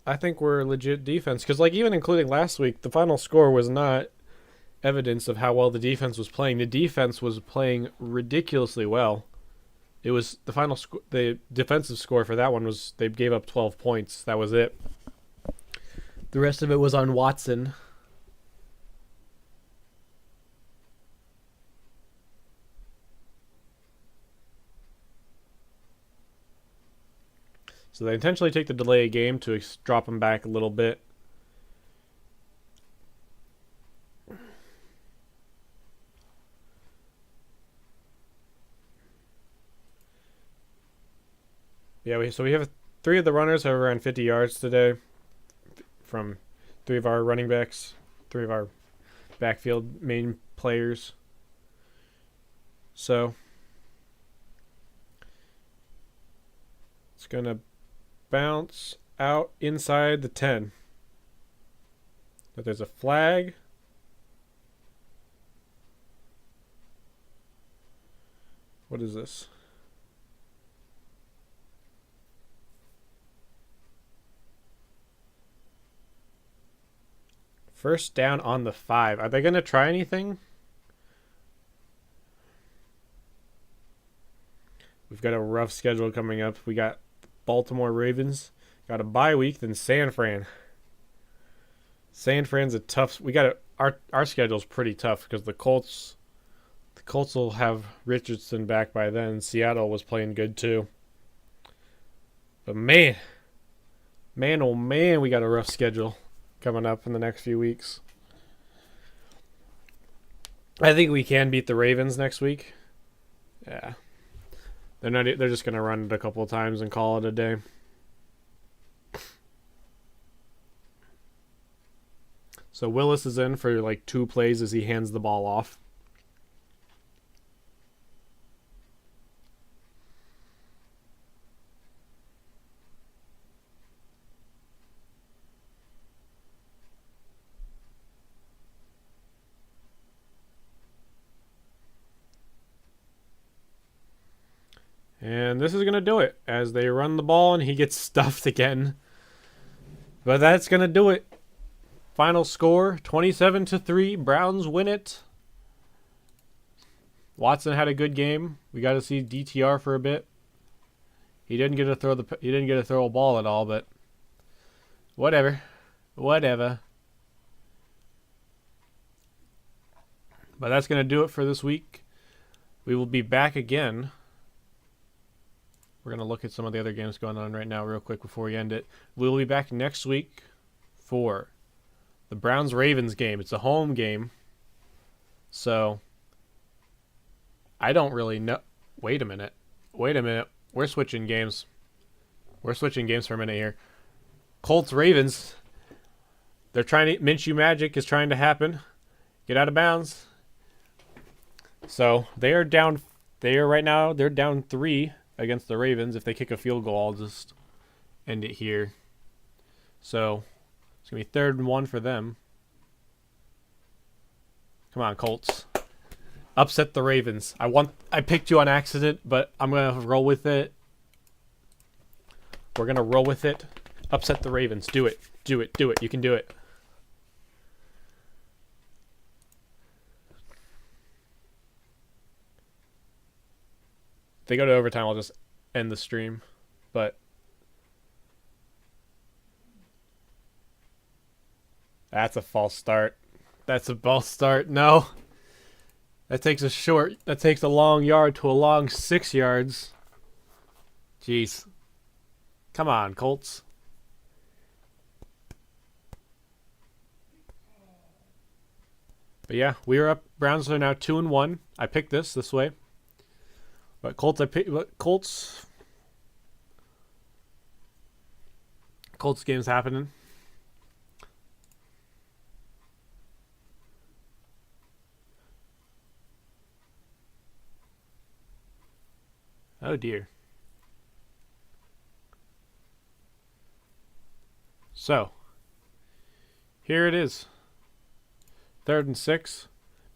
A: I think we're a legit defense because, like, even including last week, the final score was not evidence of how well the defense was playing. The defense was playing ridiculously well. It was the final the defensive score for that one was they gave up 12 points. That was it. The rest of it was on Watson. So they intentionally take the delay of game to drop them back a little bit. Yeah, so we have 3 of the runners have around 50 yards today from 3 of our running backs, 3 of our backfield main players. So it's going to bounce out inside the 10. But there's a flag. What is this? First down on the 5. Are they going to try anything? We've got a rough schedule coming up. We got Baltimore Ravens. Got a bye week, then San Fran. San Fran's a tough. Our schedule's pretty tough because the Colts will have Richardson back by then. Seattle was playing good too. But man, oh man, we got a rough schedule coming up in the next few weeks. I think we can beat the Ravens next week. Yeah. They're just gonna run it a couple of times and call it a day. So Willis is in for like 2 plays as he hands the ball off. And this is going to do it as they run the ball and he gets stuffed again. But that's going to do it. Final score 27-3. Browns win it. Watson had a good game. We got to see DTR for a bit. He didn't get to throw a ball at all, but whatever. Whatever. But that's going to do it for this week. We will be back again. We're going to look at some of the other games going on right now real quick before we end it. We will be back next week for the Browns-Ravens game. It's a home game. So, I don't really know. Wait a minute. We're switching games. We're switching games for a minute here. Colts-Ravens. They're trying to... Minshew Magic is trying to happen. Get out of bounds. So, they are down... Right now, they're down 3 against the Ravens. If they kick a field goal, I'll just end it here. So, it's going to be 3rd and 1 for them. Come on, Colts. Upset the Ravens. I picked you on accident, but I'm going to roll with it. We're going to roll with it. Upset the Ravens. Do it. Do it. Do it. You can do it. If they go to overtime, I'll just end the stream. But that's a false start. That's a false start. No. That takes a long yard to a long 6 yards. Jeez. Come on, Colts. But yeah, we are up. Browns are now 2-1. I picked this way. But Colts game's happening. Oh dear. So, here it is. 3rd and 6.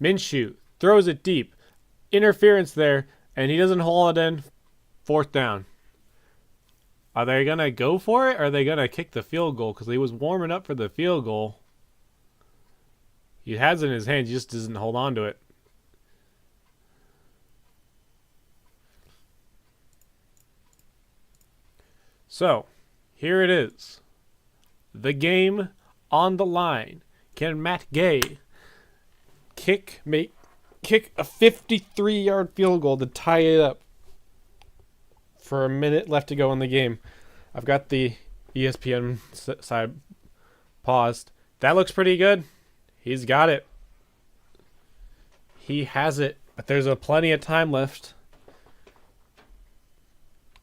A: Minshew throws it deep. Interference there. And he doesn't haul it in. 4th down. Are they going to go for it? Or are they going to kick the field goal? Because he was warming up for the field goal. He has it in his hands. He just doesn't hold on to it. So, here it is. The game on the line. Can Matt Gay kick a 53-yard field goal to tie it up for a minute left to go in the game? I've got the ESPN side paused. That looks pretty good. He's got it. He has it, but there's plenty of time left.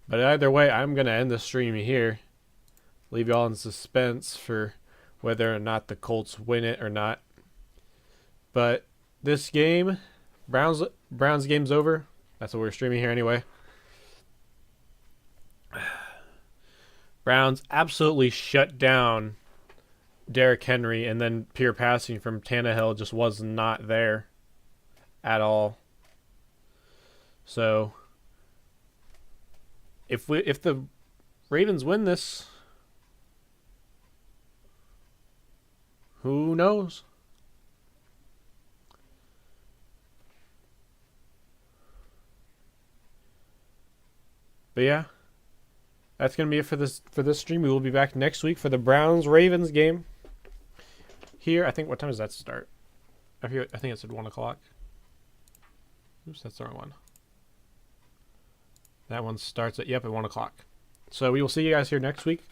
A: But either way, I'm going to end the stream here. Leave y'all in suspense for whether or not the Colts win it or not. But this game, Browns game's over. That's what we're streaming here anyway. Browns absolutely shut down Derrick Henry, and then pure passing from Tannehill just was not there at all. So if the Ravens win this, who knows? But yeah, that's gonna be it for this stream. We will be back next week for the Browns-Ravens game. Here, I think, what time does that start? I think it said 1 o'clock. Oops, that's the wrong one. That one starts at 1 o'clock. So we will see you guys here next week.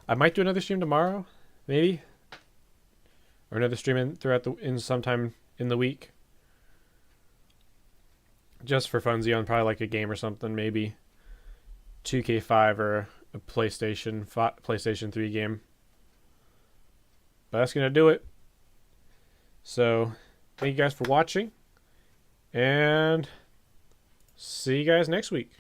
A: I might do another stream tomorrow, maybe, or another stream in sometime in the week. just for funsies on probably like a game or something, maybe 2K5 or a PlayStation 3 game. But that's gonna do it. So thank you guys for watching, and see you guys next week.